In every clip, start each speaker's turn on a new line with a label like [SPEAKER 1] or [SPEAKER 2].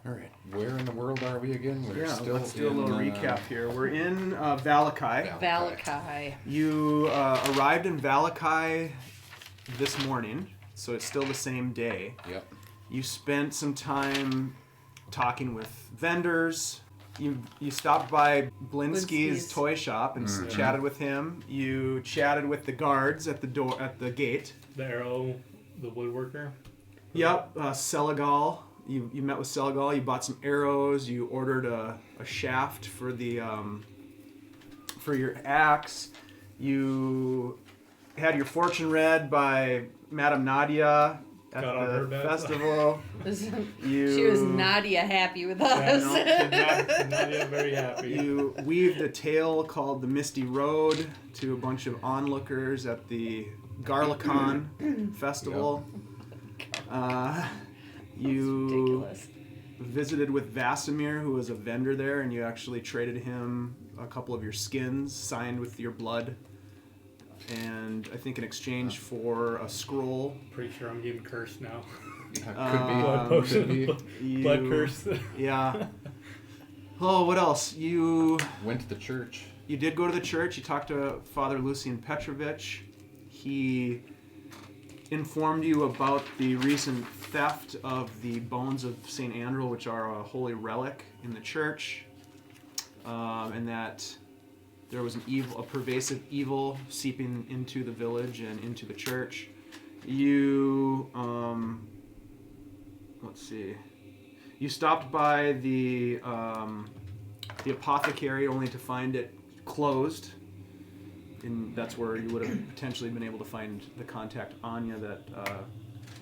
[SPEAKER 1] All right. Where in the world are we again?
[SPEAKER 2] Let's do a little recap here. We're in Vallaki.
[SPEAKER 3] Vallaki.
[SPEAKER 2] You arrived in Vallaki this morning, so it's still the same day.
[SPEAKER 1] Yep.
[SPEAKER 2] You spent some time talking with vendors. You stopped by Blinsky's toy shop and chatted with him. You chatted with the guards at the gate.
[SPEAKER 4] The arrow, the woodworker.
[SPEAKER 2] Yep, Seligal. You met with Seligal. You bought some arrows. You ordered a shaft for the for your axe. You had your fortune read by Madame Nadia at the festival.
[SPEAKER 3] She was Nadia happy with us.
[SPEAKER 4] Nadia very happy.
[SPEAKER 2] You weaved a tale called The Misty Road to a bunch of onlookers at the Garlicon festival. You visited with Vasimir, who was a vendor there, and you actually traded him a couple of your skins signed with your blood. And I think in exchange for a scroll.
[SPEAKER 4] Pretty sure I'm getting cursed now.
[SPEAKER 1] Could be.
[SPEAKER 4] Blood curse.
[SPEAKER 2] Yeah. Oh, what else? You
[SPEAKER 1] went to the church.
[SPEAKER 2] You did go to the church. You talked to Father Lucian Petrovich. He informed you about the recent theft of the bones of St. Andrew, which are a holy relic in the church, and that there was a pervasive evil seeping into the village and into the church. You, let's see. You stopped by the apothecary only to find it closed. And that's where you would have potentially been able to find the contact Anya that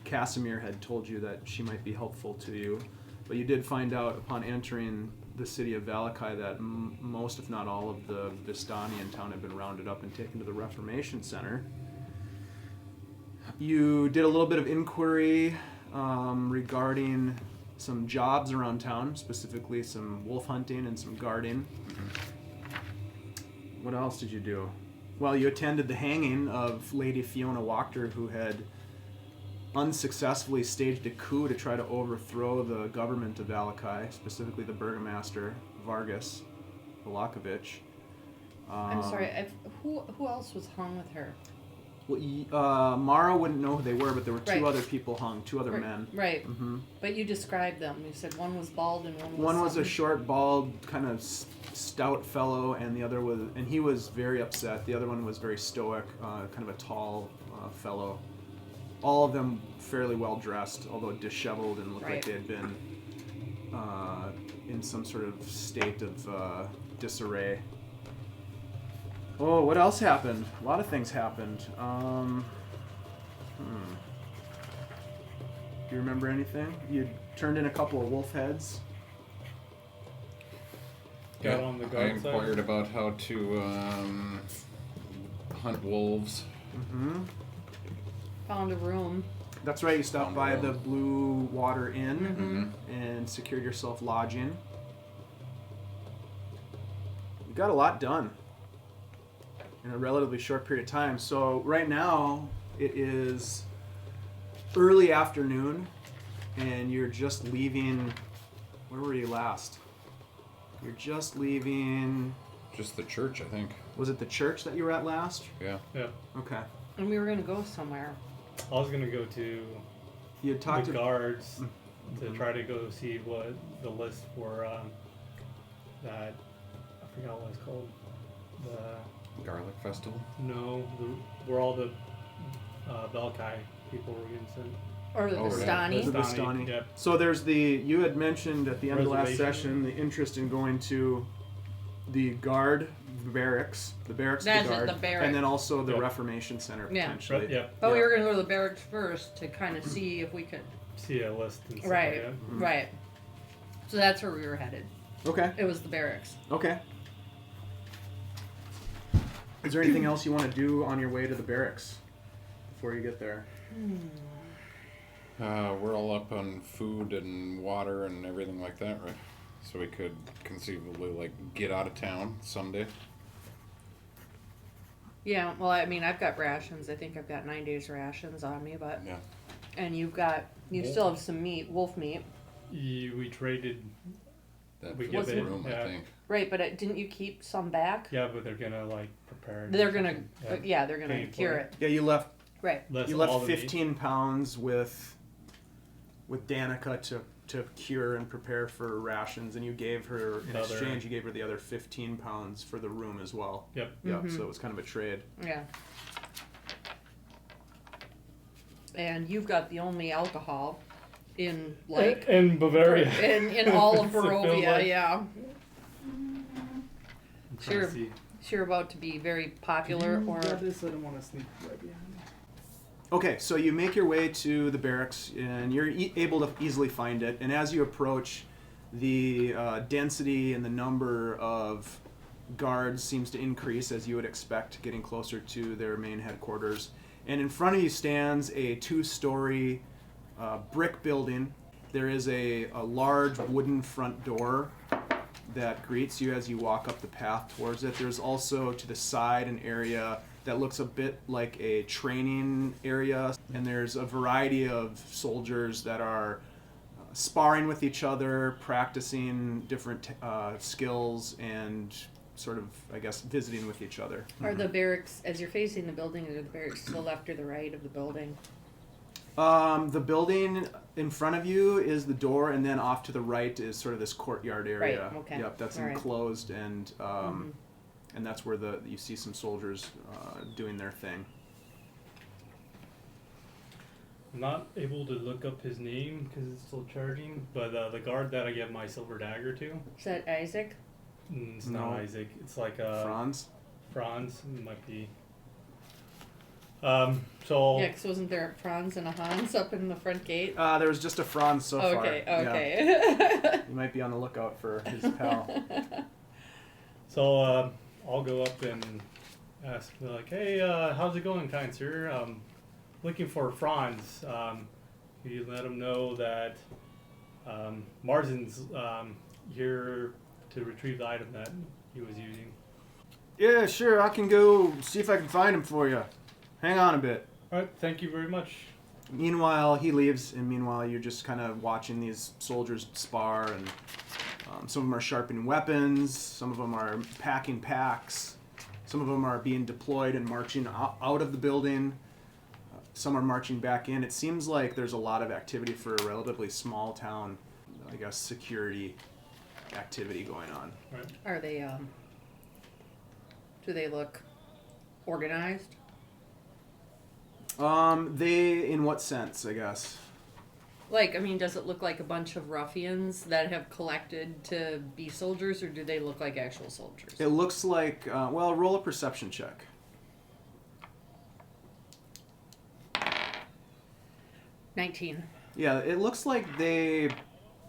[SPEAKER 2] Casimir had told you that she might be helpful to you. But you did find out upon entering the city of Vallaki that most, if not all, of the Vistani in town had been rounded up and taken to the Reformation Center. You did a little bit of inquiry regarding some jobs around town, specifically some wolf hunting and some guarding. What else did you do? Well, you attended the hanging of Lady Fiona Wachter, who had unsuccessfully staged a coup to try to overthrow the government of Vallaki, specifically the Burgomaster, Vargas Volakovich.
[SPEAKER 3] I'm sorry, who else was hung with her?
[SPEAKER 2] Well, Mara wouldn't know who they were, but there were two other people hung, two other men.
[SPEAKER 3] Right. Mm-hmm. But you described them. You said one was bald and one was...
[SPEAKER 2] One was a short, bald, kind of stout fellow, and the other was... And he was very upset. The other one was very stoic, kind of a tall fellow. All of them fairly well dressed, although disheveled and looked like they had been in some sort of state of disarray. Oh, what else happened? A lot of things happened. Do you remember anything? You turned in a couple of wolf heads.
[SPEAKER 1] Yeah, I inquired about how to hunt wolves.
[SPEAKER 2] Mm-hmm.
[SPEAKER 3] Found a room.
[SPEAKER 2] That's right, you stopped by the Blue Water Inn and secured yourself lodging. You got a lot done in a relatively short period of time. So right now it is early afternoon and you're just leaving. Where were you last? You're just leaving...
[SPEAKER 1] Just the church, I think.
[SPEAKER 2] Was it the church that you were at last?
[SPEAKER 1] Yeah.
[SPEAKER 4] Yeah.
[SPEAKER 2] Okay.
[SPEAKER 3] And we were going to go somewhere.
[SPEAKER 4] I was going to go to the guards to try to go see what the list for that, I forgot what it's called. The
[SPEAKER 1] Garlic Festival?
[SPEAKER 4] No, where all the Vallaki people were getting sent.
[SPEAKER 3] Or the Vistani.
[SPEAKER 2] The Vistani.
[SPEAKER 4] Yep.
[SPEAKER 2] So there's you had mentioned at the end of the last session the interest in going to the guard barracks, the barracks of the guard, and then also the Reformation Center potentially.
[SPEAKER 4] Right,
[SPEAKER 3] But we were going to go to the barracks first to kind of see if we could...
[SPEAKER 4] See a list and stuff
[SPEAKER 3] right,
[SPEAKER 4] like that.
[SPEAKER 2] Mm-hmm.
[SPEAKER 3] Right. So that's where we were headed.
[SPEAKER 2] Okay.
[SPEAKER 3] It was the barracks.
[SPEAKER 2] Okay. Is there anything else you want to do on your way to the barracks before you get there?
[SPEAKER 1] We're all up on food and water and everything like that, right? So we could conceivably, get out of town someday.
[SPEAKER 3] Yeah, well, I mean, I've got rations. I think I've got 9 days rations on me, but...
[SPEAKER 1] Yeah.
[SPEAKER 3] And you still have some meat, wolf meat.
[SPEAKER 4] We traded.
[SPEAKER 1] That
[SPEAKER 4] We
[SPEAKER 1] was
[SPEAKER 4] give it,
[SPEAKER 1] room,
[SPEAKER 4] yeah.
[SPEAKER 1] I think.
[SPEAKER 3] Right, but didn't you keep some back?
[SPEAKER 4] Yeah, but they're gonna like prepare. it or
[SPEAKER 3] They're gonna,
[SPEAKER 4] something.
[SPEAKER 3] they're gonna
[SPEAKER 4] Paying for
[SPEAKER 3] cure
[SPEAKER 4] it.
[SPEAKER 3] it.
[SPEAKER 2] Yeah, you left
[SPEAKER 3] Right.
[SPEAKER 4] Less
[SPEAKER 2] you
[SPEAKER 4] all
[SPEAKER 2] left
[SPEAKER 4] the meat.
[SPEAKER 2] 15 pounds with Danica to cure and prepare for rations, and you gave her in
[SPEAKER 4] Another-
[SPEAKER 2] exchange. You gave her the other 15 pounds for the room as well.
[SPEAKER 4] Yep.
[SPEAKER 2] Yep. So it was kind of a trade.
[SPEAKER 3] Yeah. And you've got the only alcohol in like
[SPEAKER 4] in Bavaria.
[SPEAKER 3] in all of
[SPEAKER 4] So it feels
[SPEAKER 3] Barovia,
[SPEAKER 4] like-
[SPEAKER 3] yeah.
[SPEAKER 4] I'm trying to
[SPEAKER 3] Sure.
[SPEAKER 4] see.
[SPEAKER 3] Sure about to be very popular or
[SPEAKER 4] this? I don't want to sneak right behind.
[SPEAKER 2] Okay, so you make your way to the barracks, and you're able to easily find it. And as you approach, the density and the number of guards seems to increase, as you would expect, getting closer to their main headquarters. And in front of you stands a 2-story brick building. There is a large wooden front door that greets you as you walk up the path towards it. There's also to the side an area that looks a bit like a training area, and there's a variety of soldiers that are sparring with each other, practicing different skills, and sort of, I guess, visiting with each other.
[SPEAKER 3] are the barracks as you're facing the building, are the barracks to the left or the right of the building?
[SPEAKER 2] The building in front of you is the door, and then off to the right is sort of this courtyard area.
[SPEAKER 3] Right, okay.
[SPEAKER 2] Yep, that's
[SPEAKER 3] All right.
[SPEAKER 2] enclosed, and and that's where you see some soldiers doing their thing.
[SPEAKER 4] I'm not able to look up his name because it's still charging, but the guard that I give my silver dagger to,
[SPEAKER 3] Is that Isaac?
[SPEAKER 4] it's not
[SPEAKER 2] No.
[SPEAKER 4] Isaac. It's like
[SPEAKER 2] Franz?
[SPEAKER 4] Franz. It might be. So
[SPEAKER 3] Yeah, because wasn't there a Franz and a Hans up in the front gate?
[SPEAKER 2] There was just a Franz so far.
[SPEAKER 3] Okay,
[SPEAKER 2] Yeah.
[SPEAKER 3] okay.
[SPEAKER 2] You might be on the lookout for his pal.
[SPEAKER 4] So I'll go up and ask, like, hey, how's it going, kind sir? Looking for Franz. You let him know that Marzen's here to retrieve the item that he was using.
[SPEAKER 2] Yeah, sure. I can go see if I can find him for you. Hang on a bit.
[SPEAKER 4] All right, thank you very much.
[SPEAKER 2] Meanwhile, he leaves, and meanwhile, you're just kind of watching these soldiers spar, and some of them are sharpening weapons, some of them are packing packs, some of them are being deployed and marching out of the building, some are marching back in. It seems like there's a lot of activity for a relatively small town, I guess, security activity going on.
[SPEAKER 4] Right.
[SPEAKER 3] Are they, do they look organized?
[SPEAKER 2] They, in what sense, I guess?
[SPEAKER 3] Like, I mean, does it look like a bunch of ruffians that have collected to be soldiers, or do they look like actual soldiers?
[SPEAKER 2] It looks like, well, roll a perception check.
[SPEAKER 3] 19.
[SPEAKER 2] Yeah, it looks like they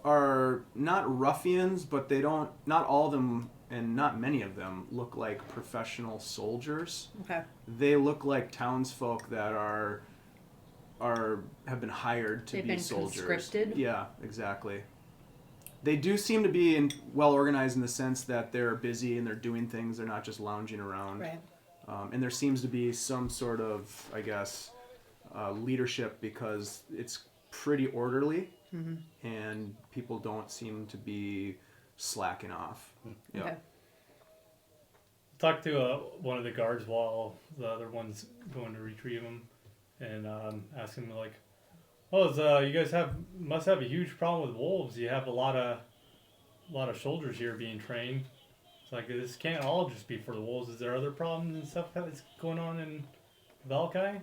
[SPEAKER 2] are not ruffians, but they don't, not all of them and not many of them look like professional soldiers.
[SPEAKER 3] Okay.
[SPEAKER 2] They look like townsfolk that have been hired to
[SPEAKER 3] They've
[SPEAKER 2] be
[SPEAKER 3] been
[SPEAKER 2] soldiers.
[SPEAKER 3] conscripted?
[SPEAKER 2] Yeah, exactly. They do seem to be well organized in the sense that they're busy and they're doing things. They're not just lounging around.
[SPEAKER 3] Right.
[SPEAKER 2] And there seems to be some sort of, I guess, leadership because it's pretty orderly, and people don't seem to be slacking off. Yeah.
[SPEAKER 3] Okay.
[SPEAKER 4] Talk to one of the guards while the other one's going to retrieve him, and ask him like, "Oh, you guys must have a huge problem with wolves. You have a lot of soldiers here being trained. It's like this can't all just be for the wolves. Is there other problems and stuff that's going on in Vallaki?"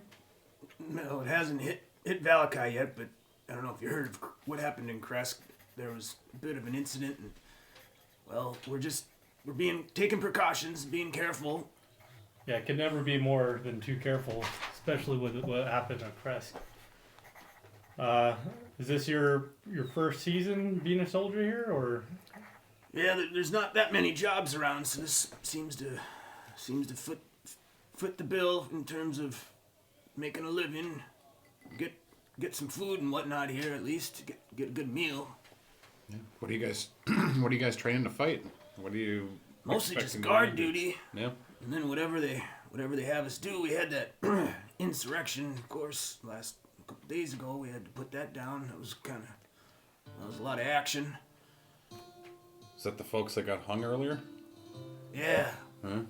[SPEAKER 2] No, it hasn't hit Vallaki yet, but I don't know if you heard of what happened in Kresk. There was a bit of an incident, and well, we're taking precautions, being careful.
[SPEAKER 4] Yeah, it can never be more than too careful, especially with what happened at Kresk. Is this your first season being a soldier here, or?
[SPEAKER 2] Yeah, there's not that many jobs around, so this seems to foot the bill in terms of making a living, get some food and whatnot here at least, get a good meal.
[SPEAKER 1] Yeah. What are you guys training to fight? What do you
[SPEAKER 2] Mostly just
[SPEAKER 1] expecting
[SPEAKER 2] guard
[SPEAKER 1] to do?
[SPEAKER 2] duty.
[SPEAKER 1] Yeah.
[SPEAKER 2] And then whatever they have us do, we had that insurrection, of course, last couple days ago. We had to put that down. That was kind of
[SPEAKER 5] There was a lot of action.
[SPEAKER 1] Is that the folks that got hung earlier?
[SPEAKER 5] Yeah.
[SPEAKER 1] Huh?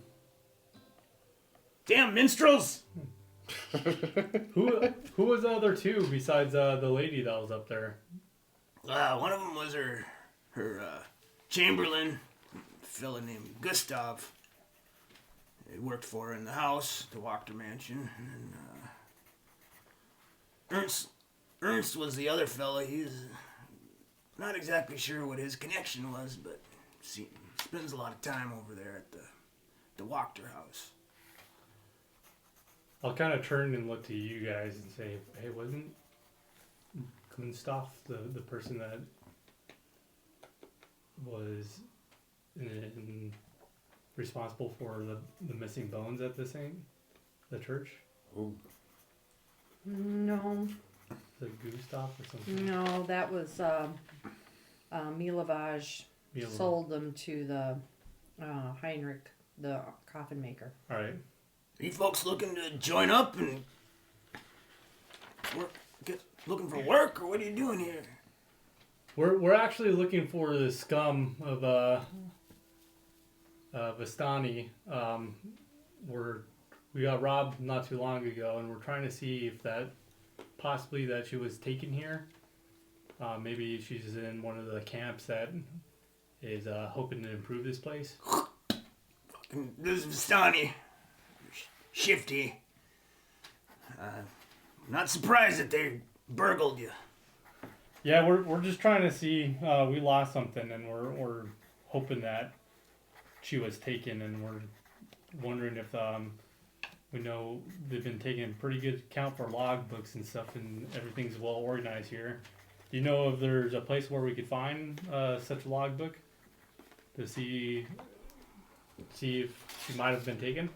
[SPEAKER 5] Damn minstrels!
[SPEAKER 4] Who was the other two besides the lady that was up there?
[SPEAKER 5] One of them was her chamberlain, a fella named Gustav. He worked for her in the house, the Wachter mansion. And Ernst was the other fella. He's not exactly sure what his connection was, but spends a lot of time over there at the Wachter house.
[SPEAKER 4] I'll kind of turn and look to you guys and say, hey, wasn't Gustav the person that was responsible for the missing bones at the church?
[SPEAKER 1] Ooh.
[SPEAKER 3] No.
[SPEAKER 4] The Gustav or something?
[SPEAKER 3] No, that was Milovaj sold them to the Heinrich, the coffin maker.
[SPEAKER 4] All right.
[SPEAKER 5] Are you folks looking to join up and looking for work, or what are you doing here?
[SPEAKER 4] We're actually looking for the scum of Vistani. We got robbed not too long ago, and we're trying to see if that she was taken here. Maybe she's in one of the camps that is hoping to improve this place.
[SPEAKER 5] Fucking this is Vistani. Shifty. Not surprised that they burgled you.
[SPEAKER 4] Yeah, we're just trying to see. We lost something, and we're hoping that she was taken, and we're wondering if we know they've been taking pretty good account for logbooks and stuff, and everything's well organized here. Do you know if there's a place where we could find such a logbook to see if she might have been taken?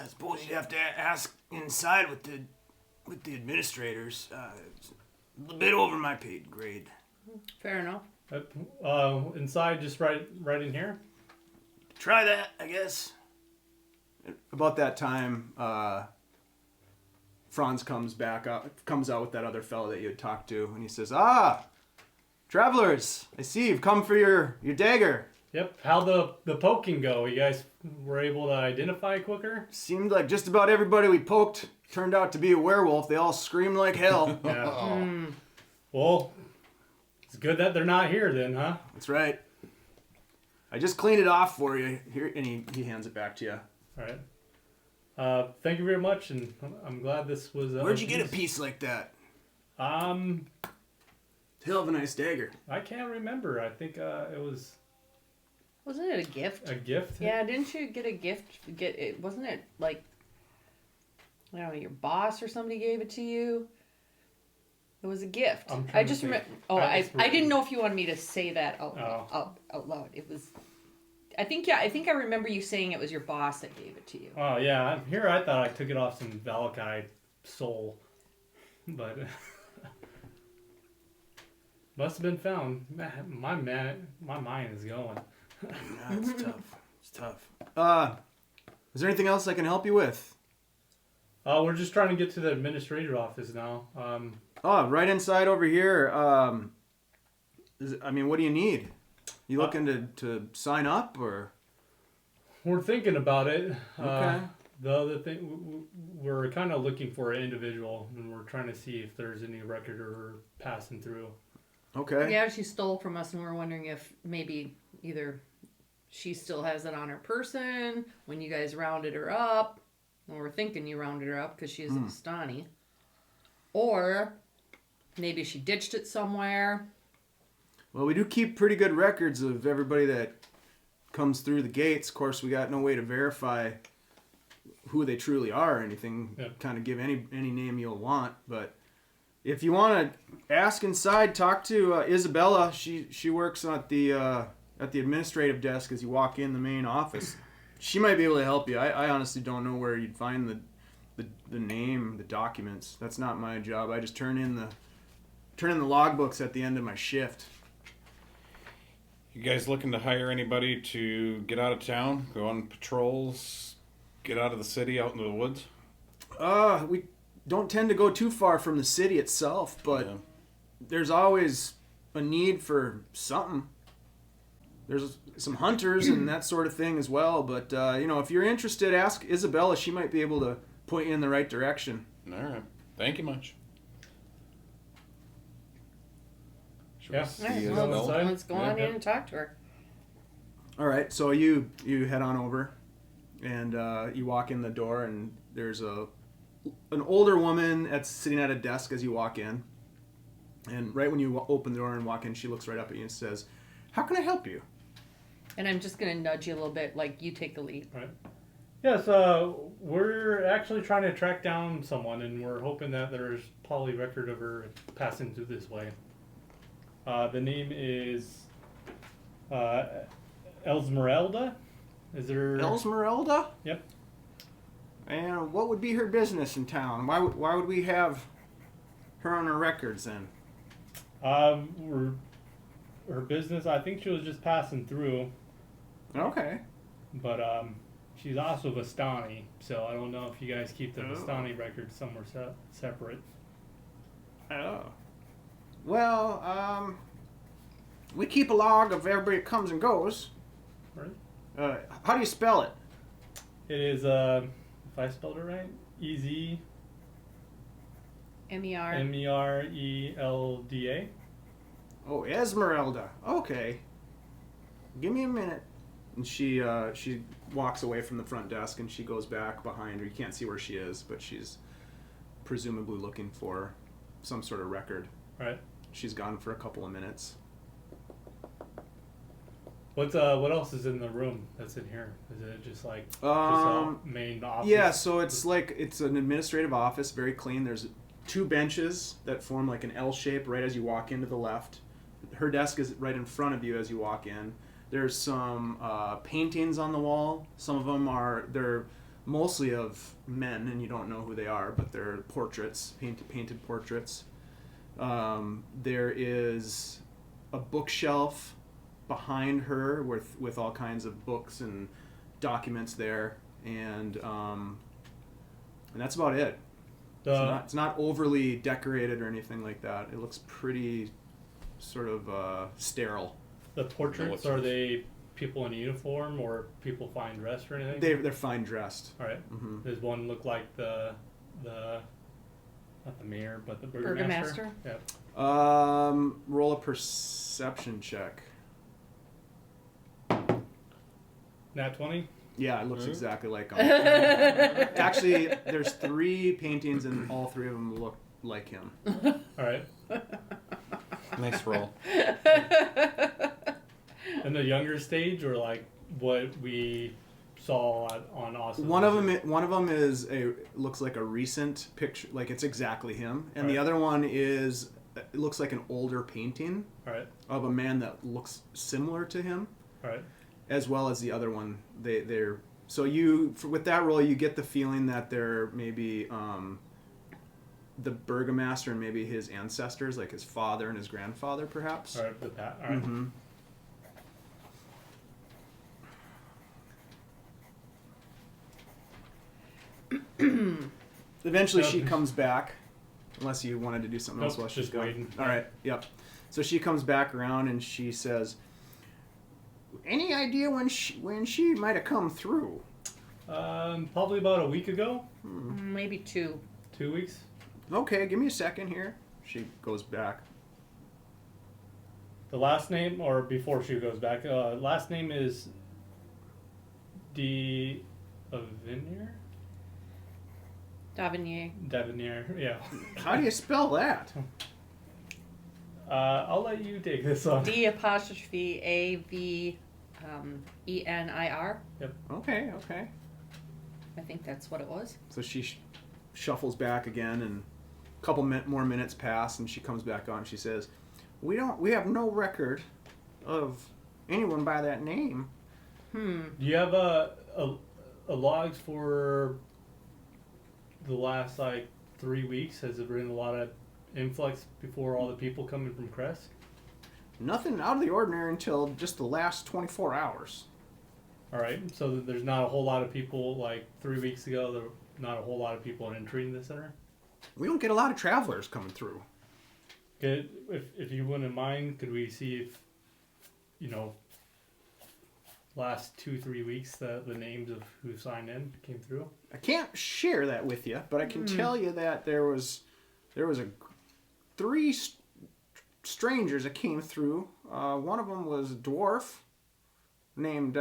[SPEAKER 5] I suppose you'd have to ask inside with the administrators. It's a bit over my paid grade.
[SPEAKER 3] Fair enough.
[SPEAKER 4] Inside, just right in here.
[SPEAKER 5] Try that, I guess.
[SPEAKER 2] About that time, Franz comes out with that other fellow that you had talked to, and he says, travelers, I see you've come for your dagger.
[SPEAKER 4] Yep. How'd the poking go? You guys were able to identify quicker?
[SPEAKER 2] Seemed like just about everybody we poked turned out to be a werewolf. They all screamed like hell.
[SPEAKER 4] Yeah. Well, it's good that they're not here then, huh?
[SPEAKER 2] That's right. I just cleaned it off for you. Here, and he hands it back to you.
[SPEAKER 4] All right. Thank you very much, and I'm glad this was.
[SPEAKER 5] Where'd you get a piece like that?
[SPEAKER 2] Hell of a nice dagger.
[SPEAKER 4] I can't remember. I think it was.
[SPEAKER 3] Wasn't it a gift?
[SPEAKER 4] A gift?
[SPEAKER 3] Yeah, didn't you get a gift? Wasn't it like, I don't know, your boss or somebody gave it to you? It was a gift. I just remember. Oh, I didn't know if you wanted me to say that out loud. It was. I think I remember you saying it was your boss that gave it to you.
[SPEAKER 4] Oh yeah, here I thought I took it off some Vallaki soul, but must have been found. My mind is going.
[SPEAKER 5] No, it's tough. It's tough.
[SPEAKER 2] Is there anything else I can help you with?
[SPEAKER 4] We're just trying to get to the administrator office now.
[SPEAKER 2] Right inside over here. What do you need? You looking to sign up, or?
[SPEAKER 4] We're thinking about it.
[SPEAKER 2] Okay.
[SPEAKER 4] The other thing, we're kind of looking for an individual, and we're trying to see if there's any record or passing through.
[SPEAKER 2] Okay.
[SPEAKER 3] Yeah, she stole from us, and we're wondering if maybe either she still has it on her person when you guys rounded her up. Well, we're thinking you rounded her up because she is a Vistani. Or maybe she ditched it somewhere.
[SPEAKER 2] Well, we do keep pretty good records of everybody that comes through the gates. Of course, we got no way to verify who they truly are or anything.
[SPEAKER 4] Yep.
[SPEAKER 2] Kind of give any name you'll want. But if you want to ask inside, talk to Isabella. She works at the administrative desk as you walk in the main office. She might be able to help you. I honestly don't know where you'd find the name, the documents. That's not my job. I just turn in the logbooks at the end of my shift.
[SPEAKER 1] You guys looking to hire anybody to get out of town, go on patrols, get out of the city, out into the woods?
[SPEAKER 2] We don't tend to go too far from the city itself, but there's always a need for something. There's some hunters and that sort of thing as well. But, if you're interested, ask Isabella. She might be able to point you in the right direction.
[SPEAKER 1] All right. Thank you much.
[SPEAKER 3] All right, well, let's go on in and talk to her.
[SPEAKER 2] All right, so you head on over, and you walk in the door, and there's an older woman that's sitting at a desk as you walk in. And right when you open the door and walk in, she looks right up at you and says, "How can I help you?"
[SPEAKER 3] And I'm just going to nudge you a little bit, like you take the lead.
[SPEAKER 4] Right. Yes, we're actually trying to track down someone, and we're hoping that there's probably record of her passing through this way. The name is Elsmeralda. Is there...
[SPEAKER 2] Elsmeralda?
[SPEAKER 4] Yep.
[SPEAKER 2] And what would be her business in town? Why would we have her on our records then?
[SPEAKER 4] Her business, I think she was just passing through.
[SPEAKER 2] Okay.
[SPEAKER 4] But she's also Vistani, so I don't know if you guys keep the Vistani record somewhere separate.
[SPEAKER 2] Oh. Well, we keep a log of everybody that comes and goes.
[SPEAKER 4] Right.
[SPEAKER 2] How do you spell it?
[SPEAKER 4] It is, if I spelled it right, EZ...
[SPEAKER 3] M-E-R.
[SPEAKER 4] M-E-R-E-L-D-A.
[SPEAKER 2] Oh, Esmeralda. Okay. Give me a minute. And she walks away from the front desk and she goes back behind her. You can't see where she is, but she's presumably looking for some sort of record.
[SPEAKER 4] Right.
[SPEAKER 2] She's gone for a couple of minutes.
[SPEAKER 4] What else is in the room that's in here? Is it just like just a main office?
[SPEAKER 2] Yeah, so it's an administrative office, very clean. There's 2 benches that form like an L shape right as you walk into the left. Her desk is right in front of you as you walk in. There's some paintings on the wall. Some of them they're mostly of men, and you don't know who they are, but they're portraits, painted portraits. There is a bookshelf behind her with all kinds of books and documents there, and that's about it. It's not overly decorated or anything like that. It looks pretty sort of sterile.
[SPEAKER 4] The portraits, are they people in uniform or people fine dressed or anything?
[SPEAKER 2] They're fine dressed.
[SPEAKER 4] All right.
[SPEAKER 2] Mm-hmm.
[SPEAKER 4] Does one look like the not the mayor, but the Burgomaster?
[SPEAKER 3] Burgomaster?
[SPEAKER 4] Yeah.
[SPEAKER 2] Roll a perception check.
[SPEAKER 4] Nat 20?
[SPEAKER 2] Yeah, it looks exactly like him. Actually, there's 3 paintings and all 3 of them look like him.
[SPEAKER 4] All right.
[SPEAKER 1] Nice roll.
[SPEAKER 4] In the younger stage, or like what we saw on Austin?
[SPEAKER 2] One of them looks like a recent picture, like it's exactly him, and the other one it looks like an older painting of a man that looks similar to him.
[SPEAKER 4] All right.
[SPEAKER 2] As well as the other one, they're so with that roll you get the feeling that they're maybe the Burgomaster and maybe his ancestors, like his father and his grandfather, perhaps.
[SPEAKER 4] All right, with that. All right.
[SPEAKER 2] Mm-hmm. Eventually, she comes back, unless you wanted to do something else while she's
[SPEAKER 4] just
[SPEAKER 2] gone.
[SPEAKER 4] waiting.
[SPEAKER 2] All right. Yep. So she comes back around and she says, "Any idea when she might have come through?"
[SPEAKER 4] Probably about a week ago.
[SPEAKER 3] Maybe 2.
[SPEAKER 4] 2 weeks.
[SPEAKER 2] Okay, give me a second here. She goes back.
[SPEAKER 4] The last name, or before she goes back, last name is Davinier? Davinier, yeah.
[SPEAKER 2] How do you spell that?
[SPEAKER 4] I'll let you take this on.
[SPEAKER 3] D''AVENIR.
[SPEAKER 2] Yep. Okay.
[SPEAKER 3] I think that's what it was.
[SPEAKER 2] So she shuffles back again, and a couple more minutes pass, and she comes back on. She says, "We have no record of anyone by that name."
[SPEAKER 4] Do you have a logs for the last 3 weeks? Has there been a lot of influx before all the people coming from Crest?
[SPEAKER 2] Nothing out of the ordinary until just the last 24 hours.
[SPEAKER 4] All right, so there's not a whole lot of people, 3 weeks ago, there were not a whole lot of people entering the center?
[SPEAKER 2] We don't get a lot of travelers coming through.
[SPEAKER 4] If you wouldn't mind, could we see if, last 2-3 weeks the names of who signed in came through?
[SPEAKER 2] I can't share that with you, but I can tell you that there was three strangers that came through. One of them was a dwarf named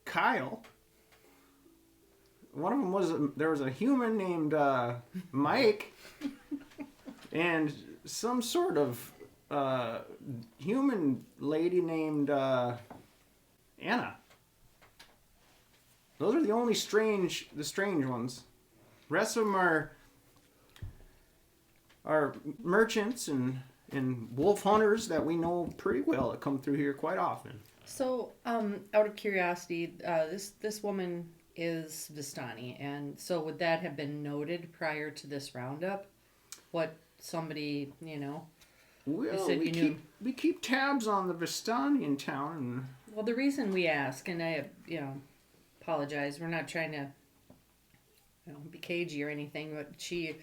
[SPEAKER 2] Kyle. One of them there was a human named Mike, and some sort of human lady named Anna. Those are the only strange ones. The rest of them are merchants and wolf hunters that we know pretty well that come through here quite often.
[SPEAKER 3] So, out of curiosity, this woman is Vistani, and so would that have been noted prior to this roundup? What somebody,
[SPEAKER 2] Well,
[SPEAKER 3] said
[SPEAKER 2] we keep tabs on the Vistani in town. And...
[SPEAKER 3] Well, the reason we ask, and I, apologize, we're not trying to, be cagey or anything, but she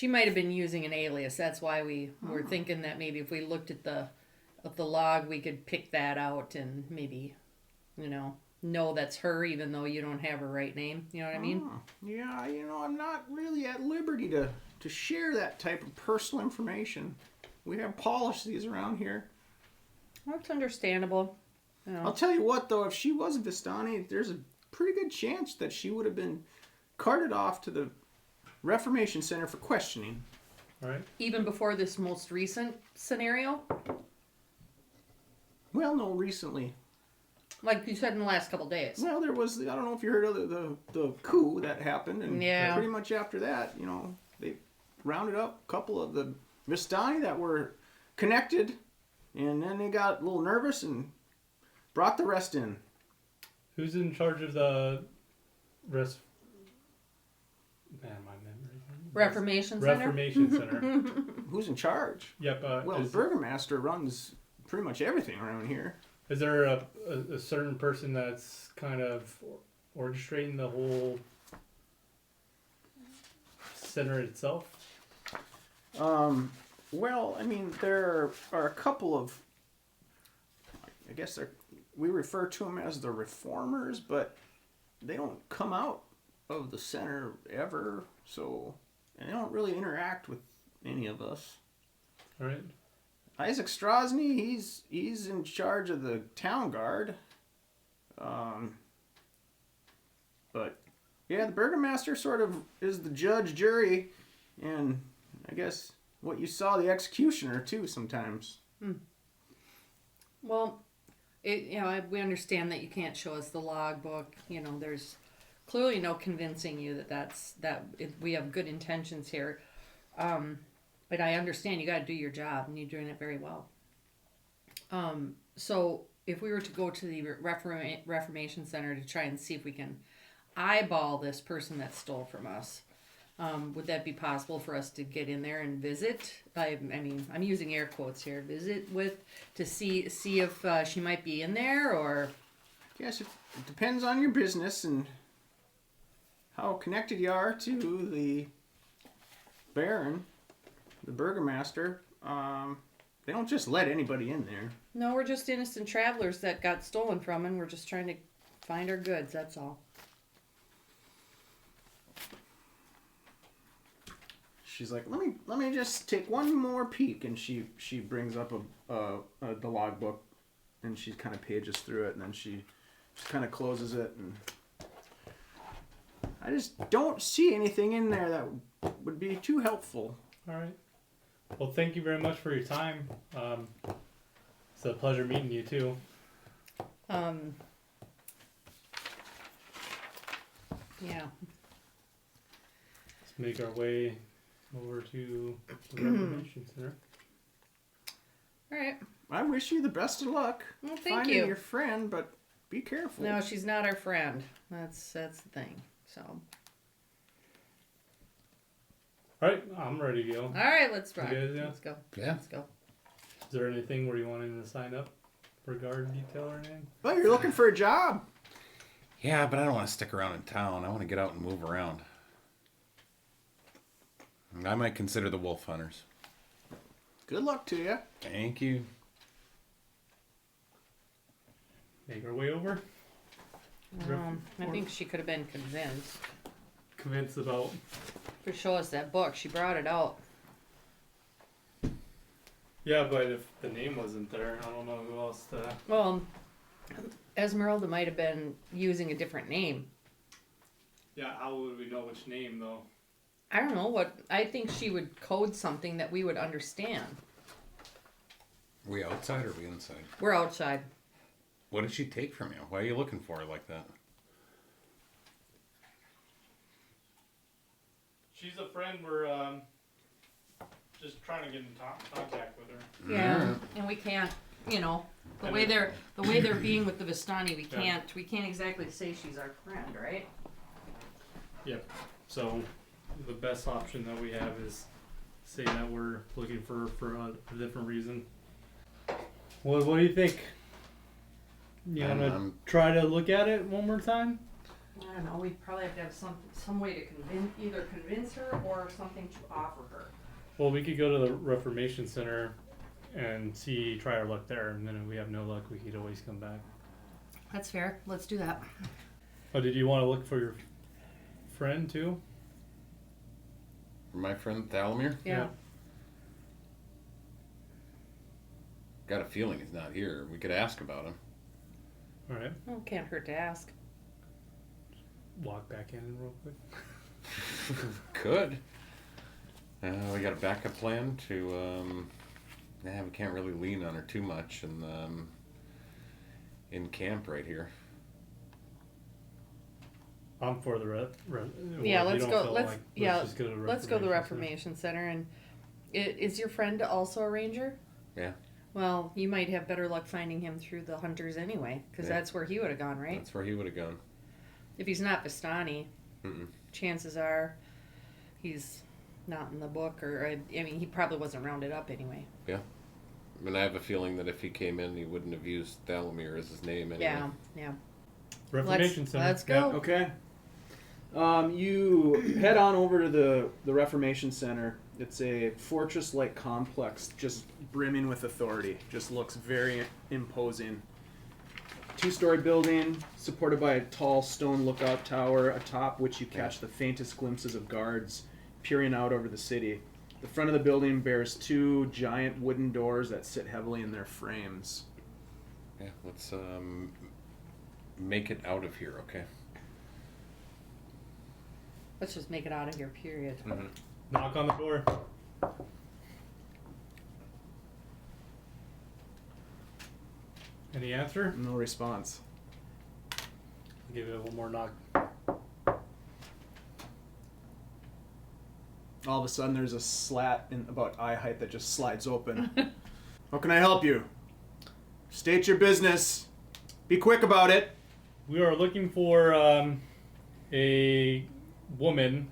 [SPEAKER 3] might have been using an alias. That's why we were thinking that maybe if we looked at the log, we could pick that out and maybe, know that's her, even though you don't have her right name. You know what I mean?
[SPEAKER 2] Yeah, I'm not really at liberty to share that type of personal information. We have policies around here.
[SPEAKER 3] That's understandable.
[SPEAKER 2] I'll tell you what, though, if she was a Vistani, there's a pretty good chance that she would have been carted off to the Reformation Center for questioning.
[SPEAKER 4] All right.
[SPEAKER 3] Even before this most recent scenario?
[SPEAKER 2] Well, no, recently.
[SPEAKER 3] Like you said, in the last couple days.
[SPEAKER 2] Well, there was, I don't know if you heard of the coup that happened, and pretty much after that, they rounded up a couple of the Vistani that were connected, and then they got a little nervous and brought the rest in.
[SPEAKER 4] Who's in charge of the rest? Man, my memory.
[SPEAKER 3] Reformation Center?
[SPEAKER 4] Reformation Center.
[SPEAKER 2] Who's in charge?
[SPEAKER 4] Yep.
[SPEAKER 2] Well, the Burgomaster runs pretty much everything around here.
[SPEAKER 4] Is there a certain person that's kind of orchestrating the whole center itself?
[SPEAKER 2] Well, I mean, there are a couple of, I guess we refer to them as the reformers, but they don't come out of the center ever, and they don't really interact with any of us.
[SPEAKER 4] All right.
[SPEAKER 2] Isaac Strahd, he's in charge of the town guard. But yeah, the Burgomaster sort of is the judge, jury, and I guess what you saw, the executioner too sometimes.
[SPEAKER 3] Well, we understand that you can't show us the logbook. There's clearly no convincing you that we have good intentions here. But I understand you got to do your job, and you're doing it very well. So if we were to go to the Reformation Center to try and see if we can eyeball this person that stole from us, would that be possible for us to get in there and visit? I mean, I'm using air quotes here. Visit to see if she might be in there, or...
[SPEAKER 2] Yes, it depends on your business and how connected you are to the Baron, the Burgomaster. They don't just let anybody in there.
[SPEAKER 3] No, we're just innocent travelers that got stolen from, and we're just trying to find our goods, that's all.
[SPEAKER 2] She's like, let me just take one more peek, and she brings up the logbook, and she kind of pages through it, and then she just kind of closes it, and I just don't see anything in there that would be too helpful.
[SPEAKER 4] All right. Well, thank you very much for your time. It's a pleasure meeting you too.
[SPEAKER 3] Yeah.
[SPEAKER 4] Let's make our way over to the Reformation Center.
[SPEAKER 3] All right.
[SPEAKER 2] I wish you the best of luck.
[SPEAKER 3] Well, thank
[SPEAKER 2] finding
[SPEAKER 3] you.
[SPEAKER 2] your friend, but be careful.
[SPEAKER 3] No, she's not our friend. That's the thing. So.
[SPEAKER 4] All right, I'm ready to go.
[SPEAKER 3] All right, let's rock.
[SPEAKER 4] You guys, yeah?
[SPEAKER 3] Let's go.
[SPEAKER 1] Yeah.
[SPEAKER 3] Let's go.
[SPEAKER 4] Is there anything where you wanted to sign up for guard detail or anything?
[SPEAKER 2] Oh, you're looking for a job.
[SPEAKER 1] Yeah, but I don't want to stick around in town. I want to get out and move around. I might consider the wolf hunters.
[SPEAKER 2] Good luck to you.
[SPEAKER 1] Thank you.
[SPEAKER 4] Make our way over.
[SPEAKER 3] I think she could have been convinced.
[SPEAKER 4] Convinced about.
[SPEAKER 3] To show us that book, she brought it out.
[SPEAKER 4] Yeah, but if the name wasn't there, I don't know who else to.
[SPEAKER 3] Well, Esmeralda might have been using a different name.
[SPEAKER 4] Yeah, how would we know which name though?
[SPEAKER 3] I don't know what. I think she would code something that we would understand.
[SPEAKER 1] We outside or we inside?
[SPEAKER 3] We're outside.
[SPEAKER 1] What did she take from you? Why are you looking for her like that?
[SPEAKER 4] She's a friend. We're just trying to get in contact with her.
[SPEAKER 3] Yeah, and we can't. The way they're being with the Vistani, we can't exactly say she's our friend, right?
[SPEAKER 4] Yep. So the best option that we have is saying that we're looking for a different reason. What do you think? You want to try to look at it one more time?
[SPEAKER 3] I don't know. We'd probably have to have some way to either convince her or something to offer her.
[SPEAKER 4] Well, we could go to the Reformation Center and try our luck there, and then if we have no luck, we could always come back.
[SPEAKER 3] That's fair. Let's do that.
[SPEAKER 4] Oh, did you want to look for your friend too?
[SPEAKER 1] My friend Thalomir?
[SPEAKER 3] Yeah.
[SPEAKER 1] Got a feeling he's not here. We could ask about him.
[SPEAKER 4] All right.
[SPEAKER 3] Well, can't hurt to ask.
[SPEAKER 4] Walk back in real quick.
[SPEAKER 1] Could. We got a backup plan to. We can't really lean on her too much in camp right here.
[SPEAKER 4] I'm for the
[SPEAKER 3] Yeah, let's go.
[SPEAKER 4] Let's go to the
[SPEAKER 3] Reformation Center. And is your friend also a ranger?
[SPEAKER 1] Yeah.
[SPEAKER 3] Well, you might have better luck finding him through the hunters anyway, because that's where he would have gone, right?
[SPEAKER 1] That's where he would have gone.
[SPEAKER 3] If he's not Vistani, chances are he's not in the book, or I mean, he probably wasn't rounded up anyway.
[SPEAKER 1] Yeah. I mean, I have a feeling that if he came in, he wouldn't have used Thalomir as his name anyway.
[SPEAKER 3] Yeah.
[SPEAKER 4] Reformation Center.
[SPEAKER 3] Let's go.
[SPEAKER 4] Yeah.
[SPEAKER 2] Okay. You head on over to the Reformation Center. It's a fortress-like complex, just brimming with authority. Just looks very imposing. 2-story building, supported by a tall stone lookout tower, atop which you catch the faintest glimpses of guards peering out over the city. The front of the building bears 2 giant wooden doors that sit heavily in their frames.
[SPEAKER 1] Yeah, let's make it out of here, okay?
[SPEAKER 3] Let's just make it out of here, period.
[SPEAKER 1] Mm-hmm.
[SPEAKER 4] Knock on the door. Any answer?
[SPEAKER 2] No response.
[SPEAKER 4] I'll give it one more knock.
[SPEAKER 2] All of a sudden, there's a slat in about eye height that just slides open. How can I help you? State your business. Be quick about it.
[SPEAKER 4] We are looking for a woman.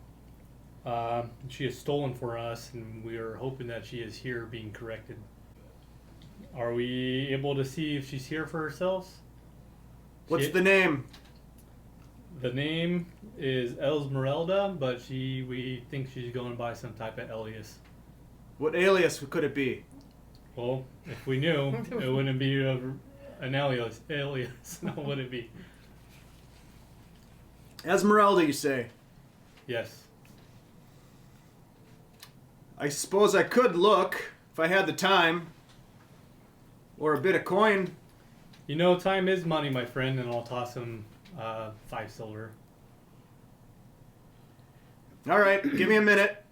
[SPEAKER 4] She is stolen for us, and we are hoping that she is here being corrected. Are we able to see if she's here for herself?
[SPEAKER 2] What's the name?
[SPEAKER 4] The name is Esmeralda, but we think she's going by some type of alias.
[SPEAKER 2] What alias could it be?
[SPEAKER 4] Well, if we knew, it wouldn't be an alias. No, would it be?
[SPEAKER 2] Esmeralda, you say?
[SPEAKER 4] Yes.
[SPEAKER 2] I suppose I could look if I had the time. Or a bit of coin.
[SPEAKER 4] You know, time is money, my friend, and I'll toss him 5 silver.
[SPEAKER 2] All right, give me a minute.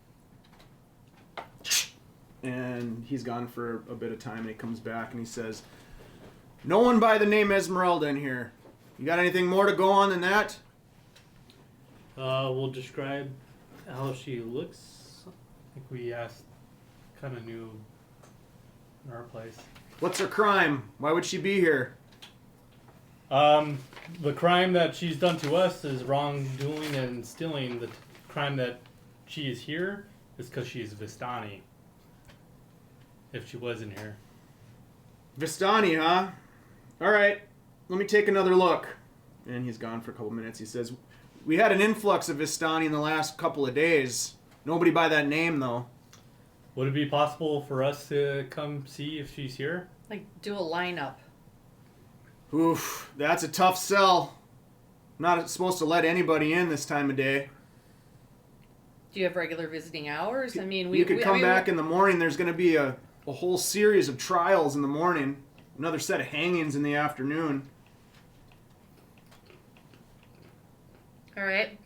[SPEAKER 2] And he's gone for a bit of time, and he comes back and he says, "No one by the name Esmeralda in here. You got anything more to go on than that?"
[SPEAKER 4] We'll describe how she looks. I think we kind of knew in our place.
[SPEAKER 2] What's her crime? Why would she be here?
[SPEAKER 4] The crime that she's done to us is wrongdoing and stealing. The crime that she is here is because she is Vistani. If she wasn't here.
[SPEAKER 2] Vistani, huh? All right, let me take another look. And he's gone for a couple minutes. He says, "We had an influx of Vistani in the last couple of days. Nobody by that name, though."
[SPEAKER 4] Would it be possible for us to come see if she's here?
[SPEAKER 3] Like, do a lineup.
[SPEAKER 2] Oof, that's a tough sell. Not supposed to let anybody in this time of day.
[SPEAKER 3] Do you have regular visiting hours? I mean,
[SPEAKER 2] you could come back in the morning. There's going to be a whole series of trials in the morning. Another set of hangings in the afternoon.
[SPEAKER 3] All right.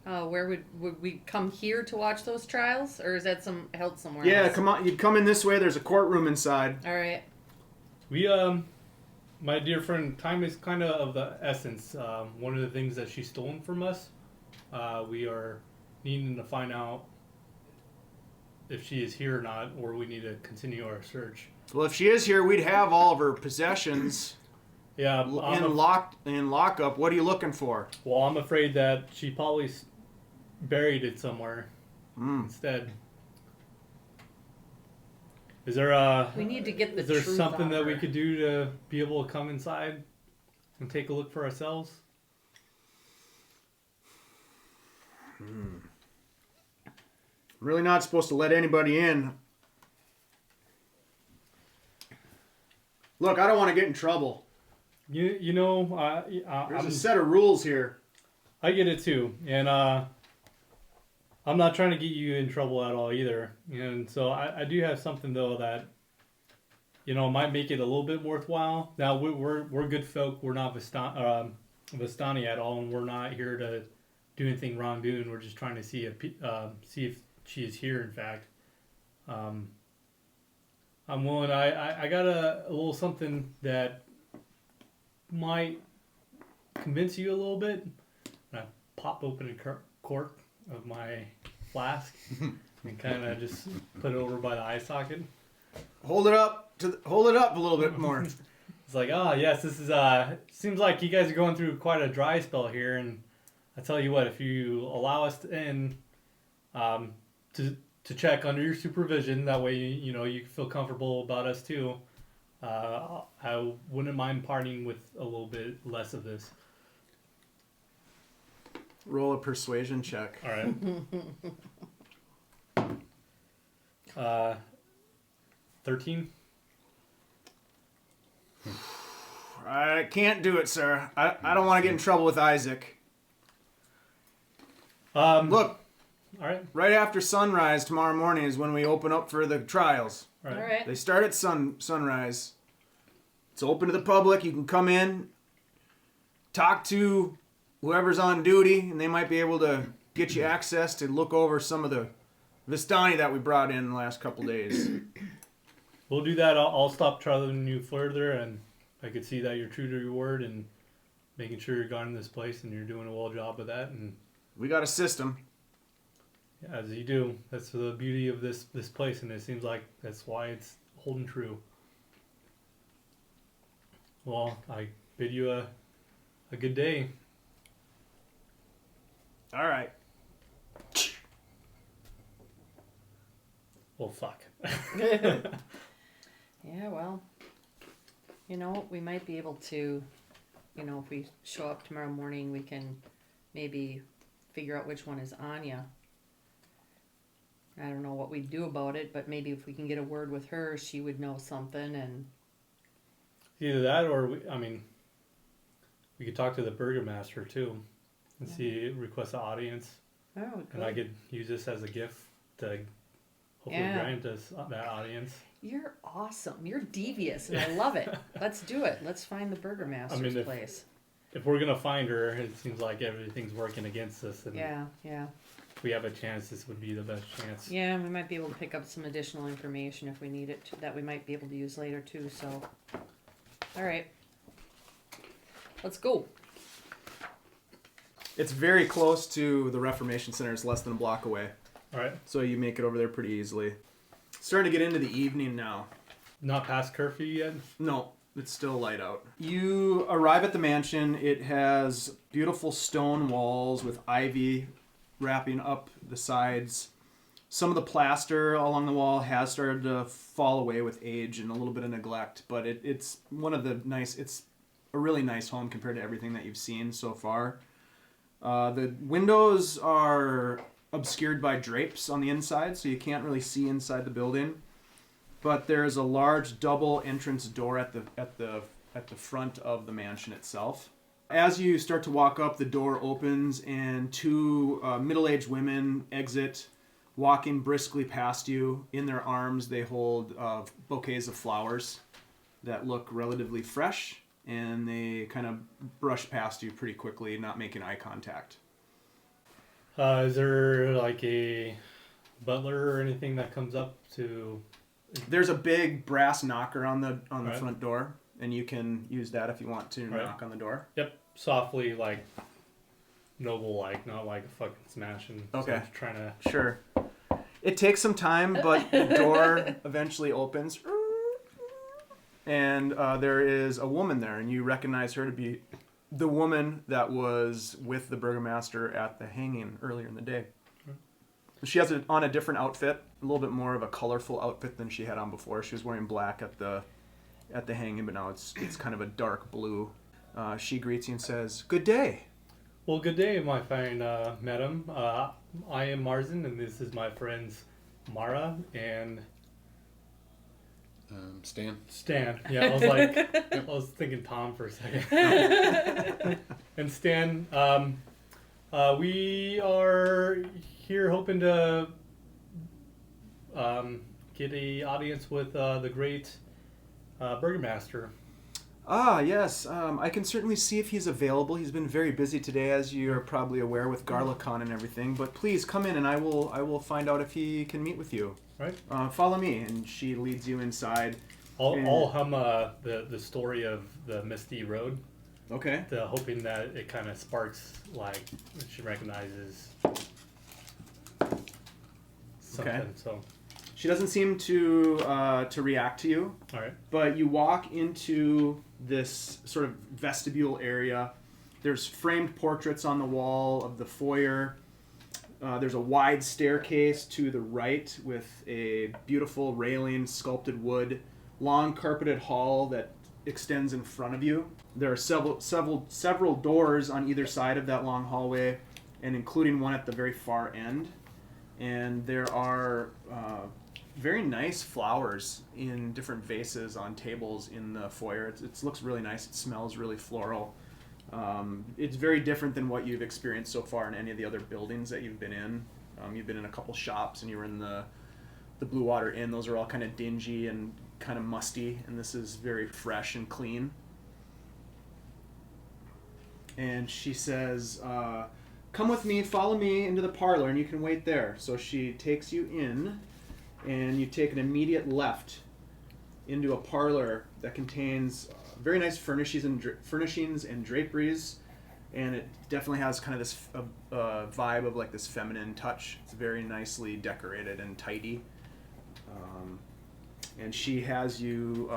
[SPEAKER 3] Where would we come here to watch those trials, or is that held somewhere else?
[SPEAKER 2] Yeah, come on. You'd come in this way. There's a courtroom inside.
[SPEAKER 3] All right.
[SPEAKER 4] We my dear friend, time is kind of the essence. One of the things that she's stolen from us, we are needing to find out if she is here or not, or we need to continue our search.
[SPEAKER 2] Well, if she is here, we'd have all of her possessions.
[SPEAKER 4] Yeah,
[SPEAKER 2] in lockup. What are you looking for?
[SPEAKER 4] Well, I'm afraid that she probably buried it somewhere instead. Is there
[SPEAKER 3] we need to get the
[SPEAKER 4] Is there
[SPEAKER 3] truth
[SPEAKER 4] something
[SPEAKER 3] on
[SPEAKER 4] that
[SPEAKER 3] her.
[SPEAKER 4] we could do to be able to come inside and take a look for ourselves?
[SPEAKER 2] I'm really not supposed to let anybody in. Look, I don't want to get in trouble.
[SPEAKER 4] You know,
[SPEAKER 2] There's a set of rules here.
[SPEAKER 4] I get it too, and I'm not trying to get you in trouble at all either. And so I do have something though that, you know, might make it a little bit worthwhile. Now we're good folk. We're not Vistani at all, and we're not here to do anything wrongdoing. We're just trying to see if she is here. In fact, I'm willing. I got a little something that might convince you a little bit. And I pop open a cork of my flask and kind of just put it over by the eye socket.
[SPEAKER 2] Hold it up a little bit more.
[SPEAKER 4] It's like, yes, this is seems like you guys are going through quite a dry spell here, and I tell you what, if you allow us in to check under your supervision, that way you know you feel comfortable about us too. I wouldn't mind parting with a little bit less of this.
[SPEAKER 2] Roll a persuasion check.
[SPEAKER 4] All right. 13.
[SPEAKER 2] I can't do it, sir. I don't want to get in trouble with Isaac. Look,
[SPEAKER 4] all right.
[SPEAKER 2] Right after sunrise tomorrow morning is when we open up for the trials.
[SPEAKER 3] All right.
[SPEAKER 2] They start at sunrise. It's open to the public. You can come in, talk to whoever's on duty, and they might be able to get you access to look over some of the Vistani that we brought in the last couple days.
[SPEAKER 4] We'll do that. I'll stop troubling you further, and I could see that you're true to your word and making sure you're guarding this place, and you're doing a well job of that. And
[SPEAKER 2] we got a system.
[SPEAKER 4] As you do. That's the beauty of this place, and it seems like that's why it's holding true. Well, I bid you a good day.
[SPEAKER 2] All right.
[SPEAKER 4] Well, fuck.
[SPEAKER 3] Yeah, well, you know, we might be able to, you know, if we show up tomorrow morning, we can maybe figure out which one is Anya. I don't know what we'd do about it, but maybe if we can get a word with her, she would know something. And
[SPEAKER 4] either that, or we could talk to the Burgomaster too, and see request an audience.
[SPEAKER 3] Oh, good.
[SPEAKER 4] And I could use this as a gift to hopefully grant us that audience.
[SPEAKER 3] You're awesome. You're devious, and I love it. Let's do it. Let's find the Burgomaster's place.
[SPEAKER 4] If we're gonna find her, it seems like everything's working against us. And
[SPEAKER 3] Yeah.
[SPEAKER 4] if we have a chance, this would be the best chance.
[SPEAKER 3] Yeah, we might be able to pick up some additional information if we need it, that we might be able to use later too, so. All right. Let's go.
[SPEAKER 2] It's very close to the Reformation Center. It's less than a block away.
[SPEAKER 4] All right.
[SPEAKER 2] So you make it over there pretty easily. It's starting to get into the evening now.
[SPEAKER 4] Not past curfew yet?
[SPEAKER 2] No, it's still light out. You arrive at the mansion. It has beautiful stone walls with ivy wrapping up the sides. Some of the plaster along the wall has started to fall away with age and a little bit of neglect, but it's a really nice home compared to everything that you've seen so far. The windows are obscured by drapes on the inside, so you can't really see inside the building. But there is a large double entrance door at the front of the mansion itself. As you start to walk up, the door opens and two middle-aged women exit, walking briskly past you. In their arms, they hold bouquets of flowers that look relatively fresh, and they kind of brush past you pretty quickly, not making eye contact.
[SPEAKER 4] Is there like a butler or anything that comes up to?
[SPEAKER 2] There's a big brass knocker on the front door, and you can use that if you want to knock on the door.
[SPEAKER 4] Yep, softly, like noble, like not like a fucking smashing.
[SPEAKER 2] Okay,
[SPEAKER 4] so trying to.
[SPEAKER 2] Sure. It takes some time, but the door eventually opens, and there is a woman there, and you recognize her to be the woman that was with the Burgomaster at the hanging earlier in the day. She has on a different outfit, a little bit more of a colorful outfit than she had on before. She was wearing black at the hanging, but now it's kind of a dark blue. She greets you and says, "Good day."
[SPEAKER 4] Well, good day, my fine madam. I am Marzen, and this is my friends Mara and Stan. Yeah, I was like, I was thinking Tom for a second. And Stan, we are here hoping to get a audience with the great Burgomaster.
[SPEAKER 2] Ah, yes. I can certainly see if he's available. He's been very busy today, as you're probably aware, with Garlicon and everything. But please come in, and I will find out if he can meet with you.
[SPEAKER 4] Right.
[SPEAKER 2] Follow me, and she leads you inside.
[SPEAKER 4] I'll hum the story of the Misty Road.
[SPEAKER 2] Okay.
[SPEAKER 4] Hoping that it kind of sparks, like, she recognizes something.
[SPEAKER 2] Okay.
[SPEAKER 4] So
[SPEAKER 2] she doesn't seem to react to you.
[SPEAKER 4] All right.
[SPEAKER 2] But you walk into this sort of vestibule area. There's framed portraits on the wall of the foyer. There's a wide staircase to the right with a beautiful railing, sculpted wood, long carpeted hall that extends in front of you. There are several doors on either side of that long hallway, and including one at the very far end. And there are very nice flowers in different vases on tables in the foyer. It looks really nice. It smells really floral. It's very different than what you've experienced so far in any of the other buildings that you've been in. You've been in a couple shops, and you were in the Blue Water Inn. Those are all kind of dingy and kind of musty, and this is very fresh and clean. And she says, "Come with me, follow me into the parlor, and you can wait there." So she takes you in, and you take an immediate left into a parlor that contains very nice furnishings and draperies, and it definitely has kind of this vibe of like this feminine touch. It's very nicely decorated and tidy, and she has you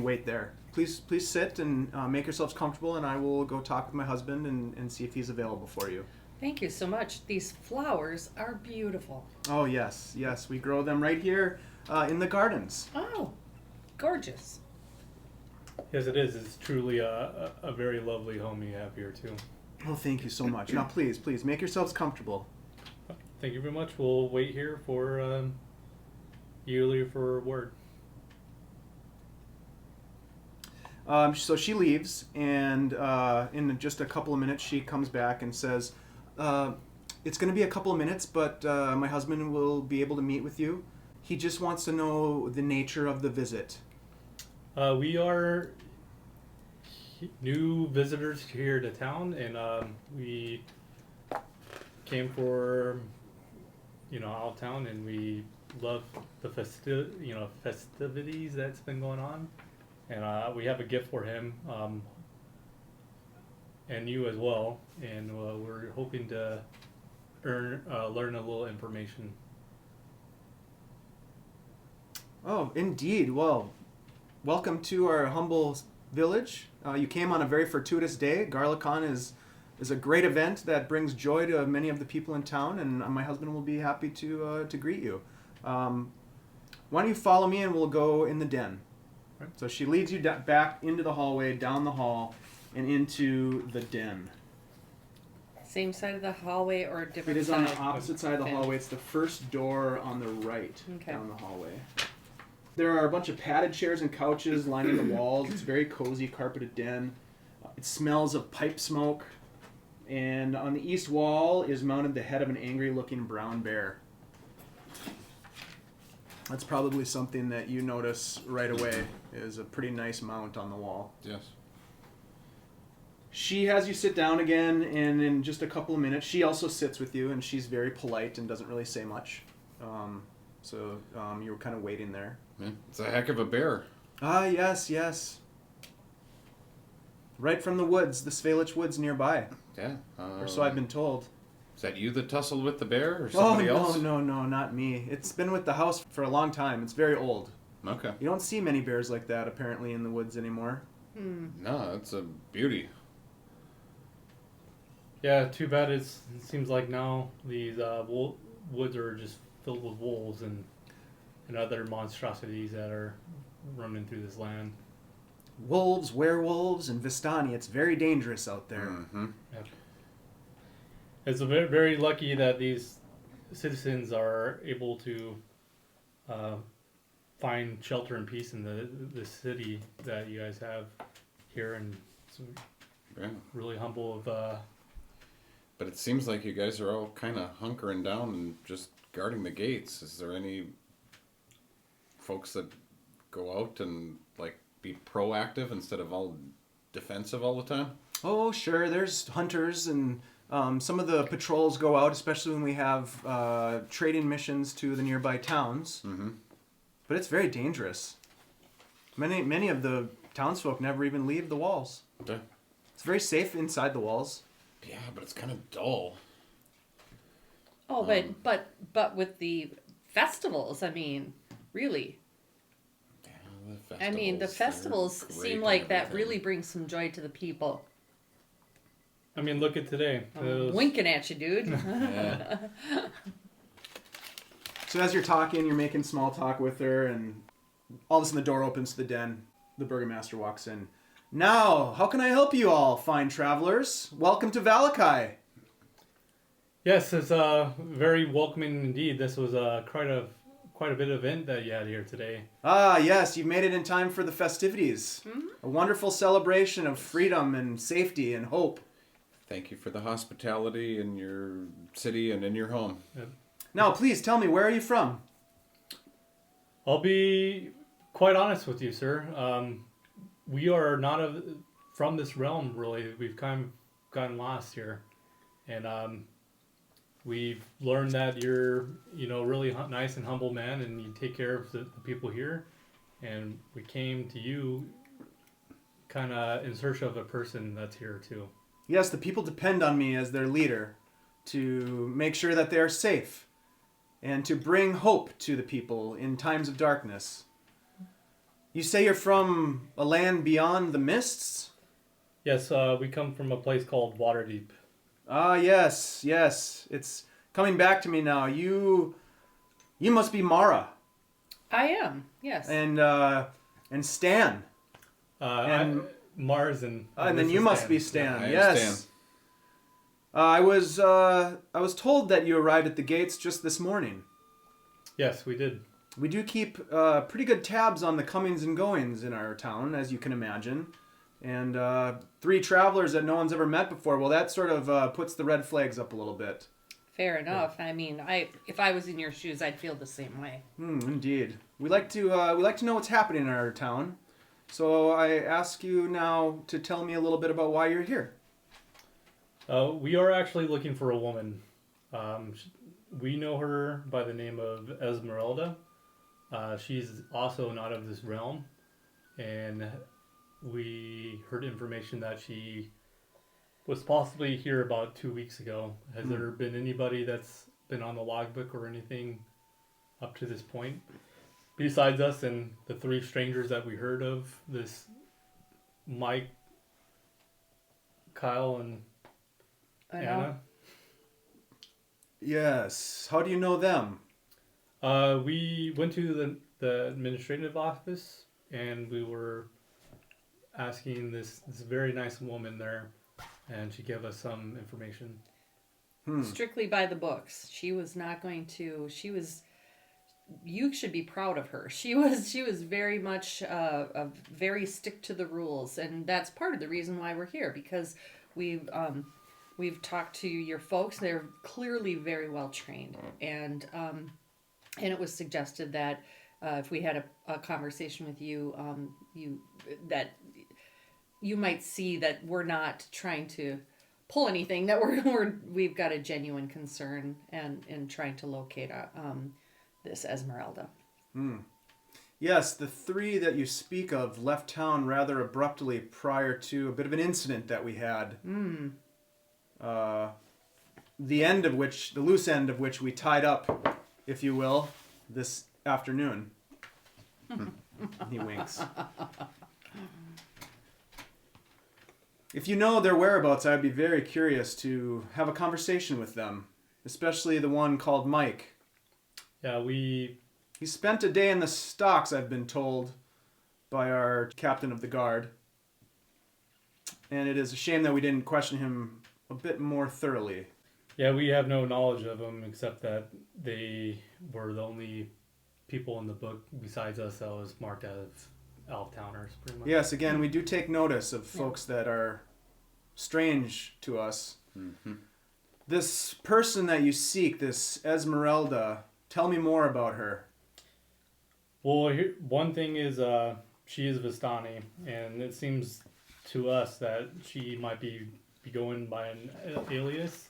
[SPEAKER 2] wait there. Please sit and make yourselves comfortable, and I will go talk with my husband and see if he's available for you.
[SPEAKER 3] Thank you so much. These flowers are beautiful.
[SPEAKER 2] Oh yes, we grow them right here in the gardens.
[SPEAKER 3] Oh, gorgeous.
[SPEAKER 4] Yes, it is. It's truly a very lovely home you have here, too.
[SPEAKER 2] Oh, thank you so much. Now, please, make yourselves comfortable.
[SPEAKER 4] Thank you very much. We'll wait here for yearly for word.
[SPEAKER 2] So she leaves, and in just a couple of minutes, she comes back and says, "It's going to be a couple of minutes, but my husband will be able to meet with you. He just wants to know the nature of the visit."
[SPEAKER 4] We are new visitors here to town, and we came for, out of town, and we love the festivities that's been going on, and we have a gift for him, and you as well, and we're hoping to learn a little information.
[SPEAKER 2] Oh, indeed. Well, welcome to our humble village. You came on a very fortuitous day. Garlicon is a great event that brings joy to many of the people in town, and my husband will be happy to greet you. Why don't you follow me, and we'll go in the den.
[SPEAKER 4] Right.
[SPEAKER 2] So she leads you back into the hallway, down the hall, and into the den.
[SPEAKER 3] Same side of the hallway or a different
[SPEAKER 2] It is
[SPEAKER 3] side?
[SPEAKER 2] on the opposite side of the
[SPEAKER 3] Okay.
[SPEAKER 2] hallway. It's the first door on the right
[SPEAKER 3] Okay.
[SPEAKER 2] down the hallway. There are a bunch of padded chairs and couches lining the walls. It's a very cozy, carpeted den. It smells of pipe smoke. And on the east wall is mounted the head of an angry-looking brown bear. That's probably something that you notice right away, is a pretty nice mount on the wall.
[SPEAKER 1] Yes.
[SPEAKER 2] She has you sit down again, and in just a couple of minutes, she also sits with you, and she's very polite and doesn't really say much. So you were kind of waiting there.
[SPEAKER 1] Yeah, it's a heck of a bear.
[SPEAKER 2] Ah, yes. Right from the woods, the Svalich woods nearby.
[SPEAKER 1] Yeah.
[SPEAKER 2] Or so I've been told.
[SPEAKER 1] Is that you that tussled with the bear or somebody else?
[SPEAKER 2] No, not me. It's been with the house for a long time. It's very old.
[SPEAKER 1] Okay.
[SPEAKER 2] You don't see many bears like that, apparently, in the woods anymore.
[SPEAKER 1] No, it's a beauty.
[SPEAKER 4] Yeah, too bad it seems like now these woods are just filled with wolves and other monstrosities that are running through this land.
[SPEAKER 2] Wolves, werewolves, and Vistani. It's very dangerous out there.
[SPEAKER 1] Mm-hmm.
[SPEAKER 4] Yep. It's very, very lucky that these citizens are able to find shelter and peace in the city that you guys have here, and it's
[SPEAKER 1] Yeah.
[SPEAKER 4] really humble of.
[SPEAKER 1] But it seems like you guys are all kind of hunkering down and just guarding the gates. Is there any folks that go out and like be proactive instead of all defensive all the time?
[SPEAKER 2] Oh, sure. There's hunters, and some of the patrols go out, especially when we have trading missions to the nearby towns.
[SPEAKER 1] Mm-hmm.
[SPEAKER 2] But it's very dangerous. Many of the townsfolk never even leave the walls.
[SPEAKER 1] Okay.
[SPEAKER 2] It's very safe inside the walls.
[SPEAKER 1] Yeah, but it's kind of dull.
[SPEAKER 3] Oh, but with the festivals, I mean, really.
[SPEAKER 1] Yeah,
[SPEAKER 3] I mean, the festivals seem like that really brings some joy to the people.
[SPEAKER 4] I mean, look at today.
[SPEAKER 3] I'm winking at you, dude.
[SPEAKER 1] Yeah.
[SPEAKER 2] So as you're talking, you're making small talk with her, and all of a sudden the door opens to the den. The Burgomaster walks in. Now, how can I help you all, fine travelers? Welcome to Vallaki.
[SPEAKER 4] Yes, it's very welcoming indeed. This was quite a bit of event that you had here today.
[SPEAKER 2] Ah, yes, you've made it in time for the festivities. Mm-hmm. A wonderful celebration of freedom and safety and hope.
[SPEAKER 1] Thank you for the hospitality in your city and in your home.
[SPEAKER 4] Yep.
[SPEAKER 2] Now, please tell me, where are you from?
[SPEAKER 4] I'll be quite honest with you, sir. We are not from this realm, really. We've kind of gotten lost here. And we've learned that you're, really nice and humble man, and you take care of the people here. And we came to you kind of in search of a person that's here, too.
[SPEAKER 2] Yes, the people depend on me as their leader to make sure that they are safe and to bring hope to the people in times of darkness. You say you're from a land beyond the mists?
[SPEAKER 4] Yes, we come from a place called Waterdeep.
[SPEAKER 2] Ah, yes. It's coming back to me now. You must be Mara.
[SPEAKER 3] I am, yes.
[SPEAKER 2] And Stan.
[SPEAKER 4] I'm Marzen.
[SPEAKER 2] And then you must be Stan.
[SPEAKER 1] I am
[SPEAKER 2] Yes.
[SPEAKER 1] Stan.
[SPEAKER 2] I was told that you arrived at the gates just this morning.
[SPEAKER 4] Yes, we did.
[SPEAKER 2] We do keep pretty good tabs on the comings and goings in our town, as you can imagine. And 3 travelers that no one's ever met before, well, that sort of puts the red flags up a little bit.
[SPEAKER 3] Fair enough. I mean, if I was in your shoes, I'd feel the same way.
[SPEAKER 2] Indeed. We like to know what's happening in our town. So I ask you now to tell me a little bit about why you're here.
[SPEAKER 4] We are actually looking for a woman. We know her by the name of Esmeralda. She's also not of this realm, and we heard information that she was possibly here about 2 weeks ago. Has there been anybody that's been on the logbook or anything up to this point? Besides us and the 3 strangers that we heard of, this Mike, Kyle, and Anna.
[SPEAKER 2] Yes. How do you know them?
[SPEAKER 4] We went to the administrative office, and we were asking this very nice woman there, and she gave us some information.
[SPEAKER 3] strictly by the books. She was not going to. You should be proud of her. She was very much a very stick to the rules, and that's part of the reason why we're here, because we've talked to your folks. They're clearly very well trained, and it was suggested that if we had a conversation with you, you might see that we're not trying to pull anything, that we've got a genuine concern and trying to locate this Esmeralda.
[SPEAKER 2] Yes, the three that you speak of left town rather abruptly prior to a bit of an incident that we had. The loose end of which we tied up, if you will, this afternoon. He winks. If you know their whereabouts, I'd be very curious to have a conversation with them, especially the one called Mike.
[SPEAKER 4] Yeah, He
[SPEAKER 2] spent a day in the stocks, I've been told, by our captain of the guard. And it is a shame that we didn't question him a bit more thoroughly.
[SPEAKER 4] Yeah, we have no knowledge of them except that they were the only people in the book besides us that was marked as Elf-towners, pretty much.
[SPEAKER 2] Yes, again, we do take notice of folks that are strange to us.
[SPEAKER 1] Mm-hmm.
[SPEAKER 2] This person that you seek, this Esmeralda, tell me more about her.
[SPEAKER 4] Well, one thing is she is Vistani, and it seems to us that she might be going by an alias.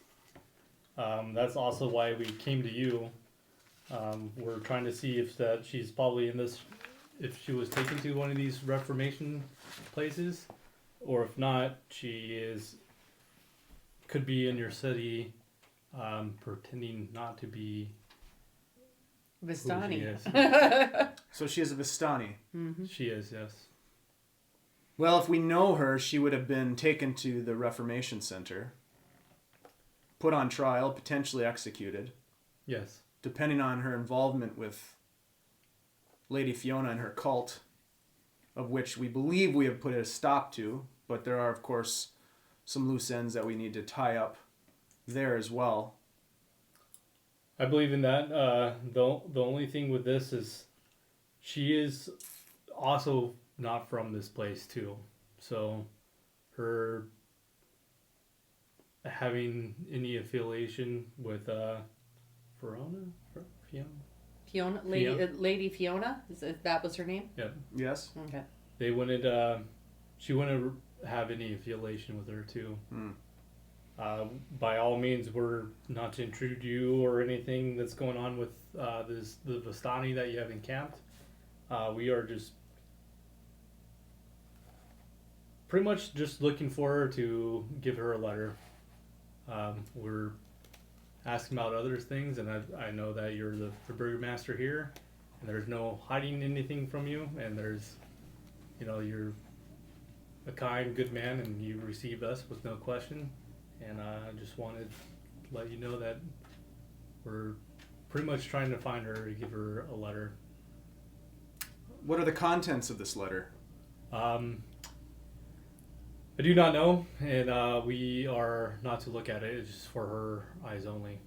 [SPEAKER 4] That's also why we came to you. We're trying to see if she's probably if she was taken to one of these Reformation places, or if not, could be in your city, pretending not to be
[SPEAKER 3] Vistani.
[SPEAKER 4] Who she is.
[SPEAKER 2] So she is a Vistani.
[SPEAKER 3] Mm-hmm.
[SPEAKER 4] She is, yes.
[SPEAKER 2] Well, if we know her, she would have been taken to the Reformation Center, put on trial, potentially executed.
[SPEAKER 4] Yes.
[SPEAKER 2] Depending on her involvement with Lady Fiona and her cult, of which we believe we have put a stop to, but there are, of course, some loose ends that we need to tie up there as well.
[SPEAKER 4] I believe in that. The only thing with this is she is also not from this place too. So her having any affiliation with
[SPEAKER 3] Fiona, Lady Fiona, that was her name?
[SPEAKER 4] Yep.
[SPEAKER 2] Yes.
[SPEAKER 3] Okay.
[SPEAKER 4] They wouldn't. She wouldn't have any affiliation with her too. By all means, we're not to intrude you or anything that's going on with the Vistani that you have encamped. We are just pretty much just looking for her to give her a letter. We're asking about other things, and I know that you're the Burgomaster here, and there's no hiding anything from you, and there's, you're a kind, good man, and you received us with no question. And I just wanted to let you know that we're pretty much trying to find her to give her a letter.
[SPEAKER 2] What are the contents of this letter?
[SPEAKER 4] I do not know, and we are not to look at it. It's just for her eyes only.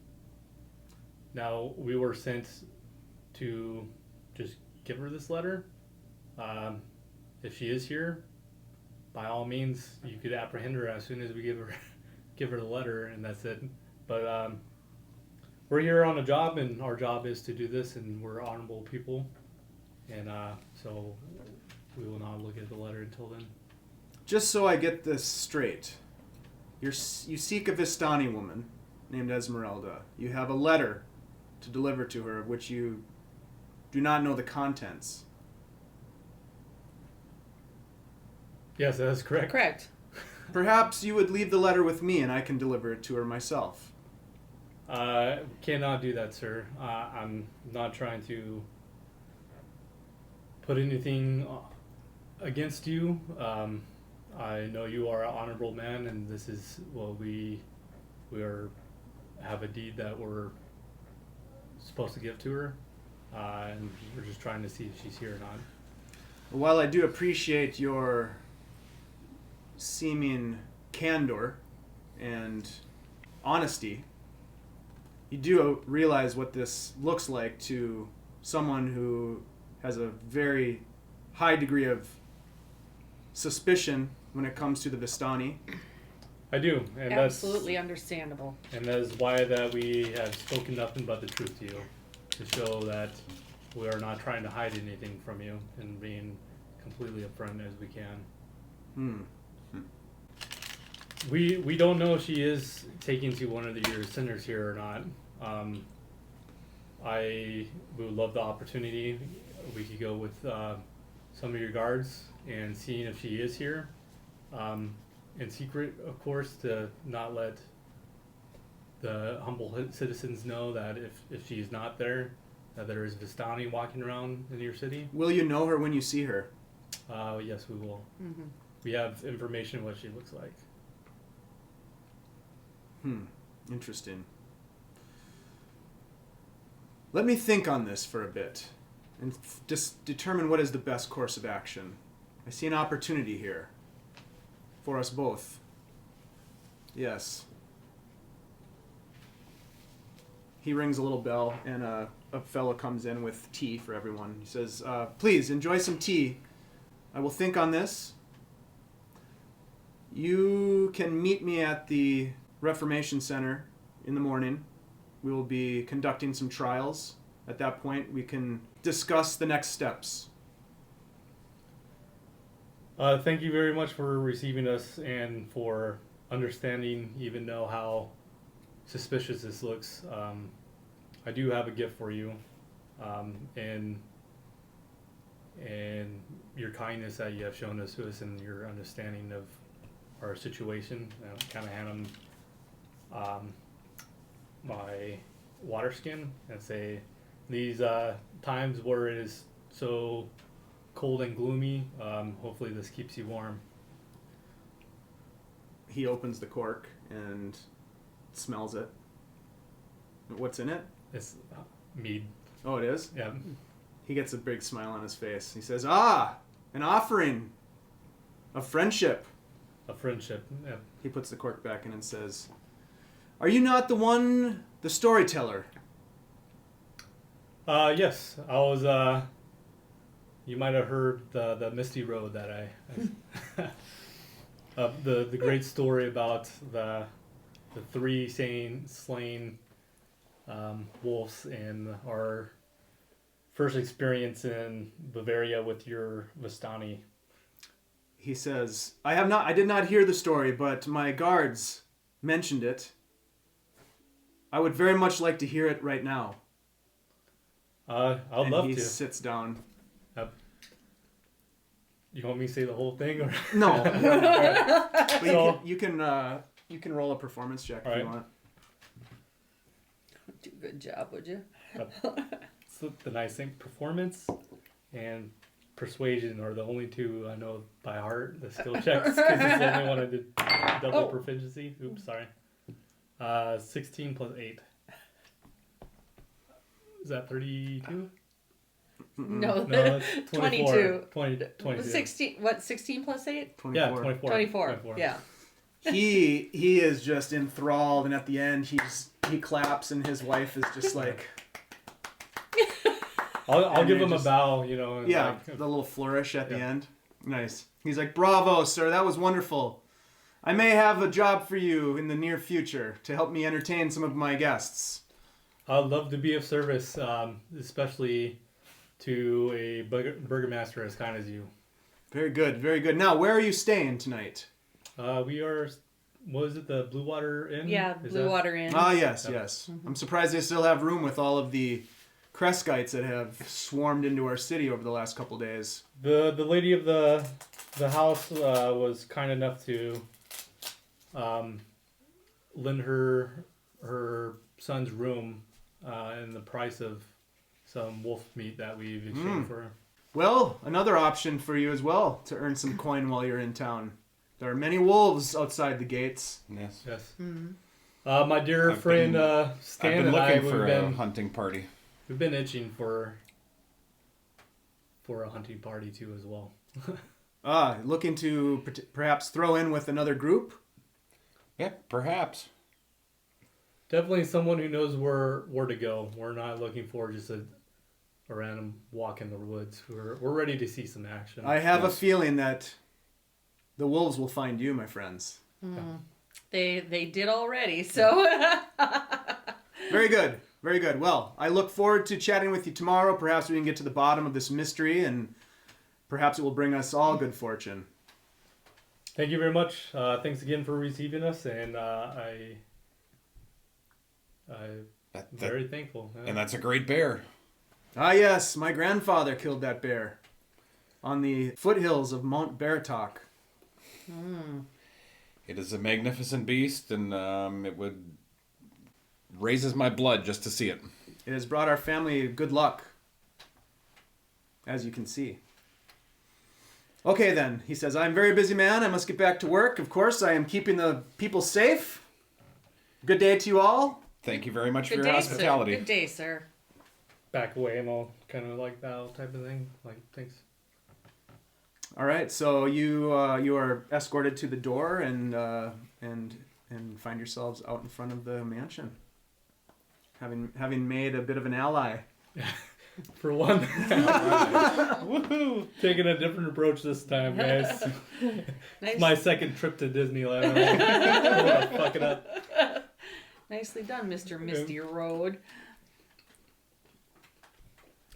[SPEAKER 4] Now, we were sent to just give her this letter. If she is here, by all means, you could apprehend her as soon as we give her the letter, and that's it. But we're here on a job, and our job is to do this, and we're honorable people, and so we will not look at the letter until then.
[SPEAKER 2] Just so I get this straight, you seek a Vistani woman named Esmeralda. You have a letter to deliver to her of which you do not know the contents.
[SPEAKER 4] Yes, that is correct.
[SPEAKER 3] Correct.
[SPEAKER 2] Perhaps you would leave the letter with me and I can deliver it to her myself.
[SPEAKER 4] Cannot do that, sir. I'm not trying to put anything against you. I know you are an honorable man, and this is we have a deed that we're supposed to give to her, and we're just trying to see if she's here or not.
[SPEAKER 2] While I do appreciate your seeming candor and honesty, You do realize what this looks like to someone who has a very high degree of suspicion when it comes to the Vistani.
[SPEAKER 4] I do, and
[SPEAKER 3] absolutely understandable.
[SPEAKER 4] And that is why that we have spoken nothing but the truth to you, to show that we are not trying to hide anything from you and being completely upfront as we can. We don't know if she is taking to one of your centers here or not. We would love the opportunity. We could go with some of your guards and seeing if she is here. In secret, of course, to not let the humble citizens know that if she is not there, that there is Vistani walking around in your city.
[SPEAKER 2] Will you know her when you see her?
[SPEAKER 4] Yes, we will. Mm-hmm. We have information what she looks like.
[SPEAKER 2] Interesting. Let me think on this for a bit and just determine what is the best course of action. I see an opportunity here for us both. Yes. He rings a little bell, and a fellow comes in with tea for everyone. He says, please, enjoy some tea. I will think on this. You can meet me at the Reformation Center in the morning. We will be conducting some trials. At that point, we can discuss the next steps.
[SPEAKER 4] Thank you very much for receiving us and for understanding, even though how suspicious this looks. I do have a gift for you, and your kindness that you have shown us and your understanding of our situation. I kind of hand him my water skin and say, these times where it is so cold and gloomy, hopefully this keeps you warm.
[SPEAKER 2] He opens the cork and smells it. What's in it?
[SPEAKER 4] It's mead.
[SPEAKER 2] Oh, it is?
[SPEAKER 4] Yeah.
[SPEAKER 2] He gets a big smile on his face. He says, an offering of friendship.
[SPEAKER 4] A friendship, yeah.
[SPEAKER 2] He puts the cork back in and says, are you not the storyteller?
[SPEAKER 4] Yes. I was, you might have heard the Misty Road that I, the great story about the three slain wolves and our first experience in Bavaria with your Vistani.
[SPEAKER 2] He says, I did not hear the story, but my guards mentioned it. I would very much like to hear it right now.
[SPEAKER 4] I'd love to.
[SPEAKER 2] He sits down.
[SPEAKER 4] You want me to say the whole thing, or
[SPEAKER 2] no? But so, you can roll a performance check if you want.
[SPEAKER 3] Do a good job, would you?
[SPEAKER 4] So the nice thing, performance and persuasion are the only two I know by heart. The skill checks, because it's the only one I did double proficiency. Oops, sorry. 16 plus 8. Is that 32?
[SPEAKER 3] No,
[SPEAKER 4] that's
[SPEAKER 3] 22.
[SPEAKER 4] 22.
[SPEAKER 3] 16. What? 16 plus 8?
[SPEAKER 2] 24.
[SPEAKER 4] Yeah, 24.
[SPEAKER 3] 24. Yeah.
[SPEAKER 2] He is just enthralled, and at the end he claps, and his wife is just like.
[SPEAKER 4] I'll give him a bow, you know.
[SPEAKER 2] Yeah,
[SPEAKER 4] like,
[SPEAKER 2] the little flourish at the end. Nice. He's like, bravo, sir, that was wonderful. I may have a job for you in the near future to help me entertain some of my guests.
[SPEAKER 4] I'd love to be of service, especially to a burgomaster as kind as you.
[SPEAKER 2] Very good, very good. Now, where are you staying tonight?
[SPEAKER 4] We are, what is it, the Blue Water Inn?
[SPEAKER 3] Yeah, Blue Water Inn.
[SPEAKER 2] Ah, yes, yes. Mm-hmm. I'm surprised they still have room with all of the Kreskites that have swarmed into our city over the last couple days.
[SPEAKER 4] The lady of the house was kind enough to lend her son's room in the price of some wolf meat that we've exchanged for her.
[SPEAKER 2] Well, another option for you as well to earn some coin while you're in town. There are many wolves outside the gates.
[SPEAKER 1] Yes.
[SPEAKER 4] Yes. Mm-hmm. My dear friend Stan and I,
[SPEAKER 1] we've been looking for a hunting party.
[SPEAKER 4] We've been itching for a hunting party too as well.
[SPEAKER 2] Looking to perhaps throw in with another group?
[SPEAKER 1] Yeah, perhaps.
[SPEAKER 4] Definitely someone who knows where to go. We're not looking for just a random walk in the woods. We're ready to see some action.
[SPEAKER 2] I have a feeling that the wolves will find you, my friends.
[SPEAKER 3] They did already, so.
[SPEAKER 2] Very good. Very good. Well, I look forward to chatting with you tomorrow. Perhaps we can get to the bottom of this mystery, and perhaps it will bring us all good fortune.
[SPEAKER 4] Thank you very much. Thanks again for receiving us, and I'm very thankful. Yeah.
[SPEAKER 1] And that's a great bear.
[SPEAKER 2] Ah, yes. My grandfather killed that bear on the foothills of Mount Baratok.
[SPEAKER 1] It is a magnificent beast, and it would raises my blood just to see it.
[SPEAKER 2] It has brought our family good luck, as you can see. Okay, then, he says, I'm a very busy man. I must get back to work. Of course, I am keeping the people safe. Good day to you all.
[SPEAKER 1] Thank you very much for your
[SPEAKER 3] day,
[SPEAKER 1] hospitality.
[SPEAKER 3] Sir. Good day, sir.
[SPEAKER 4] Back away and all kind of like that type of thing. Like, thanks.
[SPEAKER 2] All right, so you are escorted to the door and find yourselves out in front of the mansion, having made a bit of an ally.
[SPEAKER 4] For one. Woohoo! Taking a different approach this time, guys. Nice. It's my second trip to Disneyland. I'm gonna fuck it up.
[SPEAKER 3] Nicely done, Mr. Misty Road.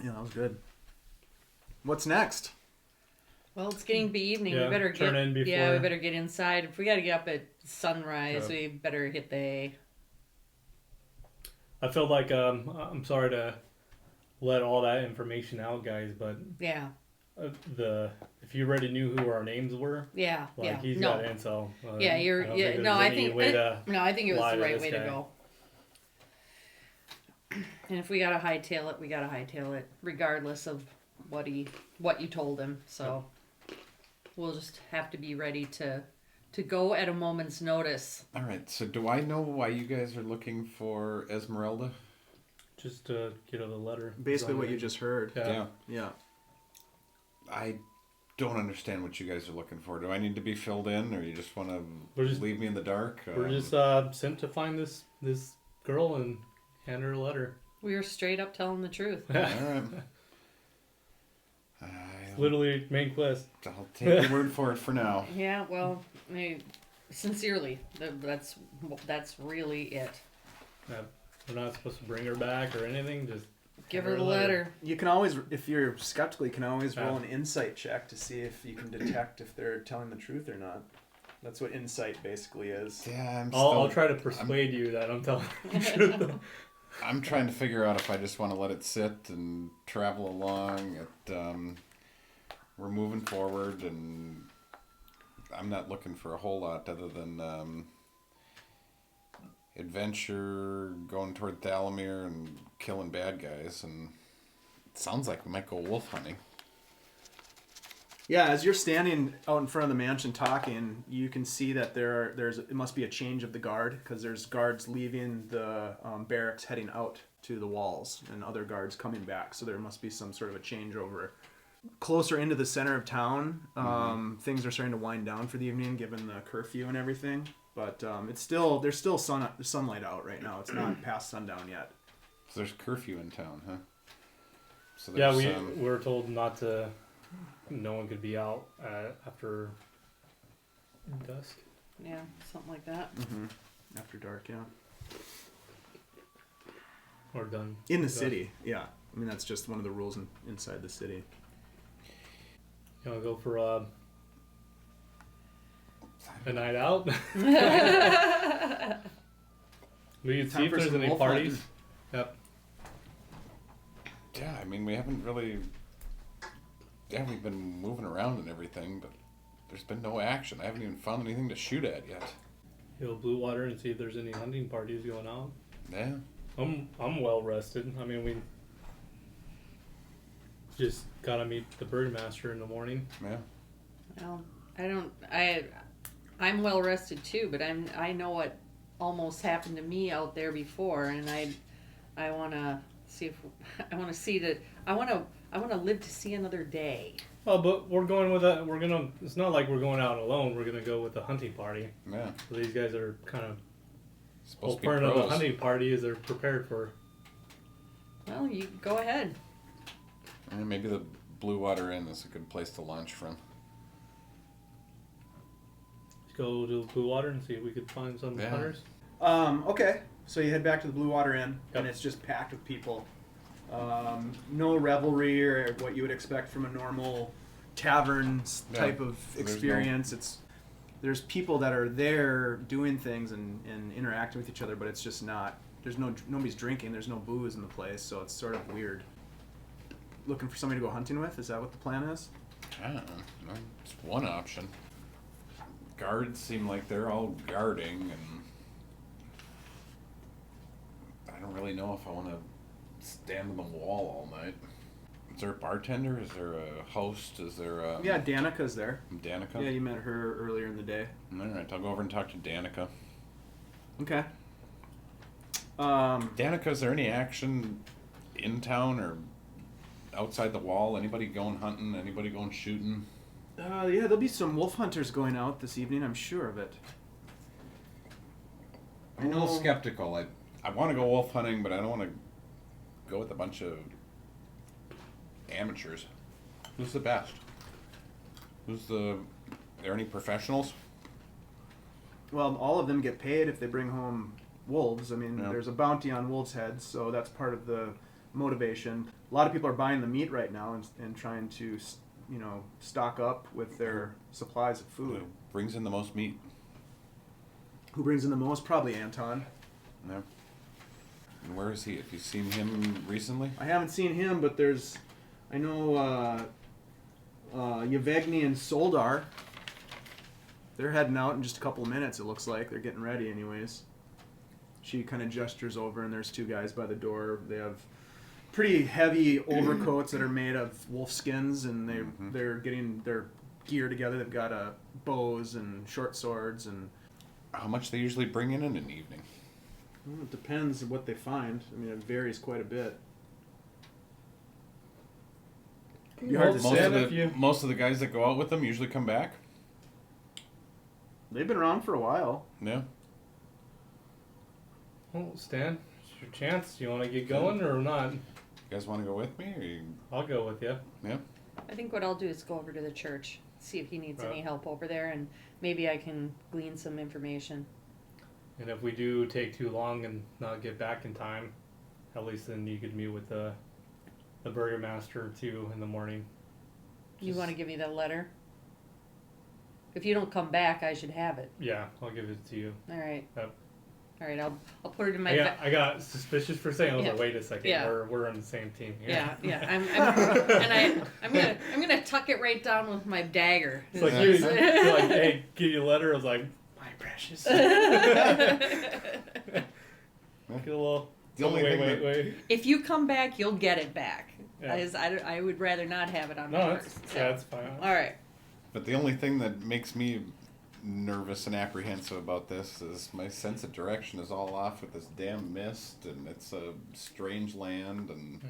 [SPEAKER 2] Yeah, that was good. What's next?
[SPEAKER 3] Well, it's getting to be evening.
[SPEAKER 4] Yeah,
[SPEAKER 3] we better
[SPEAKER 4] turn in before.
[SPEAKER 3] we better get inside. If we got to get up at sunrise, we better hit the hay.
[SPEAKER 4] I feel like I'm sorry to let all that information out, guys, but
[SPEAKER 3] yeah,
[SPEAKER 4] if you already knew who our names were, he's got intel.
[SPEAKER 3] I think it was the right way to go. And if we gotta hightail it, we gotta hightail it, regardless of what you told him. So we'll just have to be ready to go at a moment's notice.
[SPEAKER 1] All right. So do I know why you guys are looking for Esmeralda?
[SPEAKER 4] Just to get her the letter.
[SPEAKER 2] Basically what you just heard.
[SPEAKER 1] Yeah. I don't understand what you guys are looking for. Do I need to be filled in, or you just want to leave me in the dark?
[SPEAKER 4] We're just sent to find this girl and hand her a letter.
[SPEAKER 3] We were straight up telling the truth.
[SPEAKER 1] All right.
[SPEAKER 4] Literally main quest.
[SPEAKER 1] I'll take your word for it for now.
[SPEAKER 3] Yeah, well, sincerely, that's really it.
[SPEAKER 4] We're not supposed to bring her back or anything. Just
[SPEAKER 3] give her the letter.
[SPEAKER 2] You can always, if you're skeptical, you can always roll an insight check to see if you can detect if they're telling the truth or not. That's what insight basically is.
[SPEAKER 1] Yeah,
[SPEAKER 4] I'll try to persuade you that I'm telling the truth.
[SPEAKER 1] I'm trying to figure out if I just want to let it sit and travel along. We're moving forward, and I'm not looking for a whole lot other than adventure, going toward Thalamir and killing bad guys, and it sounds like we might go wolf hunting.
[SPEAKER 2] Yeah, as you're standing out in front of the mansion talking, you can see that it must be a change of the guard, because there's guards leaving the barracks heading out to the walls, and other guards coming back, so there must be some sort of a changeover. Closer into the center of town, things are starting to wind down for the evening, given the curfew and everything. But there's still sunlight out right now. It's not past sundown yet.
[SPEAKER 1] So there's curfew in town, huh? So
[SPEAKER 4] yeah, we were told not to. No one could be out after dusk.
[SPEAKER 3] Yeah, something like that.
[SPEAKER 2] Mm-hmm. After dark, yeah.
[SPEAKER 4] Or done.
[SPEAKER 2] In the city, yeah. I mean, that's just one of the rules inside the city.
[SPEAKER 4] You want to go for a night out? We can see if there's any parties. Yep.
[SPEAKER 1] Yeah, I mean, we haven't really... Yeah, we've been moving around and everything, but there's been no action. I haven't even found anything to shoot at yet.
[SPEAKER 4] Go Blue Water and see if there's any hunting parties going on.
[SPEAKER 1] Yeah.
[SPEAKER 4] I'm well rested. I mean, we just gotta meet the Burgomaster in the morning.
[SPEAKER 1] Yeah.
[SPEAKER 3] Well, I'm well rested too, but I know what almost happened to me out there before, and I want to see I want to live to see another day.
[SPEAKER 4] Oh, but it's not like we're going out alone. We're gonna go with a hunting party.
[SPEAKER 1] Yeah.
[SPEAKER 4] So these guys are kind of
[SPEAKER 1] Supposed to be
[SPEAKER 4] part of the
[SPEAKER 1] pros.
[SPEAKER 4] hunting party is they're prepared for.
[SPEAKER 3] Well, you go ahead.
[SPEAKER 1] Maybe the Blue Water Inn is a good place to launch from.
[SPEAKER 4] Let's go to the Blue Water and see if we could find some hunters.
[SPEAKER 2] Okay. So you head back to the Blue Water Inn,
[SPEAKER 4] Yep.
[SPEAKER 2] and it's just packed with people. No revelry or what you would expect from a normal tavern type of experience. There's people that are there doing things and interacting with each other, but it's just not. Nobody's drinking. There's no booze in the place, so it's sort of weird. Looking for somebody to go hunting with? Is that what the plan is?
[SPEAKER 1] I don't know. It's one option. Guards seem like they're all guarding, and I don't really know if I want to stand on the wall all night. Is there a bartender? Is there a host? Is there a...
[SPEAKER 2] Yeah, Danica's there.
[SPEAKER 1] Danica?
[SPEAKER 2] Yeah, you met her earlier in the day.
[SPEAKER 1] Alright, I'll go over and talk to Danica.
[SPEAKER 2] Okay.
[SPEAKER 1] Danica, is there any action in town or outside the wall? Anybody going hunting? Anybody going shooting?
[SPEAKER 2] Yeah, there'll be some wolf hunters going out this evening, I'm sure of it.
[SPEAKER 1] I'm a little skeptical. I want to go wolf hunting, but I don't want to go with a bunch of amateurs. Who's the best? Are there any professionals?
[SPEAKER 2] Well, all of them get paid if they bring home wolves. I mean,
[SPEAKER 1] Yeah.
[SPEAKER 2] there's a bounty on wolves' heads, so that's part of the motivation. A lot of people are buying the meat right now and trying to, stock up with their supplies of food.
[SPEAKER 1] Who brings in the most meat?
[SPEAKER 2] Who brings in the most? Probably Anton.
[SPEAKER 1] No. And where is he? Have you seen him recently?
[SPEAKER 2] I haven't seen him, but I know Yevgeny and Soldar. They're heading out in just a couple of minutes, it looks like. They're getting ready anyways. She kind of gestures over, and there's two guys by the door. They have pretty heavy overcoats that are made of wolf skins, and they're getting their gear together. They've got bows and short swords. And
[SPEAKER 1] How much they usually bring in an evening?
[SPEAKER 2] well, it depends on what they find. I mean, it varies quite a bit. It'd be hard to say.
[SPEAKER 1] Most of the guys that go out with them usually come back.
[SPEAKER 2] They've been around for a while.
[SPEAKER 1] Yeah.
[SPEAKER 4] Well, Stan, it's your chance. Do you want to get going or not?
[SPEAKER 1] You guys want to go with me?
[SPEAKER 4] I'll go with you.
[SPEAKER 1] Yeah.
[SPEAKER 3] I think what I'll do is go over to the church, see if he needs any help over there, and maybe I can glean some information.
[SPEAKER 4] And if we do take too long and not get back in time, at least then you could meet with the Burgomaster too in the morning.
[SPEAKER 3] You want to give me that letter? If you don't come back, I should have it.
[SPEAKER 4] Yeah, I'll give it to you.
[SPEAKER 3] All right.
[SPEAKER 4] Yep.
[SPEAKER 3] All right, I'll put it in my.
[SPEAKER 4] I got suspicious for a second. I was like, wait a second,
[SPEAKER 3] Yeah.
[SPEAKER 4] we're on the same team here.
[SPEAKER 3] Yeah. I'm gonna tuck it right down with my dagger.
[SPEAKER 4] It's like you're like, hey, give you a letter. I was like, my precious. Get a little. Wait.
[SPEAKER 3] If you come back, you'll get it back.
[SPEAKER 4] Yeah.
[SPEAKER 3] I would rather not have it on my
[SPEAKER 4] No,
[SPEAKER 3] person.
[SPEAKER 4] that's fine.
[SPEAKER 3] All right.
[SPEAKER 1] But the only thing that makes me nervous and apprehensive about this is my sense of direction is all off with this damn mist, and it's a strange land, and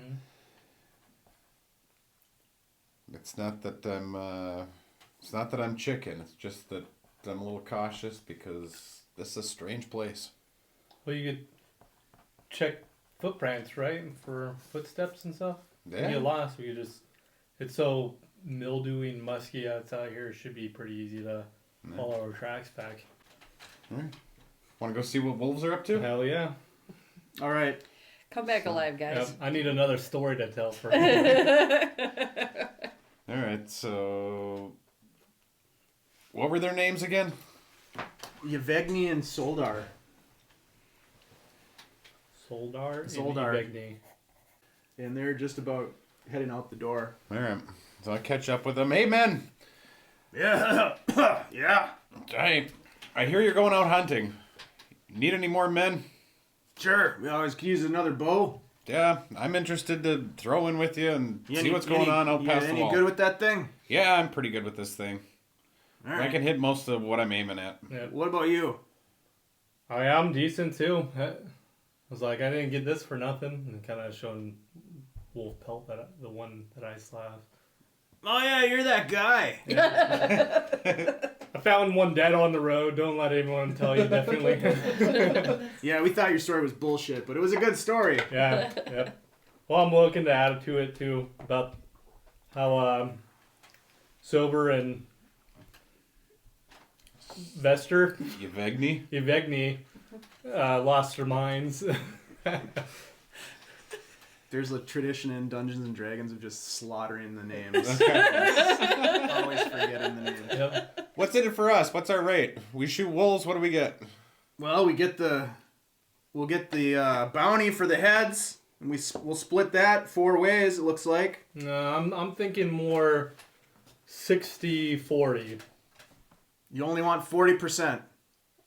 [SPEAKER 1] it's not that I'm chicken. It's just that I'm a little cautious because this is a strange place.
[SPEAKER 4] Well, you could check footprints, right, for footsteps and stuff.
[SPEAKER 1] Yeah.
[SPEAKER 4] When you lost, we could just. It's so mildewy and musky outside here. It should be pretty easy to follow our tracks back.
[SPEAKER 1] All right. Want to go see what wolves are up to?
[SPEAKER 4] Hell yeah.
[SPEAKER 2] All right.
[SPEAKER 3] Come back alive, guys.
[SPEAKER 4] Yep, I need another story to tell for
[SPEAKER 1] All right, so what were their names again?
[SPEAKER 2] Yevgeny and Soldar.
[SPEAKER 4] Soldar.
[SPEAKER 2] Soldar.
[SPEAKER 4] And
[SPEAKER 2] And they're just about heading out the door.
[SPEAKER 1] All right, so I catch up with them. Hey, men.
[SPEAKER 5] Yeah. Yeah.
[SPEAKER 1] Hey, I hear you're going out hunting. Need any more men?
[SPEAKER 5] Sure.
[SPEAKER 2] We always could use another bow.
[SPEAKER 1] Yeah, I'm interested to throw in with you and see
[SPEAKER 2] Any-
[SPEAKER 1] what's going on out past the
[SPEAKER 2] any
[SPEAKER 1] wall.
[SPEAKER 2] good with that thing?
[SPEAKER 1] Yeah, I'm pretty good with this thing.
[SPEAKER 2] All
[SPEAKER 1] I
[SPEAKER 2] right.
[SPEAKER 1] can hit most of what I'm aiming at.
[SPEAKER 4] Yep.
[SPEAKER 2] What about you?
[SPEAKER 4] I am decent too. I was like, I didn't get this for nothing, and kind of showing wolf pelt the one that I still have.
[SPEAKER 5] Oh yeah, you're that guy.
[SPEAKER 4] I found one dead on the road. Don't let anyone tell you, definitely.
[SPEAKER 2] Yeah, we thought your story was bullshit, but it was a good story.
[SPEAKER 4] Yeah. Well, I'm looking to add to it, too, about how Sober and Vester... Yvegni lost their minds.
[SPEAKER 2] There's a tradition in Dungeons and Dragons of just slaughtering the names. Always forgetting the names.
[SPEAKER 4] Yep.
[SPEAKER 1] What's in it for us? What's our rate? We shoot wolves. What do we get?
[SPEAKER 2] Well, we'll get the bounty for the heads, and we'll split that 4 ways. It looks like.
[SPEAKER 4] No, I'm thinking more 60-40.
[SPEAKER 2] You only want 40%.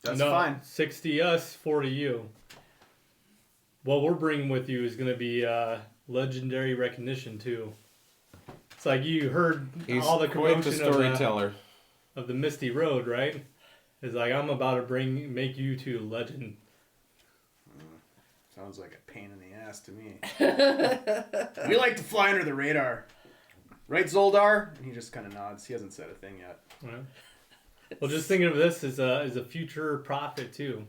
[SPEAKER 2] That's fine.
[SPEAKER 4] 60 us, 40 you. What we're bringing with you is going to be legendary recognition, too. It's like you heard all the commotion
[SPEAKER 1] storyteller
[SPEAKER 4] of the Misty Road, right? It's like, I'm about to make you to legend.
[SPEAKER 2] Sounds like a pain in the ass to me. We like to fly under the radar. Right, Zoldar? And he just kind of nods. He hasn't said a thing yet.
[SPEAKER 4] Right. Well, just thinking of this as a future prophet, too.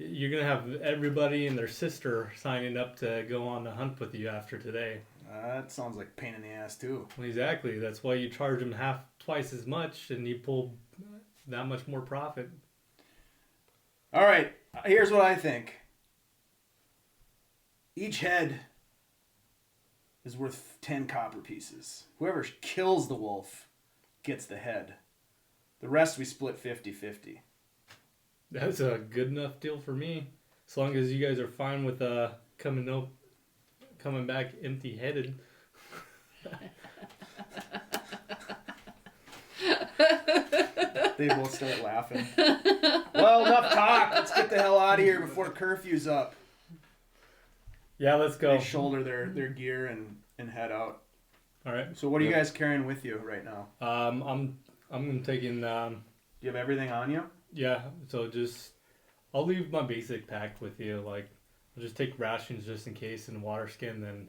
[SPEAKER 4] You're going to have everybody and their sister signing up to go on the hunt with you after today.
[SPEAKER 2] That sounds like a pain in the ass, too.
[SPEAKER 4] Well, exactly. That's why you charge them twice as much, and you pull that much more profit.
[SPEAKER 2] All right. Here's what I think. Each head is worth 10 copper pieces. Whoever kills the wolf gets the head. The rest we split 50-50.
[SPEAKER 4] That's a good enough deal for me. As long as you guys are fine with coming back empty-headed.
[SPEAKER 2] They both start laughing. Well, enough talk. Let's get the hell out of here before curfew's up.
[SPEAKER 4] Yeah, let's go.
[SPEAKER 2] They shoulder their gear and head out.
[SPEAKER 4] All right.
[SPEAKER 2] So what are you guys carrying with you right now?
[SPEAKER 4] I'm taking.
[SPEAKER 2] Do you have everything on you?
[SPEAKER 4] Yeah. So I'll leave my basic pack with you. Like, I'll just take rations just in case and water skin, then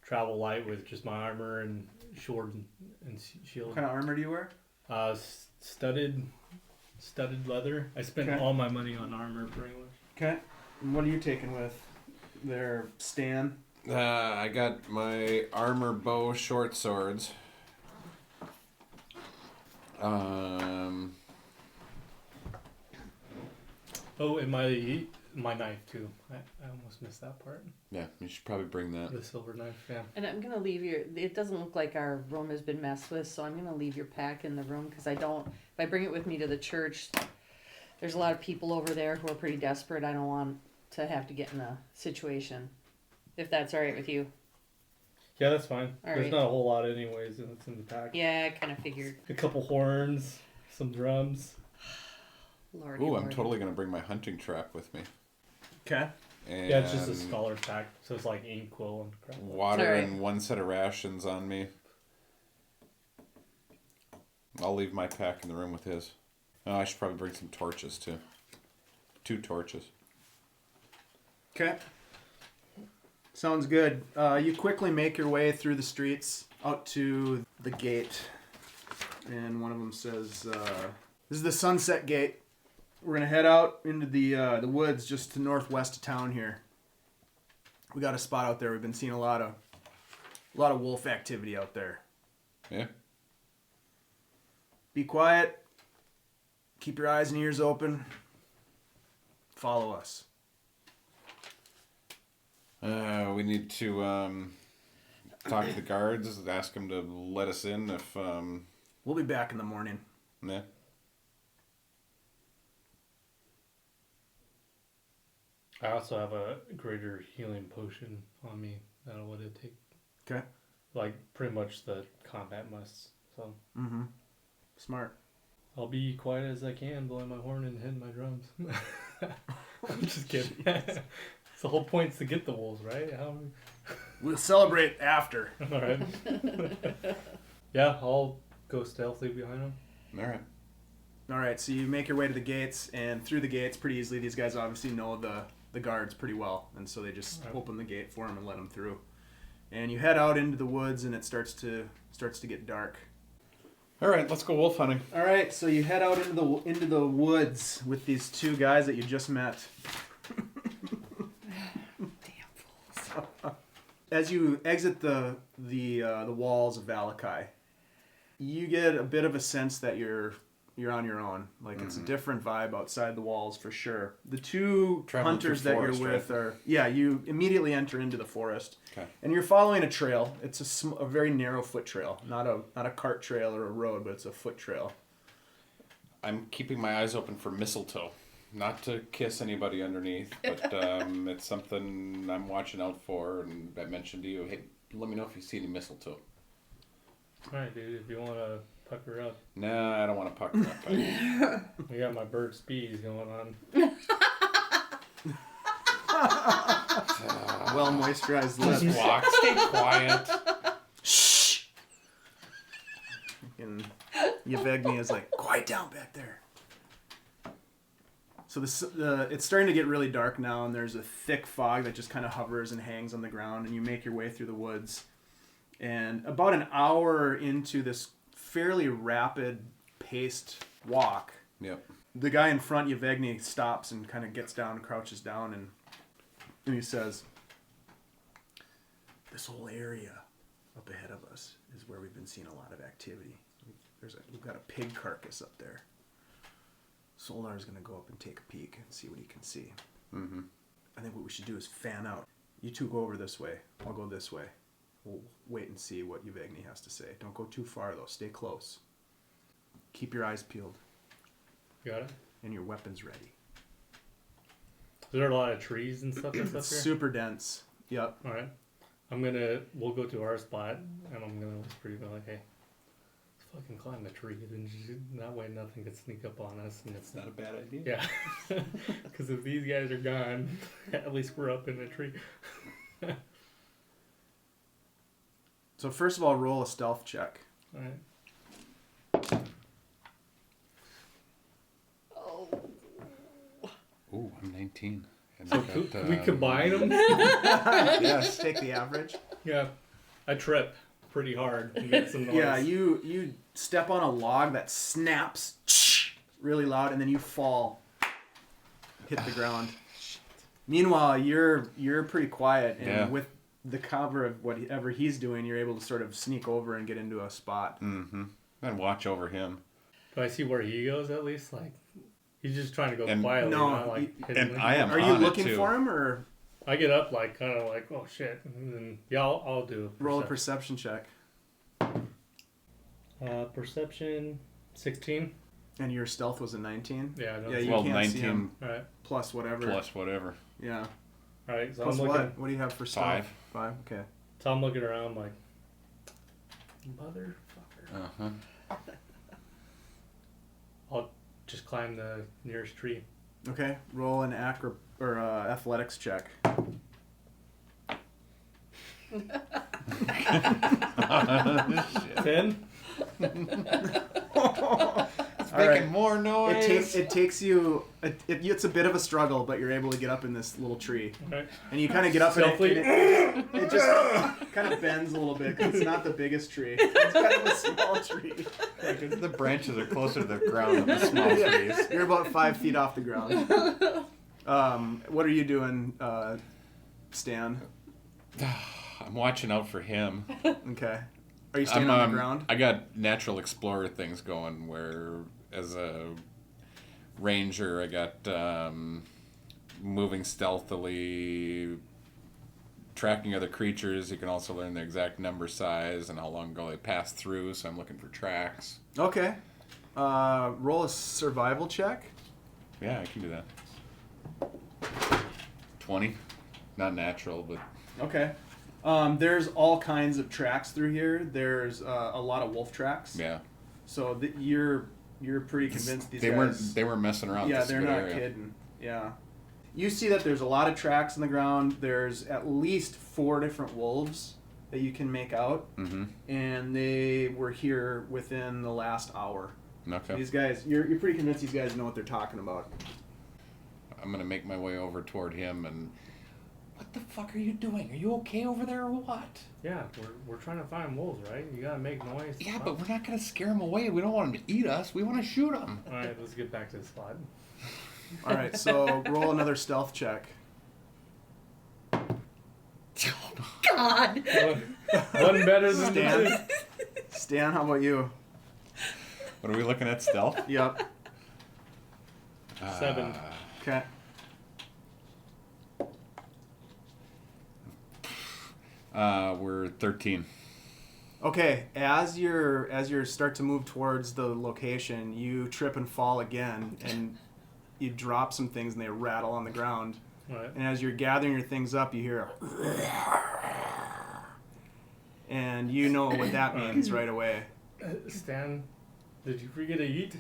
[SPEAKER 4] travel light with just my armor and sword and shield.
[SPEAKER 2] What kind of armor do you wear?
[SPEAKER 4] Studded leather. I spent all my money on armor pretty much.
[SPEAKER 2] Okay. And what are you taking with there, Stan?
[SPEAKER 1] I got my armor, bow, short swords.
[SPEAKER 4] Oh, and my knife too. I almost missed that part.
[SPEAKER 1] Yeah, you should probably bring that.
[SPEAKER 4] The silver knife, yeah.
[SPEAKER 3] And I'm going to leave it doesn't look like our room has been messed with, so I'm going to leave your pack in the room because if I bring it with me to the church, there's a lot of people over there who are pretty desperate. I don't want to have to get in a situation, if that's all right with you.
[SPEAKER 4] Yeah, that's fine.
[SPEAKER 3] All
[SPEAKER 4] There's
[SPEAKER 3] right.
[SPEAKER 4] not a whole lot anyways that's in the pack.
[SPEAKER 3] Yeah, I kind of figured.
[SPEAKER 4] A couple horns, some drums.
[SPEAKER 3] Lordy,
[SPEAKER 1] Ooh, I'm totally going to bring my hunting trap with me.
[SPEAKER 2] Okay.
[SPEAKER 1] And
[SPEAKER 4] Yeah, it's just a scholar's pack, so it's like ink, quill, and crap.
[SPEAKER 1] water and one set of rations on me. I'll leave my pack in the room with his. Oh, I should probably bring some torches too. 2 torches.
[SPEAKER 2] Okay. Sounds good. You quickly make your way through the streets out to the gate. And one of them says, this is the Sunset Gate. We're going to head out into the woods just to northwest of town here. We got a spot out there. We've been seeing a lot of wolf activity out there.
[SPEAKER 1] Yeah.
[SPEAKER 2] Be quiet. Keep your eyes and ears open. Follow us.
[SPEAKER 1] We need to talk to the guards, ask them to let us in if...
[SPEAKER 2] We'll be back in the morning.
[SPEAKER 1] Yeah.
[SPEAKER 4] I also have a greater healing potion on me. That'll what it take.
[SPEAKER 2] Okay.
[SPEAKER 4] Like pretty much the combat musts. So.
[SPEAKER 2] Mm-hmm. Smart.
[SPEAKER 4] I'll be quiet as I can, blowing my horn and hitting my drums. I'm just kidding. It's the whole point's to get the wolves, right?
[SPEAKER 2] We'll celebrate after.
[SPEAKER 4] All right. Yeah, I'll go stealthily behind them.
[SPEAKER 1] All right.
[SPEAKER 2] All right, so you make your way to the gates, and through the gates pretty easily. These guys obviously know the guards pretty well, and so they just open the gate for them and let them through. And you head out into the woods, and it starts to get dark.
[SPEAKER 1] All right, let's go wolf hunting.
[SPEAKER 2] All right, so you head out into the woods with these two guys that you just met.
[SPEAKER 3] Damn fools.
[SPEAKER 2] As you exit the walls of Vallaki, you get a bit of a sense that you're on your own. Like it's a different vibe outside the walls for sure. The two
[SPEAKER 1] Traveling
[SPEAKER 2] hunters
[SPEAKER 1] through
[SPEAKER 2] that
[SPEAKER 1] forest,
[SPEAKER 2] you're with
[SPEAKER 1] right?
[SPEAKER 2] are you immediately enter into the forest.
[SPEAKER 1] Okay.
[SPEAKER 2] And you're following a trail. It's a very narrow foot trail, not a cart trail or a road, but it's a foot trail.
[SPEAKER 1] I'm keeping my eyes open for mistletoe. Not to kiss anybody underneath, but it's something I'm watching out for. And I mentioned to you, hey, let me know if you see any mistletoe.
[SPEAKER 4] Alright, dude, if you want to pucker up.
[SPEAKER 1] Nah, I don't want to pucker up. buddy.
[SPEAKER 4] We got my Burt's Bees going on.
[SPEAKER 2] Well moisturized
[SPEAKER 1] Just
[SPEAKER 2] lips.
[SPEAKER 1] walk, stay quiet.
[SPEAKER 2] Shh. And Yevgeny is like, quiet down back there. So it's starting to get really dark now, and there's a thick fog that just kind of hovers and hangs on the ground, and you make your way through the woods. And about an hour into this fairly rapid paced walk,
[SPEAKER 1] Yep.
[SPEAKER 2] the guy in front, Yevgeny, stops and kind of gets down, crouches down, and he says, this whole area up ahead of us is where we've been seeing a lot of activity. We've got a pig carcass up there. Solar's going to go up and take a peek and see what he can see.
[SPEAKER 1] Mm-hmm.
[SPEAKER 2] I think what we should do is fan out. You two go over this way. I'll go this way. We'll wait and see what Yevgeny has to say. Don't go too far, though. Stay close. Keep your eyes peeled.
[SPEAKER 4] Got it?
[SPEAKER 2] And your weapons ready.
[SPEAKER 4] Is there a lot of trees and stuff that's up
[SPEAKER 2] It's
[SPEAKER 4] here?
[SPEAKER 2] super dense. Yep.
[SPEAKER 4] Alright. We'll go to our spot, and I'm gonna whisper to you, like, hey, let's fucking climb the tree, and that way nothing can sneak up on us. And
[SPEAKER 1] It's not a bad idea.
[SPEAKER 4] Yeah. Because if these guys are gone, at least we're up in the tree.
[SPEAKER 2] So first of all, roll a stealth check.
[SPEAKER 4] Alright.
[SPEAKER 3] Oh.
[SPEAKER 1] Ooh, I'm 19. And
[SPEAKER 4] So
[SPEAKER 1] I got,
[SPEAKER 4] can we combine them?
[SPEAKER 1] Yes.
[SPEAKER 2] Take the average.
[SPEAKER 4] Yeah. I trip pretty hard and make some noise.
[SPEAKER 2] Yeah, you step on a log that snaps really loud, and then you fall, hit the ground. Meanwhile, you're pretty quiet, and with the cover of whatever he's doing, you're able to sort of sneak over and get into a spot.
[SPEAKER 1] Mm-hmm. And watch over him.
[SPEAKER 4] Do I see where he goes at least? Like, he's just trying to go
[SPEAKER 1] And-
[SPEAKER 4] quietly,
[SPEAKER 2] No,
[SPEAKER 4] not like hitting
[SPEAKER 1] and
[SPEAKER 4] me.
[SPEAKER 1] I am
[SPEAKER 2] Are you
[SPEAKER 1] on it,
[SPEAKER 2] looking
[SPEAKER 1] too.
[SPEAKER 2] for him, or
[SPEAKER 4] I get up like kind of like, oh shit, and then I'll do a
[SPEAKER 2] roll a perception check?
[SPEAKER 4] perception 16.
[SPEAKER 2] And your stealth was a 19?
[SPEAKER 4] Yeah, I don't
[SPEAKER 2] Yeah,
[SPEAKER 4] see-
[SPEAKER 2] you
[SPEAKER 1] Well,
[SPEAKER 2] can't
[SPEAKER 1] 19
[SPEAKER 2] see him.
[SPEAKER 4] All right,
[SPEAKER 2] Plus whatever.
[SPEAKER 1] plus whatever.
[SPEAKER 2] Yeah.
[SPEAKER 4] all right. So
[SPEAKER 2] Plus
[SPEAKER 4] I'm looking.
[SPEAKER 2] what? What do you have for stealth?
[SPEAKER 1] 5.
[SPEAKER 2] 5? Okay.
[SPEAKER 4] So I'm looking around like, motherfucker.
[SPEAKER 1] Uh-huh.
[SPEAKER 4] I'll just climb the nearest tree.
[SPEAKER 2] Okay. Roll an athletics check.
[SPEAKER 1] Shit.
[SPEAKER 4] 10.
[SPEAKER 1] It's
[SPEAKER 2] All
[SPEAKER 1] making
[SPEAKER 2] right.
[SPEAKER 1] more noise.
[SPEAKER 2] It takes you. It's a bit of a struggle, but you're able to get up in this little tree,
[SPEAKER 4] All right.
[SPEAKER 2] and you kind of get up and
[SPEAKER 4] Stealthily.
[SPEAKER 2] it just kind of bends a little bit because it's not the biggest tree. It's kind of a small tree.
[SPEAKER 1] The branches are closer to the ground than the small trees.
[SPEAKER 2] You're about 5 feet off the ground. What are you doing, Stan?
[SPEAKER 1] I'm watching out for him.
[SPEAKER 2] Okay. Are you staying on the ground?
[SPEAKER 1] I got natural explorer things going where, as a ranger, I got moving stealthily, tracking other creatures. You can also learn the exact number, size, and how long ago they passed through, so I'm looking for tracks.
[SPEAKER 2] Okay. Roll a survival check.
[SPEAKER 1] Yeah, I can do that. 20. Not natural, but...
[SPEAKER 2] Okay. There's all kinds of tracks through here. There's a lot of wolf tracks.
[SPEAKER 1] Yeah.
[SPEAKER 2] So you're pretty convinced these guys...
[SPEAKER 1] They weren't messing around.
[SPEAKER 2] Yeah,
[SPEAKER 1] This is a
[SPEAKER 2] they're
[SPEAKER 1] good
[SPEAKER 2] not
[SPEAKER 1] area.
[SPEAKER 2] kidding. Yeah. You see that there's a lot of tracks on the ground. There's at least 4 different wolves that you can make out.
[SPEAKER 1] Mm-hmm.
[SPEAKER 2] And they were here within the last hour.
[SPEAKER 1] Okay.
[SPEAKER 2] These guys, you're pretty convinced these guys know what they're talking about.
[SPEAKER 1] I'm going to make my way over toward him and... What the fuck are you doing? Are you okay over there or what?
[SPEAKER 4] Yeah, we're trying to find wolves, right? You gotta make noise.
[SPEAKER 1] Yeah, but we're not gonna scare them away. We don't want them to eat us. We want to shoot them.
[SPEAKER 4] All right, let's get back to the spot.
[SPEAKER 2] All right, so roll another stealth check.
[SPEAKER 3] God.
[SPEAKER 4] One better than
[SPEAKER 2] Stan.
[SPEAKER 4] the other.
[SPEAKER 2] Stan, how about you?
[SPEAKER 1] What are we looking at? Stealth?
[SPEAKER 2] Yep.
[SPEAKER 4] 7.
[SPEAKER 2] Okay.
[SPEAKER 1] We're 13.
[SPEAKER 2] Okay, as you start to move towards the location, you trip and fall again, and you drop some things, and they rattle on the ground.
[SPEAKER 4] Right.
[SPEAKER 2] And as you're gathering your things up, you hear and you know what that means right away.
[SPEAKER 4] Stan, did you forget to eat?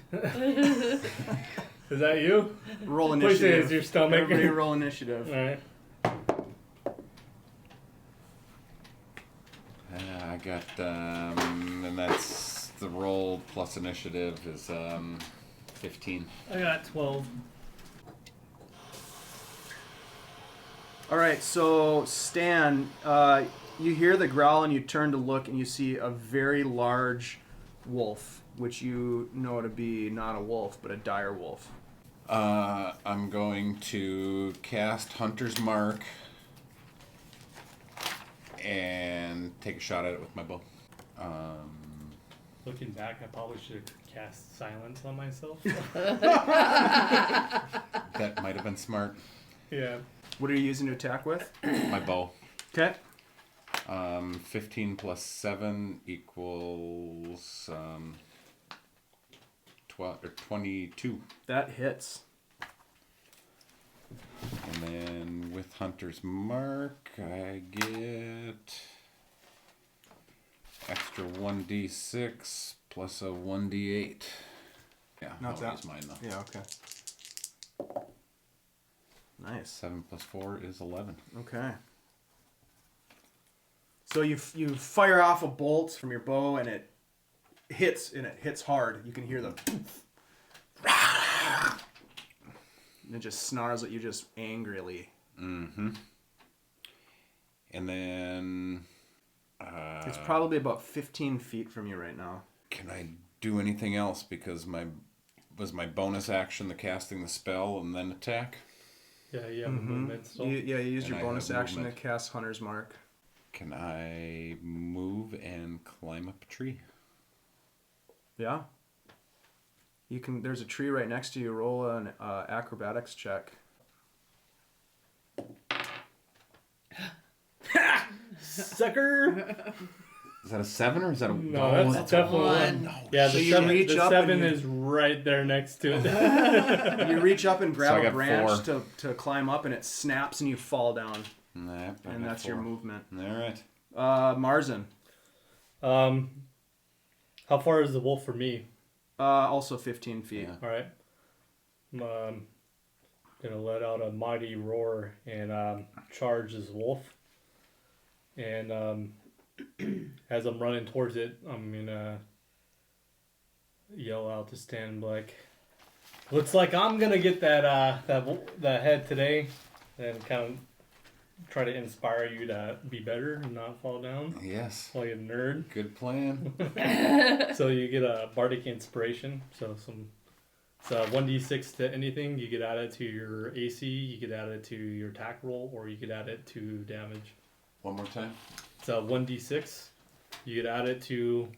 [SPEAKER 4] Is that you?
[SPEAKER 2] Roll
[SPEAKER 4] Push it,
[SPEAKER 2] initiative.
[SPEAKER 4] is your stomach.
[SPEAKER 2] Everybody roll initiative.
[SPEAKER 4] All right.
[SPEAKER 1] I got, and that's the roll plus initiative is 15.
[SPEAKER 4] I got 12.
[SPEAKER 2] All right, so Stan, you hear the growl and you turn to look and you see a very large wolf, which you know to be not a wolf but a dire wolf.
[SPEAKER 1] I'm going to cast Hunter's Mark and take a shot at it with my bow.
[SPEAKER 4] Looking back, I probably should have cast silence on myself.
[SPEAKER 1] That might have been smart.
[SPEAKER 4] Yeah.
[SPEAKER 2] What are you using to attack with?
[SPEAKER 1] My bow.
[SPEAKER 2] Okay.
[SPEAKER 1] 15 plus 7 equals 22.
[SPEAKER 2] That hits.
[SPEAKER 1] And then with Hunter's Mark, I get extra 1d6 plus a 1d8. Yeah,
[SPEAKER 2] Not
[SPEAKER 1] I'll
[SPEAKER 2] that.
[SPEAKER 1] use mine though.
[SPEAKER 2] Yeah, okay. Nice.
[SPEAKER 1] 7 plus 4 is 11.
[SPEAKER 2] Okay. So you fire off a bolt from your bow and it hits hard. You can hear the and it just snarls at you just angrily.
[SPEAKER 1] Mm-hmm. And then
[SPEAKER 2] It's probably about 15 feet from you right now.
[SPEAKER 1] can I do anything else? Because my bonus action the casting the spell and then attack?
[SPEAKER 4] Yeah, you have a movement still.
[SPEAKER 2] You used
[SPEAKER 1] And
[SPEAKER 2] your
[SPEAKER 1] I
[SPEAKER 2] bonus
[SPEAKER 1] have
[SPEAKER 2] action to
[SPEAKER 1] movement.
[SPEAKER 2] cast Hunter's Mark.
[SPEAKER 1] Can I move and climb up a tree?
[SPEAKER 2] Yeah. You can. There's a tree right next to you. Roll an acrobatics check.
[SPEAKER 4] Sucker!
[SPEAKER 1] Is that a 7 or is that a
[SPEAKER 4] No, that's definitely
[SPEAKER 3] one.
[SPEAKER 4] one. Yeah,
[SPEAKER 2] So
[SPEAKER 4] the
[SPEAKER 2] you reach
[SPEAKER 4] the
[SPEAKER 2] up
[SPEAKER 4] 7
[SPEAKER 2] and you-
[SPEAKER 4] is right there next to it.
[SPEAKER 2] You reach up and
[SPEAKER 1] So
[SPEAKER 2] grab
[SPEAKER 1] I
[SPEAKER 2] a
[SPEAKER 1] got
[SPEAKER 2] branch
[SPEAKER 1] 4.
[SPEAKER 2] to climb up, and it snaps, and you fall down.
[SPEAKER 1] Nah, I
[SPEAKER 2] And
[SPEAKER 1] got
[SPEAKER 2] that's your
[SPEAKER 1] 4.
[SPEAKER 2] movement.
[SPEAKER 1] All right.
[SPEAKER 2] Marzen.
[SPEAKER 4] How far is the wolf for me?
[SPEAKER 2] Also 15 feet.
[SPEAKER 1] Yeah.
[SPEAKER 4] All right. I'm gonna let out a mighty roar and charge this wolf. And as I'm running towards it, I'm gonna yell out to Stan and be like, "Looks like I'm gonna get that head today," and kind of try to inspire you to be better and not fall down.
[SPEAKER 1] Yes.
[SPEAKER 4] Like a nerd.
[SPEAKER 1] Good plan.
[SPEAKER 4] So you get a bardic inspiration. So it's 1d6 to anything. You could add it to your AC. You could add it to your attack roll, or you could add it to damage.
[SPEAKER 1] One more time.
[SPEAKER 4] It's 1d6. You could add it to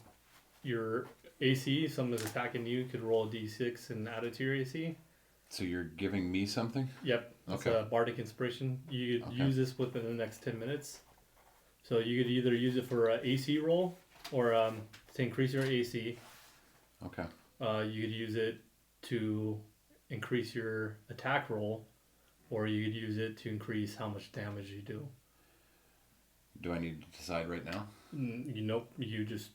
[SPEAKER 4] your AC. Someone's attacking you. Could roll a d6 and add it to your AC.
[SPEAKER 1] So you're giving me something?
[SPEAKER 4] Yep. It's
[SPEAKER 1] Okay.
[SPEAKER 4] a bardic inspiration. You could
[SPEAKER 1] Okay.
[SPEAKER 4] use this within the next 10 minutes. So you could either use it for an AC roll or to increase your AC.
[SPEAKER 1] Okay.
[SPEAKER 4] You could use it to increase your attack roll, or you could use it to increase how much damage you do.
[SPEAKER 1] Do I need to decide right now?
[SPEAKER 4] You just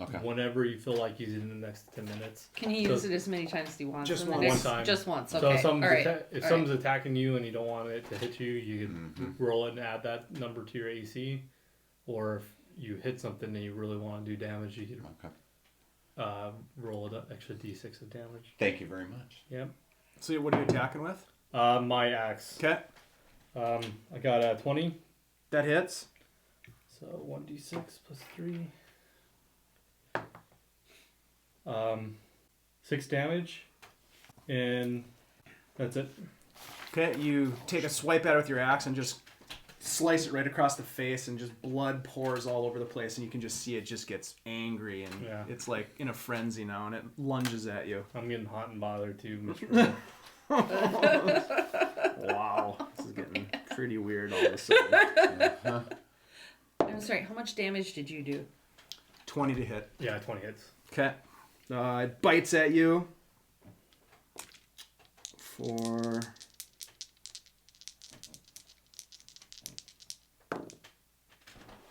[SPEAKER 1] Okay.
[SPEAKER 4] whenever you feel like using it in the next 10 minutes.
[SPEAKER 3] Can he use it as many times as he wants?
[SPEAKER 2] Just
[SPEAKER 3] in the
[SPEAKER 2] once.
[SPEAKER 3] next-
[SPEAKER 4] One time.
[SPEAKER 3] Just once. Okay.
[SPEAKER 4] So if someone's,
[SPEAKER 3] All right.
[SPEAKER 4] if
[SPEAKER 3] All
[SPEAKER 4] someone's attacking you and you don't want it to hit you, you can
[SPEAKER 1] Mhm.
[SPEAKER 4] roll it and add that number to your AC. Or if you hit something and you really want to do damage, you can
[SPEAKER 1] Okay.
[SPEAKER 4] roll an extra d6 of damage.
[SPEAKER 1] Thank you very much.
[SPEAKER 4] Yep.
[SPEAKER 2] So what are you attacking with?
[SPEAKER 4] My axe.
[SPEAKER 2] Okay.
[SPEAKER 4] I got a 20.
[SPEAKER 2] That hits.
[SPEAKER 4] So 1d6 plus 3. 6 damage. And that's it.
[SPEAKER 2] Okay, you take a swipe at it with your axe and just slice it right across the face, and just blood pours all over the place, and you can just see it just gets angry, and it's like in a frenzy now, and it lunges at you.
[SPEAKER 4] I'm getting hot and bothered too, Mr.
[SPEAKER 2] Wow, this is getting pretty weird all of a sudden.
[SPEAKER 3] I'm sorry, how much damage did you do?
[SPEAKER 2] 20 to hit.
[SPEAKER 4] Yeah, 20 hits.
[SPEAKER 2] Okay. It bites at you for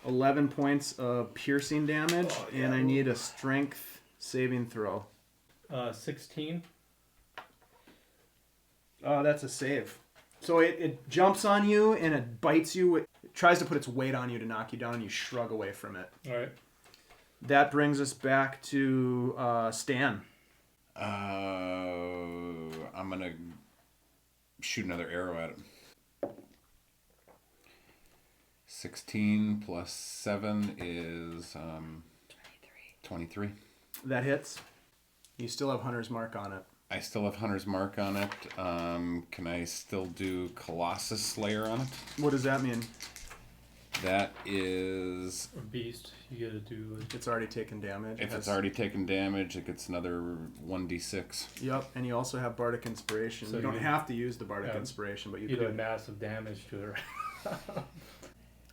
[SPEAKER 2] 11 points of piercing damage, and I need a strength saving throw.
[SPEAKER 4] 16.
[SPEAKER 2] That's a save. So it jumps on you and it bites you. It tries to put its weight on you to knock you down, and you shrug away from it.
[SPEAKER 4] All right.
[SPEAKER 2] That brings us back to Stan.
[SPEAKER 1] I'm going to shoot another arrow at it. 16 plus 7 is 23.
[SPEAKER 2] That hits. You still have Hunter's Mark on it.
[SPEAKER 1] I still have Hunter's Mark on it. Can I still do Colossus Slayer on it?
[SPEAKER 2] What does that mean?
[SPEAKER 1] That is...
[SPEAKER 4] A beast. You gotta do...
[SPEAKER 2] It's already taken damage.
[SPEAKER 1] If it's already taken damage, it gets another 1d6.
[SPEAKER 2] Yep, and you also have Bardic Inspiration. So you don't have to use the Bardic Inspiration, but you could.
[SPEAKER 4] You do massive damage to it.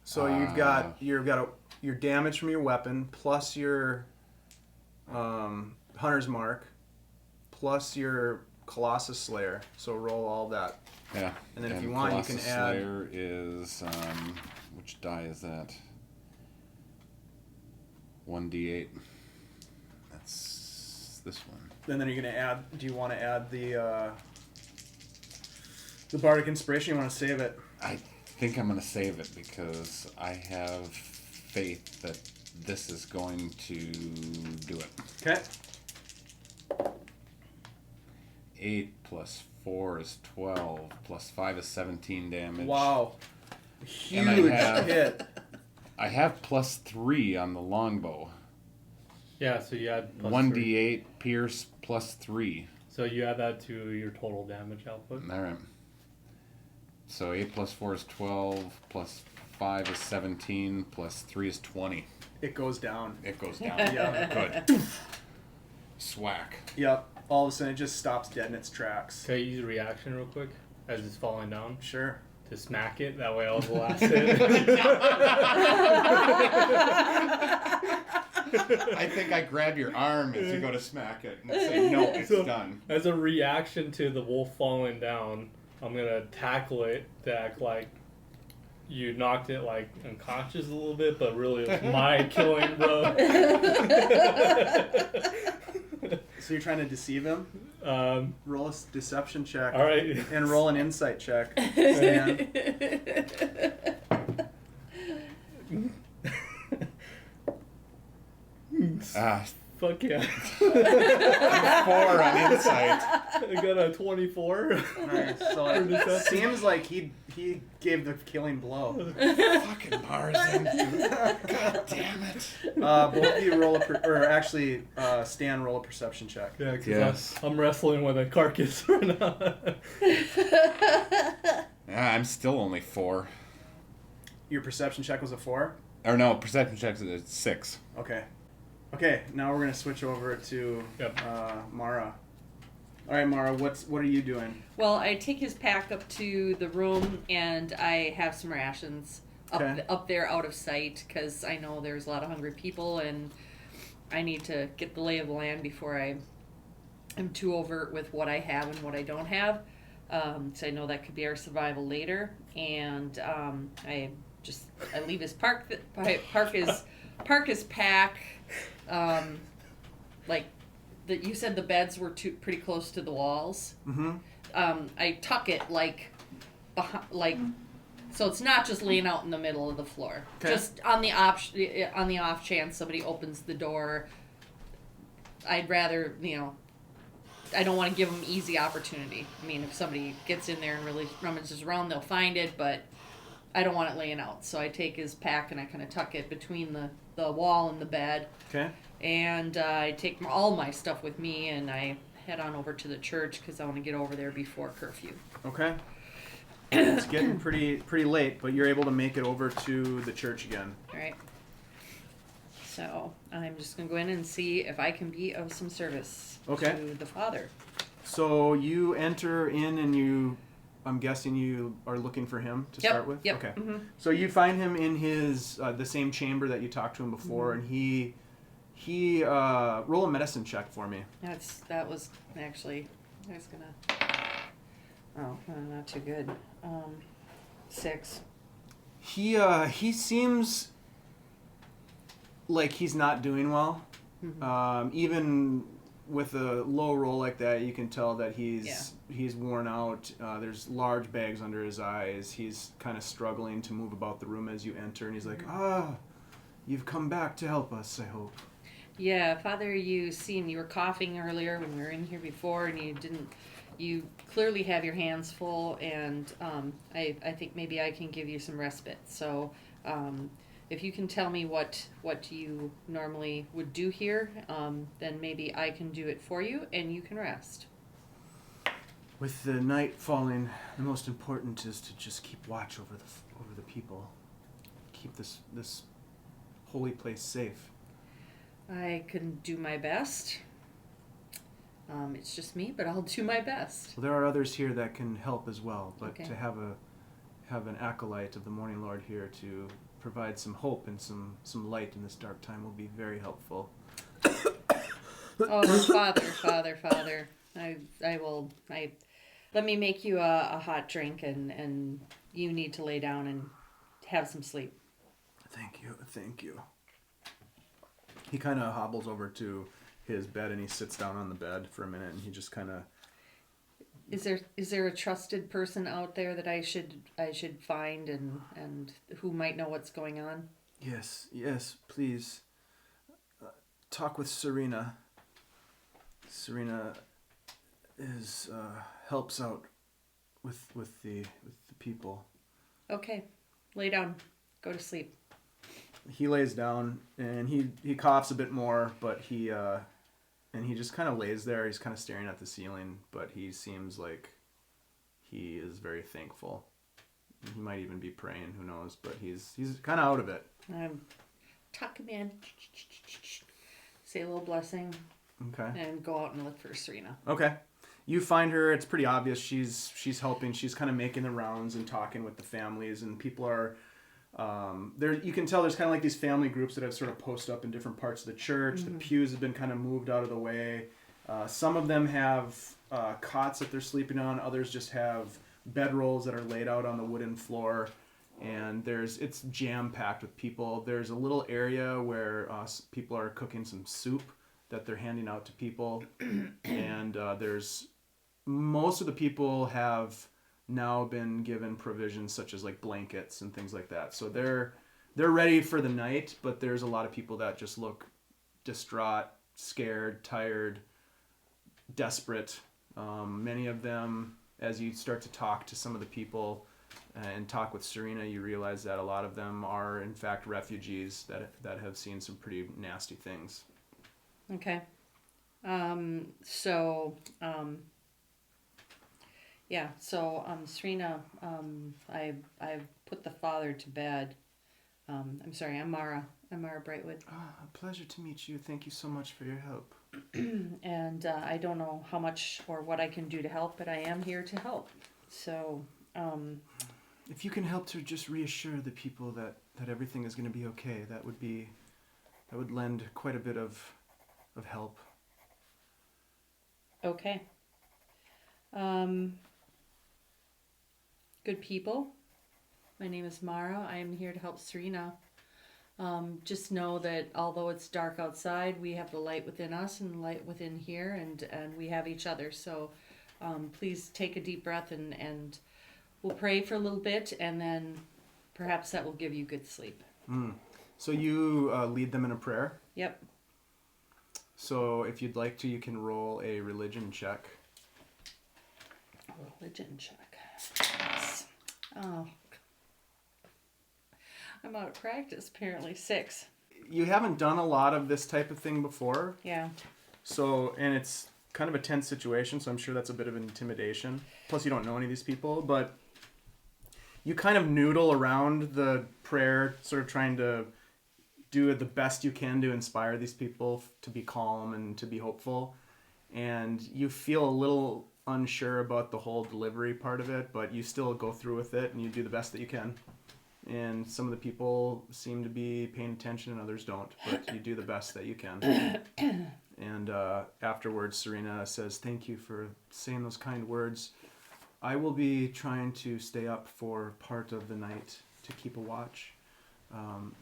[SPEAKER 2] So you've got your damage from your weapon, plus your Hunter's Mark, plus your Colossus Slayer. So roll all that.
[SPEAKER 1] Yeah.
[SPEAKER 2] And then if you want,
[SPEAKER 1] Colossus
[SPEAKER 2] you can add...
[SPEAKER 1] Slayer is... which die is that? 1d8. That's this one.
[SPEAKER 2] And then you're going to add... Do you want to add the Bardic Inspiration? You want to save it?
[SPEAKER 1] I think I'm going to save it because I have faith that this is going to do it.
[SPEAKER 2] Okay.
[SPEAKER 1] 8 plus 4 is 12, plus 5 is 17 damage.
[SPEAKER 2] Wow. Huge hit.
[SPEAKER 1] I have plus 3 on the longbow.
[SPEAKER 4] Yeah, so you add plus
[SPEAKER 1] 1d8 pierce plus 3.
[SPEAKER 4] So you add that to your total damage output.
[SPEAKER 1] All right. So 8 plus 4 is 12, plus 5 is 17, plus 3 is 20.
[SPEAKER 2] It goes down.
[SPEAKER 1] It goes down.
[SPEAKER 2] Yeah.
[SPEAKER 1] Good. Swack.
[SPEAKER 2] Yep. All of a sudden, it just stops dead in its tracks.
[SPEAKER 4] Can I use a reaction real quick as it's falling down?
[SPEAKER 2] Sure.
[SPEAKER 4] To smack it, that way I was the last hit.
[SPEAKER 1] I think I grab your arm as you go to smack it and say, no, it's done.
[SPEAKER 4] As a reaction to the wolf falling down, I'm going to tackle it to act like you knocked it like unconscious a little bit, but really it was my killing, bro.
[SPEAKER 2] So you're trying to deceive him? Roll a deception check.
[SPEAKER 4] All right.
[SPEAKER 2] And roll an insight check. Stan.
[SPEAKER 4] Fuck yeah.
[SPEAKER 1] 4 on insight.
[SPEAKER 4] I got a 24.
[SPEAKER 2] Nice. So it seems like he gave the killing blow.
[SPEAKER 1] Fucking Marzen. God damn it.
[SPEAKER 2] Both of you roll Stan, roll a perception check.
[SPEAKER 4] Yeah, because
[SPEAKER 1] yes.
[SPEAKER 4] I'm wrestling with a carcass right now.
[SPEAKER 1] Yeah, I'm still only 4.
[SPEAKER 2] Your perception check was a 4?
[SPEAKER 1] Or no, perception check is 6.
[SPEAKER 2] Okay, now we're going to switch over to Mara. All right, Mara, what are you doing?
[SPEAKER 3] Well, I take his pack up to the room, and I have some rations up there out of sight, because I know there's a lot of hungry people, and I need to get the lay of the land before I am too overt with what I have and what I don't have. So I know that could be our survival later, and I leave his park his pack. You said the beds were pretty close to the walls.
[SPEAKER 2] Mm-hmm.
[SPEAKER 3] I tuck it so it's not just laying out in the middle of the floor.
[SPEAKER 2] Okay.
[SPEAKER 3] Just on the off chance somebody opens the door. I'd rather I don't want to give them easy opportunity. I mean, if somebody gets in there and really rummages around, they'll find it, but I don't want it laying out. So I take his pack and I kind of tuck it between the wall and the bed.
[SPEAKER 2] Okay.
[SPEAKER 3] And I take all my stuff with me, and I head on over to the church because I want to get over there before curfew.
[SPEAKER 2] Okay. It's getting pretty late, but you're able to make it over to the church again.
[SPEAKER 3] All right. So I'm just going to go in and see if I can be of some service to the Father.
[SPEAKER 2] So you enter in and I'm guessing you are looking for him to start with?
[SPEAKER 3] Yep.
[SPEAKER 2] Okay.
[SPEAKER 3] Mm-hmm.
[SPEAKER 2] So you find him in his, the same chamber that you talked to him before, and he roll a medicine check for me.
[SPEAKER 3] That was actually, I was going to, not too good. 6.
[SPEAKER 2] He seems like he's not doing well.
[SPEAKER 3] Mm-hmm.
[SPEAKER 2] Even with a low roll like that, you can tell that he's worn out. There's large bags under his eyes. He's kind of struggling to move about the room as you enter, and he's like, you've come back to help us, I hope.
[SPEAKER 3] Yeah, Father, you were coughing earlier when we were in here before, and you clearly have your hands full, and I think maybe I can give you some respite. So if you can tell me what you normally would do here, then maybe I can do it for you, and you can rest.
[SPEAKER 2] With the night falling, the most important is to just keep watch over the people. Keep this holy place safe.
[SPEAKER 3] I can do my best. It's just me, but I'll do my best.
[SPEAKER 2] Well, there are others here that can help as well, but
[SPEAKER 3] Okay.
[SPEAKER 2] to have an acolyte of the Morning Lord here to provide some hope and some light in this dark time will be very helpful.
[SPEAKER 3] Oh, Father, let me make you a hot drink, and you need to lay down and have some sleep.
[SPEAKER 2] Thank you. He kind of hobbles over to his bed and he sits down on the bed for a minute, and he just kind of...
[SPEAKER 3] Is there a trusted person out there that I should find and who might know what's going on?
[SPEAKER 2] Yes, please. Talk with Serena. Serena helps out with the people.
[SPEAKER 3] Okay, lay down. Go to sleep.
[SPEAKER 2] He lays down and he coughs a bit more, but he just kind of lays there. He's kind of staring at the ceiling, but he seems like he is very thankful. He might even be praying, who knows, but he's kind of out of it.
[SPEAKER 3] Tuck him in. Say a little blessing.
[SPEAKER 2] Okay.
[SPEAKER 3] And go out and look for Serena.
[SPEAKER 2] Okay. You find her. It's pretty obvious she's helping. She's kind of making the rounds and talking with the families, and people are there. You can tell there's kind of like these family groups that have sort of posted up in different parts of the church. Mm-hmm. The pews have been kind of moved out of the way. Some of them have cots that they're sleeping on. Others just have bedrolls that are laid out on the wooden floor, and it's jam-packed with people. There's a little area where people are cooking some soup that they're handing out to people, and there's most of the people have now been given provisions such as like blankets and things like that. So they're ready for the night, but there's a lot of people that just look distraught, scared, tired, desperate. Many of them, as you start to talk to some of the people and talk with Serena, you realize that a lot of them are in fact refugees that have seen some pretty nasty things.
[SPEAKER 3] Okay. Serena, I've put the father to bed. I'm sorry, I'm Mara. I'm Mara Brightwood.
[SPEAKER 2] A pleasure to meet you. Thank you so much for your help.
[SPEAKER 3] And I don't know how much or what I can do to help, but I am here to help. So,
[SPEAKER 2] if you can help to just reassure the people that everything is going to be okay, that would lend quite a bit of help.
[SPEAKER 3] Okay. Good people. My name is Mara. I am here to help Serena. Just know that although it's dark outside, we have the light within us and the light within here, and we have each other. So please take a deep breath and we'll pray for a little bit, and then perhaps that will give you good sleep.
[SPEAKER 2] So you lead them in a prayer?
[SPEAKER 3] Yep.
[SPEAKER 2] So if you'd like to, you can roll a religion check.
[SPEAKER 3] Religion check. Yes. Oh. I'm out of practice, apparently. 6.
[SPEAKER 2] You haven't done a lot of this type of thing before.
[SPEAKER 3] Yeah.
[SPEAKER 2] So, and it's kind of a tense situation, so I'm sure that's a bit of intimidation. Plus, you don't know any of these people, but you kind of noodle around the prayer, sort of trying to do the best you can to inspire these people to be calm and to be hopeful. And you feel a little unsure about the whole delivery part of it, but you still go through with it and you do the best that you can. And some of the people seem to be paying attention and others don't, but you do the best that you can. And afterwards, Serena says, "Thank you for saying those kind words. I will be trying to stay up for part of the night to keep a watch.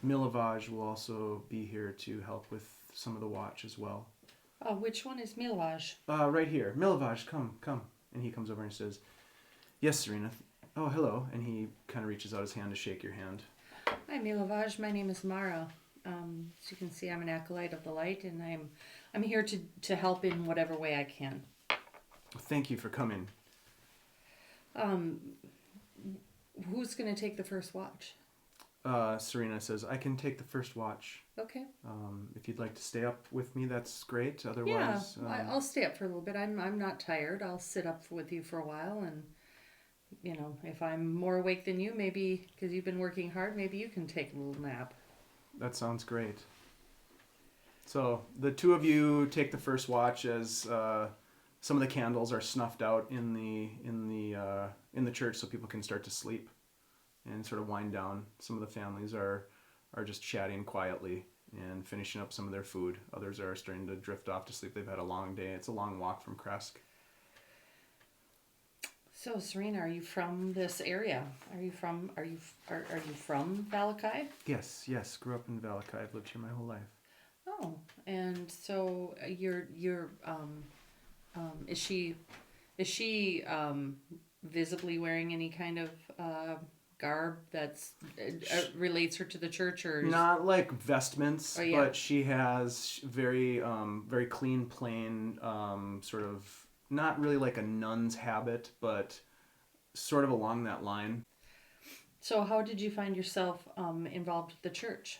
[SPEAKER 2] Milovaj will also be here to help with some of the watch as well."
[SPEAKER 3] Oh, which one is Milovaj?
[SPEAKER 2] Right here. Milovaj, come. And he comes over and says, "Yes, Serena. Oh, hello." And he kind of reaches out his hand to shake your hand.
[SPEAKER 3] Hi, Milovaj. My name is Mara. As you can see, I'm an acolyte of the light, and I'm here to help in whatever way I can.
[SPEAKER 2] Thank you for coming.
[SPEAKER 3] Who's going to take the first watch?
[SPEAKER 2] Serena says, "I can take the first watch.
[SPEAKER 3] Okay.
[SPEAKER 2] If you'd like to stay up with me, that's great. Otherwise,
[SPEAKER 3] yeah, I'll stay up for a little bit. I'm not tired. I'll sit up with you for a while, and if I'm more awake than you, maybe because you've been working hard, maybe you can take a little nap."
[SPEAKER 2] That sounds great. So the two of you take the first watch as some of the candles are snuffed out in the church, so people can start to sleep and sort of wind down. Some of the families are just chatting quietly and finishing up some of their food. Others are starting to drift off to sleep. They've had a long day. It's a long walk from Kresk.
[SPEAKER 3] So, Serena, are you from this area? Are you from Vallaki?
[SPEAKER 2] Yes. Grew up in Vallaki. I've lived here my whole life.
[SPEAKER 3] Oh, and so you're is she visibly wearing any kind of garb that's relates her to the church, or
[SPEAKER 2] not like vestments,
[SPEAKER 3] yeah.
[SPEAKER 2] But she has very very clean, plain, sort of not really like a nun's habit, but sort of along that line.
[SPEAKER 3] So how did you find yourself involved with the church?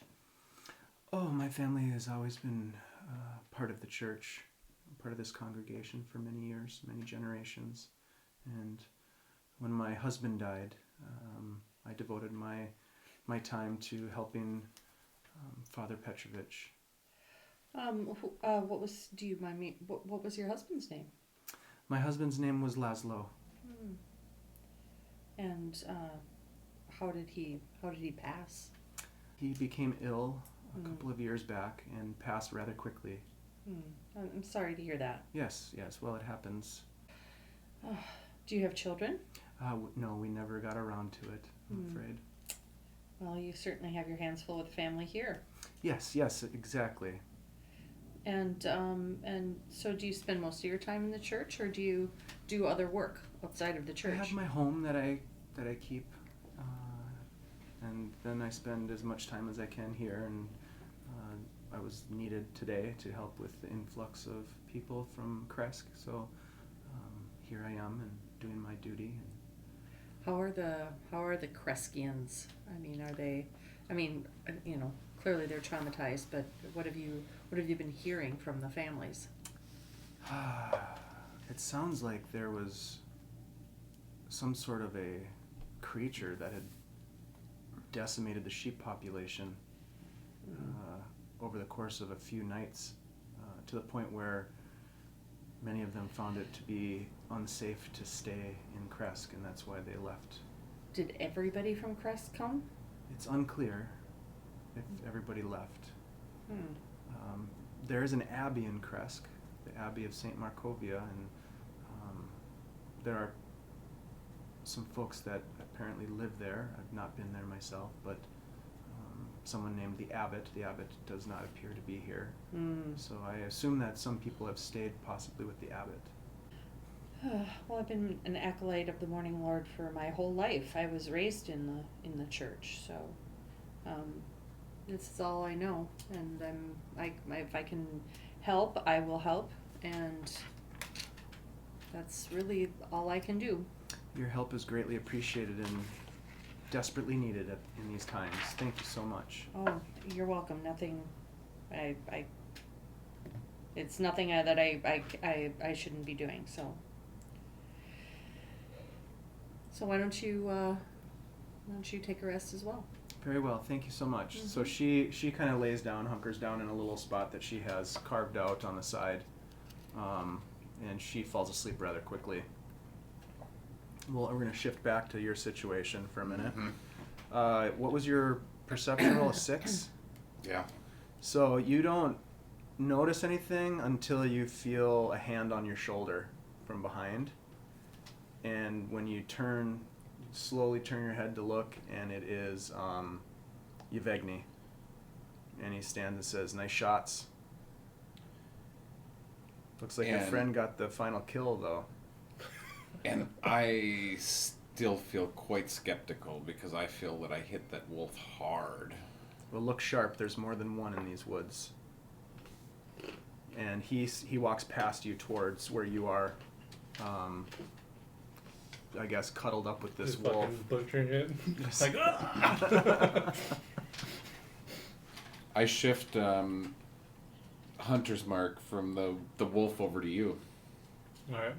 [SPEAKER 2] Oh, my family has always been part of the church, part of this congregation for many years, many generations. And when my husband died, I devoted my time to helping Father Petrovich.
[SPEAKER 3] Do you mind me? What was your husband's name?
[SPEAKER 2] My husband's name was Laszlo.
[SPEAKER 3] And how did he pass?
[SPEAKER 2] He became ill a couple of years back and passed rather quickly.
[SPEAKER 3] I'm sorry to hear that.
[SPEAKER 2] Yes. Well, it happens.
[SPEAKER 3] Do you have children?
[SPEAKER 2] No, we never got around to it, I'm afraid.
[SPEAKER 3] Well, you certainly have your hands full with family here.
[SPEAKER 2] Yes, exactly.
[SPEAKER 3] And so do you spend most of your time in the church, or do you do other work outside of the church?
[SPEAKER 2] I have my home that I keep, and then I spend as much time as I can here. And I was needed today to help with the influx of people from Kresk, so here I am and doing my duty.
[SPEAKER 3] How are the Kreskians? Clearly they're traumatized, but what have you been hearing from the families?
[SPEAKER 2] It sounds like there was some sort of a creature that had decimated the sheep population over the course of a few nights, to the point where many of them found it to be unsafe to stay in Kresk, and that's why they left.
[SPEAKER 3] Did everybody from Kresk come?
[SPEAKER 2] It's unclear if everybody left. There is an abbey in Kresk, the Abbey of St. Markovia, and there are some folks that apparently live there. I've not been there myself, but someone named the abbot. The abbot does not appear to be here. So I assume that some people have stayed possibly with the abbot.
[SPEAKER 3] Well, I've been an acolyte of the Morning Lord for my whole life. I was raised in the church, so this is all I know. And if I can help, I will help, and that's really all I can do.
[SPEAKER 2] Your help is greatly appreciated and desperately needed in these times. Thank you so much.
[SPEAKER 3] Oh, you're welcome. Nothing, it's nothing that I shouldn't be doing. So why don't you take a rest as well?
[SPEAKER 2] Very well, thank you so much.
[SPEAKER 3] Mm-hmm.
[SPEAKER 2] So she kind of lays down, hunkers down in a little spot that she has carved out on the side, and she falls asleep rather quickly. Well, we're going to shift back to your situation for a minute.
[SPEAKER 1] Mm-hmm.
[SPEAKER 2] What was your perception roll? A 6?
[SPEAKER 1] Yeah.
[SPEAKER 2] So you don't notice anything until you feel a hand on your shoulder from behind, and when you slowly turn your head to look, and it is Yevgeny, and he stands and says, "Nice shots. Looks like your friend got the final kill, though."
[SPEAKER 1] And I still feel quite skeptical because I feel that I hit that wolf hard.
[SPEAKER 2] Well, look sharp. There's more than one in these woods. And he walks past you towards where you are, I guess, cuddled up with this wolf.
[SPEAKER 4] Fucking butchering it.
[SPEAKER 2] Yes.
[SPEAKER 4] Like, ah!
[SPEAKER 1] I shift Hunter's Mark from the wolf over to you.
[SPEAKER 4] Alright.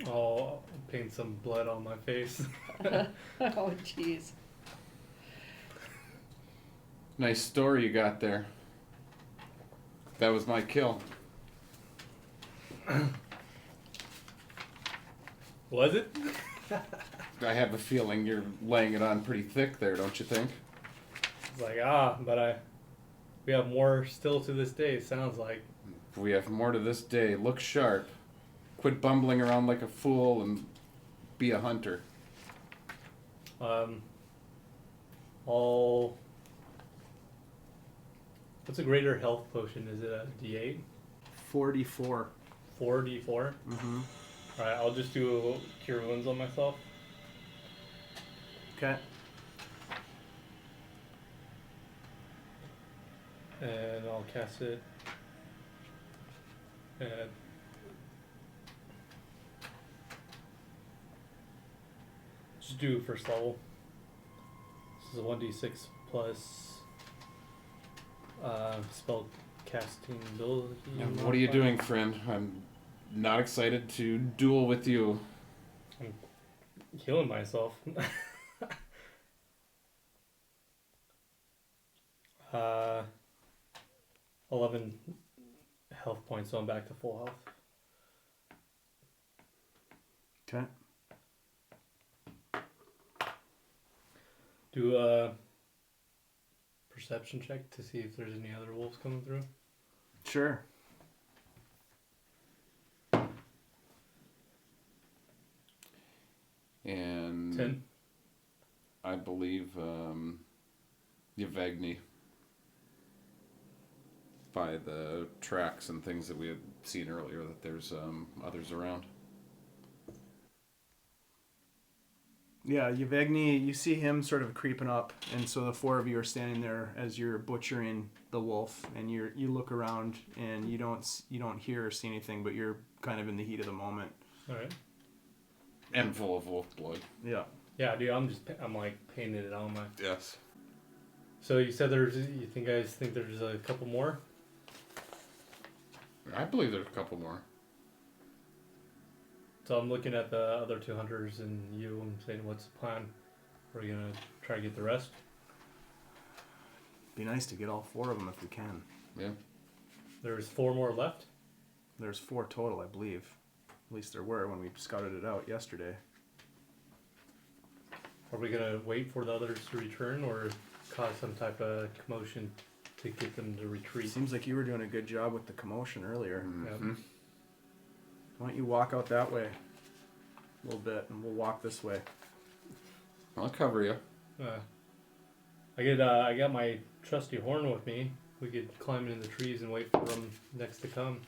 [SPEAKER 4] I'll paint some blood on my face.
[SPEAKER 3] Oh, jeez.
[SPEAKER 1] Nice story you got there. That was my kill.
[SPEAKER 4] Was it?
[SPEAKER 1] I have a feeling you're laying it on pretty thick there, don't you think?
[SPEAKER 4] It's like, but we have more still to this day, sounds like.
[SPEAKER 1] We have more to this day. Look sharp. Quit bumbling around like a fool and be a hunter.
[SPEAKER 4] What's a greater health potion? Is it a D8?
[SPEAKER 2] 44.
[SPEAKER 4] 4D4?
[SPEAKER 2] Mm-hmm.
[SPEAKER 4] Alright, I'll just do cure wounds on myself.
[SPEAKER 2] Okay.
[SPEAKER 4] And I'll cast it. And just do first level. This is a 1d6 plus spell casting ability.
[SPEAKER 1] What are you doing, friend? I'm not excited to duel with you.
[SPEAKER 4] I'm healing myself. 11 health points, so I'm back to full health.
[SPEAKER 2] Okay.
[SPEAKER 4] Do a perception check to see if there's any other wolves coming through.
[SPEAKER 2] Sure.
[SPEAKER 1] And
[SPEAKER 4] 10.
[SPEAKER 1] I believe Yevgeny, by the tracks and things that we had seen earlier, that there's others around.
[SPEAKER 2] Yeah, Yevgeny, you see him sort of creeping up, and so the four of you are standing there as you're butchering the wolf, and you look around and you don't hear or see anything, but you're kind of in the heat of the moment.
[SPEAKER 4] All right.
[SPEAKER 1] And full of wolf blood.
[SPEAKER 2] Yeah.
[SPEAKER 4] Yeah, dude, I'm like painting it on my.
[SPEAKER 1] Yes.
[SPEAKER 4] So you said you guys think there's a couple more?
[SPEAKER 1] I believe there's a couple more.
[SPEAKER 4] So I'm looking at the other two hunters and you and saying, what's the plan? We're going to try to get the rest?
[SPEAKER 2] Be nice to get all four of them if we can.
[SPEAKER 1] Yeah.
[SPEAKER 4] There's 4 more left?
[SPEAKER 2] There's 4 total, I believe. At least there were when we scouted it out yesterday.
[SPEAKER 4] Are we going to wait for the others to return or cause some type of commotion to get them to retreat?
[SPEAKER 2] Seems like you were doing a good job with the commotion earlier.
[SPEAKER 1] Mm-hmm.
[SPEAKER 2] Why don't you walk out that way a little bit, and we'll walk this way.
[SPEAKER 1] I'll cover you.
[SPEAKER 4] I got my trusty horn with me. We could climb in the trees and wait for them next to come.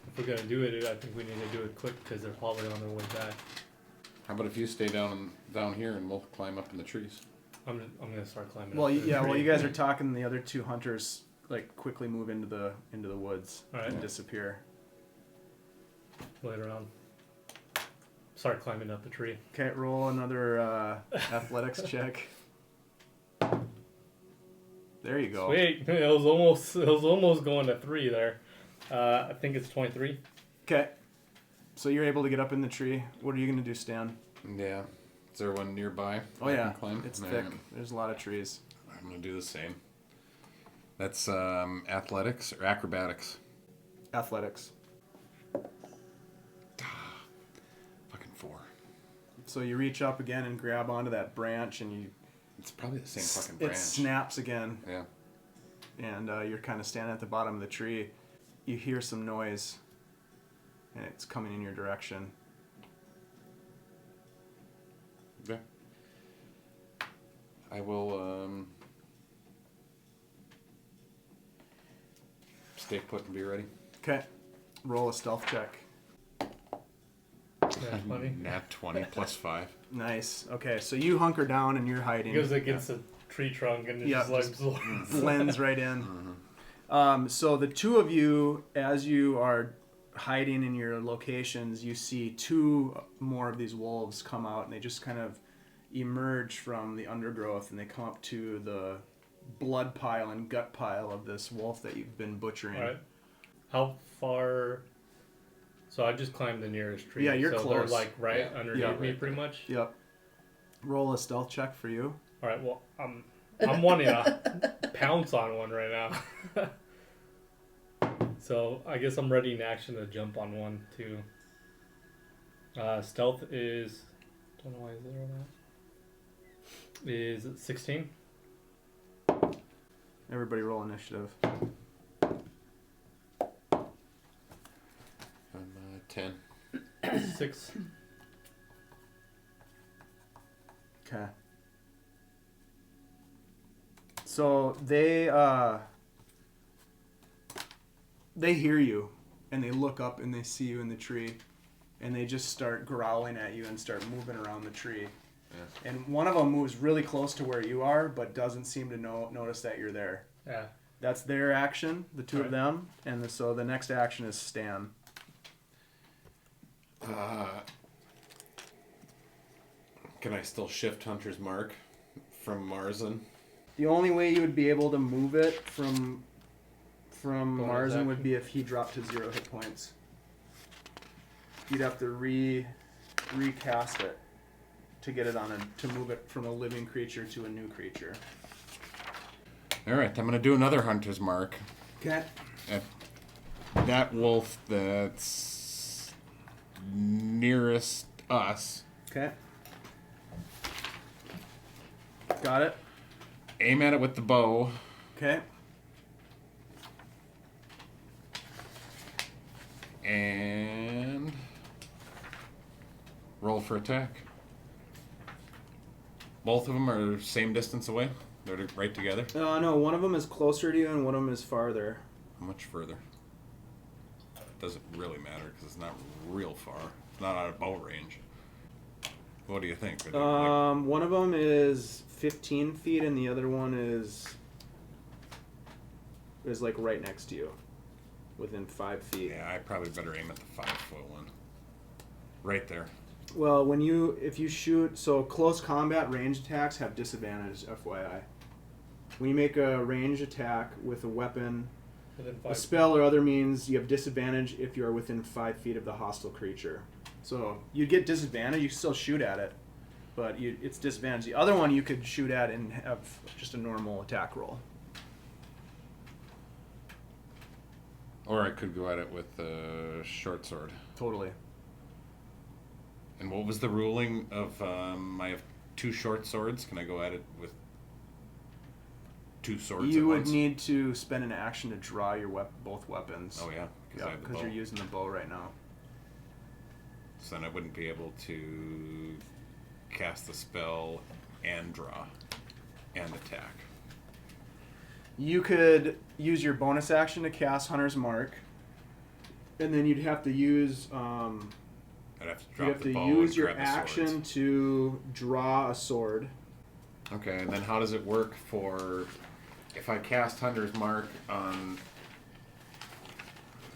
[SPEAKER 4] If we're gonna do it, I think we need to do it quick because they're probably on their way back.
[SPEAKER 1] How about if you stay down here and we'll climb up in the trees?
[SPEAKER 4] I'm gonna start climbing.
[SPEAKER 2] Well,
[SPEAKER 4] up the
[SPEAKER 2] yeah.
[SPEAKER 4] tree.
[SPEAKER 2] Well, you guys are talking. The other 2 hunters like quickly move into the woods and disappear.
[SPEAKER 4] Later on. Start climbing up the tree.
[SPEAKER 2] Okay, roll another athletics check. There you go.
[SPEAKER 4] Sweet. It was almost going to 3 there. I think it's 23.
[SPEAKER 2] Okay. So you're able to get up in the tree. What are you going to do, Stan?
[SPEAKER 1] Yeah. Is there one nearby?
[SPEAKER 2] Oh, yeah.
[SPEAKER 1] Climb?
[SPEAKER 2] It's thick. There's a lot of trees.
[SPEAKER 1] I'm going to do the same. That's athletics or acrobatics?
[SPEAKER 2] Athletics.
[SPEAKER 1] Fucking 4.
[SPEAKER 2] So you reach up again and grab onto that branch, and
[SPEAKER 1] it's probably the same fucking branch.
[SPEAKER 2] It snaps again.
[SPEAKER 1] Yeah.
[SPEAKER 2] And you're kind of standing at the bottom of the tree. You hear some noise, and it's coming in your direction.
[SPEAKER 1] Yeah. I will stay put and be ready.
[SPEAKER 2] Okay. Roll a stealth check.
[SPEAKER 4] Nat 20.
[SPEAKER 1] Nat 20 plus 5.
[SPEAKER 2] Nice. Okay, so you hunker down and you're hiding.
[SPEAKER 4] It goes against a tree trunk and it just
[SPEAKER 2] blends right in. So the two of you, as you are hiding in your locations, you see 2 more of these wolves come out, and they just kind of emerge from the undergrowth, and they come up to the blood pile and gut pile of this wolf that you've been butchering.
[SPEAKER 4] All right. How far? So I just climbed the nearest tree.
[SPEAKER 2] Yeah, you're
[SPEAKER 4] so
[SPEAKER 2] close.
[SPEAKER 4] They're like underneath me, pretty much.
[SPEAKER 2] Yep. Roll a stealth check for you.
[SPEAKER 4] All right. Well, I'm wanting to pounce on one right now. So I guess I'm ready in action to jump on one too. Stealth is, don't know why is there that. Is 16.
[SPEAKER 2] Everybody roll initiative.
[SPEAKER 1] I'm 10.
[SPEAKER 4] 6.
[SPEAKER 2] Okay. So they hear you, and they look up and they see you in the tree, and they just start growling at you and start moving around the tree. Yeah. And one of them moves really close to where you are, but doesn't seem to notice that you're there.
[SPEAKER 4] Yeah.
[SPEAKER 2] That's their action, the 2 of them, and so the next action is Stan.
[SPEAKER 1] Can I still shift Hunter's Mark from Marzen?
[SPEAKER 2] The only way you would be able to move it from Marzen would be if he dropped to 0 hit points. You'd have to recast it to get it to move it from a living creature to a new creature.
[SPEAKER 1] All right, I'm gonna do another Hunter's Mark.
[SPEAKER 2] Okay.
[SPEAKER 1] That wolf that's nearest us.
[SPEAKER 2] Okay. Got it.
[SPEAKER 1] Aim at it with the bow.
[SPEAKER 2] Okay.
[SPEAKER 1] And roll for attack. Both of them are same distance away? They're right together?
[SPEAKER 2] No, one of them is closer to you and one of them is farther.
[SPEAKER 1] How much further? It doesn't really matter because it's not real far. It's not out of bow range. What do you think?
[SPEAKER 2] One of them is 15 feet and the other one is like right next to you, within 5 feet.
[SPEAKER 1] Yeah, I probably better aim at the 5-foot one. Right there.
[SPEAKER 2] Well, if you shoot, so close combat ranged attacks have disadvantage, FYI. When you make a ranged attack with a weapon, a spell or other means, you have disadvantage if you are within 5 feet of the hostile creature. So you get disadvantage, you can still shoot at it, but it's disadvantage. The other one you could shoot at and have just a normal attack roll.
[SPEAKER 1] Or I could go at it with a short sword.
[SPEAKER 2] Totally.
[SPEAKER 1] And what was the ruling of I have 2 short swords? Can I go at it with 2 swords
[SPEAKER 2] You
[SPEAKER 1] at
[SPEAKER 2] would
[SPEAKER 1] once?
[SPEAKER 2] need to spend an action to draw your both weapons.
[SPEAKER 1] Oh yeah,
[SPEAKER 2] because you're using the bow right now.
[SPEAKER 1] So then I wouldn't be able to cast the spell and draw and attack.
[SPEAKER 2] You could use your bonus action to cast Hunter's Mark, and then you'd have to use
[SPEAKER 1] I'd have to drop the bow and
[SPEAKER 2] your
[SPEAKER 1] grab the
[SPEAKER 2] action
[SPEAKER 1] swords.
[SPEAKER 2] to draw a sword.
[SPEAKER 1] Okay, and then how does it work for if I cast Hunter's Mark on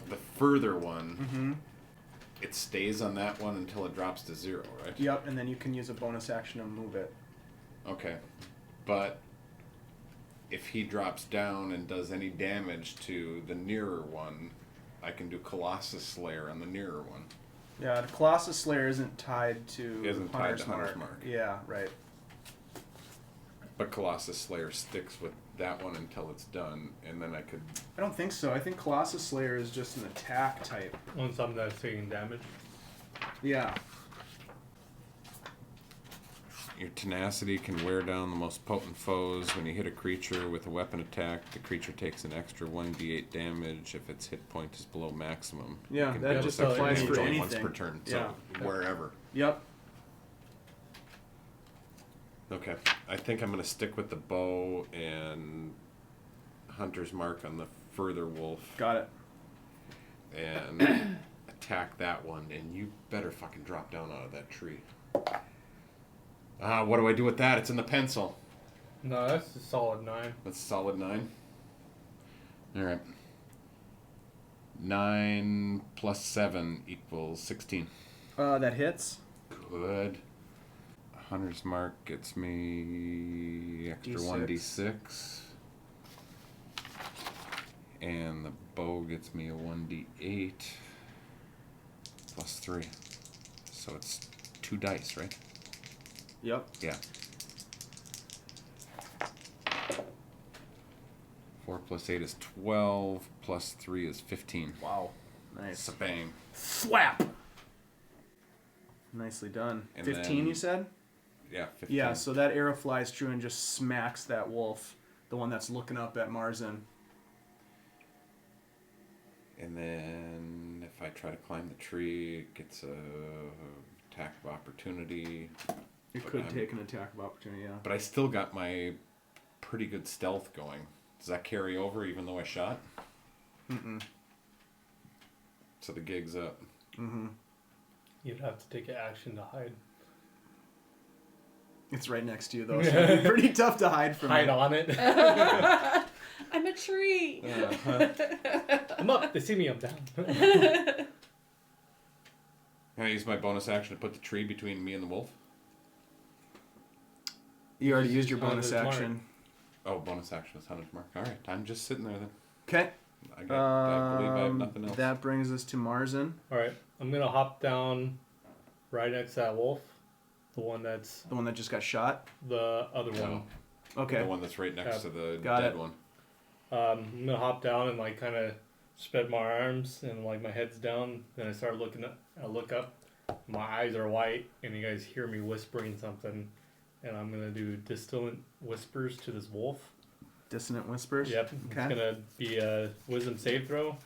[SPEAKER 1] the further one, it stays on that one until it drops to 0, right?
[SPEAKER 2] Yep, and then you can use a bonus action to move it.
[SPEAKER 1] Okay. But if he drops down and does any damage to the nearer one, I can do Colossus Slayer on the nearer one.
[SPEAKER 2] Yeah, the Colossus Slayer isn't tied to
[SPEAKER 1] Hunter's Mark.
[SPEAKER 2] Yeah, right.
[SPEAKER 1] But Colossus Slayer sticks with that one until it's done, and then I could...
[SPEAKER 2] I don't think so. I think Colossus Slayer is just an attack type.
[SPEAKER 4] On something that's taking damage.
[SPEAKER 2] Yeah.
[SPEAKER 1] Your tenacity can wear down the most potent foes. When you hit a creature with a weapon attack, the creature takes an extra 1d8 damage if its hit point is below maximum.
[SPEAKER 2] Yeah,
[SPEAKER 1] you can
[SPEAKER 2] that just applies for anything.
[SPEAKER 1] Once per turn, so wherever.
[SPEAKER 2] Yep.
[SPEAKER 1] Okay, I think I'm going to stick with the bow and Hunter's Mark on the further wolf.
[SPEAKER 2] Got it.
[SPEAKER 1] And attack that one, and you better fucking drop down out of that tree. What do I do with that? It's in the pencil.
[SPEAKER 4] No, that's a solid 9.
[SPEAKER 1] That's a solid 9. Alright. 9 plus 7 equals 16.
[SPEAKER 2] That hits.
[SPEAKER 1] Good. Hunter's Mark gets me extra
[SPEAKER 2] D6.
[SPEAKER 1] 1d6. And the bow gets me a 1d8 plus 3. So it's 2 dice, right?
[SPEAKER 2] Yep.
[SPEAKER 1] Yeah. 4 plus 8 is 12, plus 3 is 15.
[SPEAKER 2] Wow. Nice.
[SPEAKER 1] Bang.
[SPEAKER 2] Slap! Nicely done.
[SPEAKER 1] And
[SPEAKER 2] 15,
[SPEAKER 1] then-
[SPEAKER 2] you said?
[SPEAKER 1] Yeah, 15.
[SPEAKER 2] Yeah, so that arrow flies true and just smacks that wolf, the one that's looking up at Marzen.
[SPEAKER 1] And then if I try to climb the tree, it gets a attack of opportunity.
[SPEAKER 2] It could take an attack of opportunity, yeah.
[SPEAKER 1] But I still got my pretty good stealth going. Does that carry over even though I shot?
[SPEAKER 2] Mm-mm.
[SPEAKER 1] So the gig's up.
[SPEAKER 2] Mm-hmm.
[SPEAKER 4] You'd have to take an action to hide.
[SPEAKER 2] It's right next to you, though, so it'd be pretty tough to hide from
[SPEAKER 4] Hide
[SPEAKER 2] it.
[SPEAKER 4] on it.
[SPEAKER 3] I'm a tree.
[SPEAKER 4] I'm up. They see me. I'm down.
[SPEAKER 1] Can I use my bonus action to put the tree between me and the wolf?
[SPEAKER 2] You already used your
[SPEAKER 4] Hunter's
[SPEAKER 2] bonus
[SPEAKER 4] Mark.
[SPEAKER 2] action.
[SPEAKER 1] Oh, bonus action is Hunter's Mark. Alright, I'm just sitting there then.
[SPEAKER 2] Okay.
[SPEAKER 1] I believe I have nothing else.
[SPEAKER 2] That brings us to Marzen.
[SPEAKER 4] All right. I'm gonna hop down right next to that wolf. The one that's
[SPEAKER 2] The one that just got shot.
[SPEAKER 4] the other one.
[SPEAKER 2] Okay.
[SPEAKER 1] The one that's right next to the
[SPEAKER 2] Got
[SPEAKER 1] dead
[SPEAKER 2] it.
[SPEAKER 1] one.
[SPEAKER 4] I'm gonna hop down and like kind of spread my arms and like my head's down. Then I start looking up. I look up. My eyes are white, and you guys hear me whispering something. And I'm gonna do distant whispers to this wolf.
[SPEAKER 2] Dissonant whispers.
[SPEAKER 4] Yep.
[SPEAKER 2] Okay.
[SPEAKER 4] It's gonna be a wisdom save throw